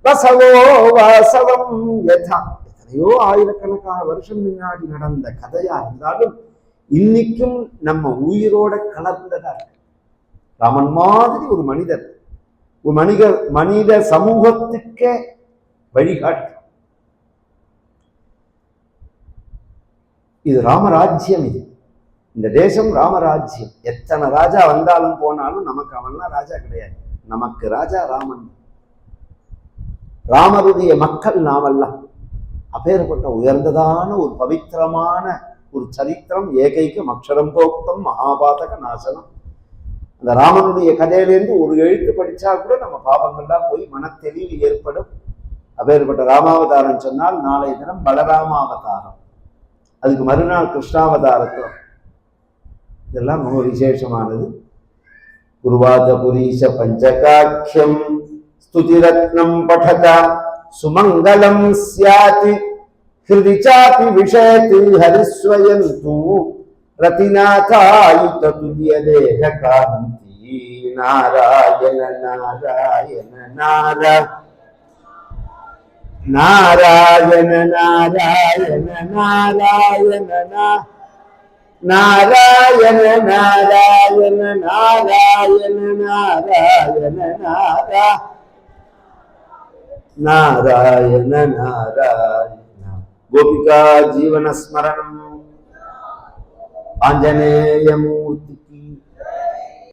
வசவோ வாசவம் யதா. எத்தனையோ ஆயிரக்கணக்கான வருஷம் முன்னாடி நடந்த கதையா இருந்தாலும் இன்னைக்கும் நம்ம உயிரோட கலந்ததா இருக்கு. ராமன் மாதிரி ஒரு மனிதர், ஒரு மனித சமூகத்துக்கே வழிகாட்டு. இது ராமராஜ்யம், இது இந்த தேசம் ராமராஜ்யம். எத்தனை ராஜா வந்தாலும் போனாலும் நமக்கு அவன்லாம் ராஜா கிடையாது, நமக்கு ராஜா ராமன். ராமருடைய மக்கள் நாமெல்லாம். அப்பேற்பட்ட உயர்ந்ததான ஒரு பவித்திரமான ஒரு சரித்திரம். ஏகைக்கும் அக்ஷரம் போக்தம் மகாபாதக நாசனம் அந்த ராமனுடைய கதையிலேருந்து ஒரு எழுத்து படிச்சா கூட நம்ம பாபங்கள்லாம் போய் மனத்தெளிவு ஏற்படும். அப்பேற்பட்ட ராமாவதாரம் சொன்னால் நாளைய தினம் பலராமாவதாரம், அதுக்கு மறுநாள் கிருஷ்ணாவதாரத்தும், இதெல்லாம் ரொம்ப விசேஷமானது. குருவாத புரீஷ பஞ்சகாட்சியம் ஸ்துதிரத்னம் படதா சுமங்கலம் ஸ்யாதி ஹிருதி சாபி விஷயதி ஹரிஸ்வயந்து ரதிநாதாயுத துல்லிய தேக காந்தி நாராயண நாராயண நாராயண நாராயண நாராயண நாராயண நாராயண நாராயண நாராயண நாராயண நாராயண. கோபிகா ஜீவன ஸ்மரணம். ஆஞ்சநேய மூர்த்தி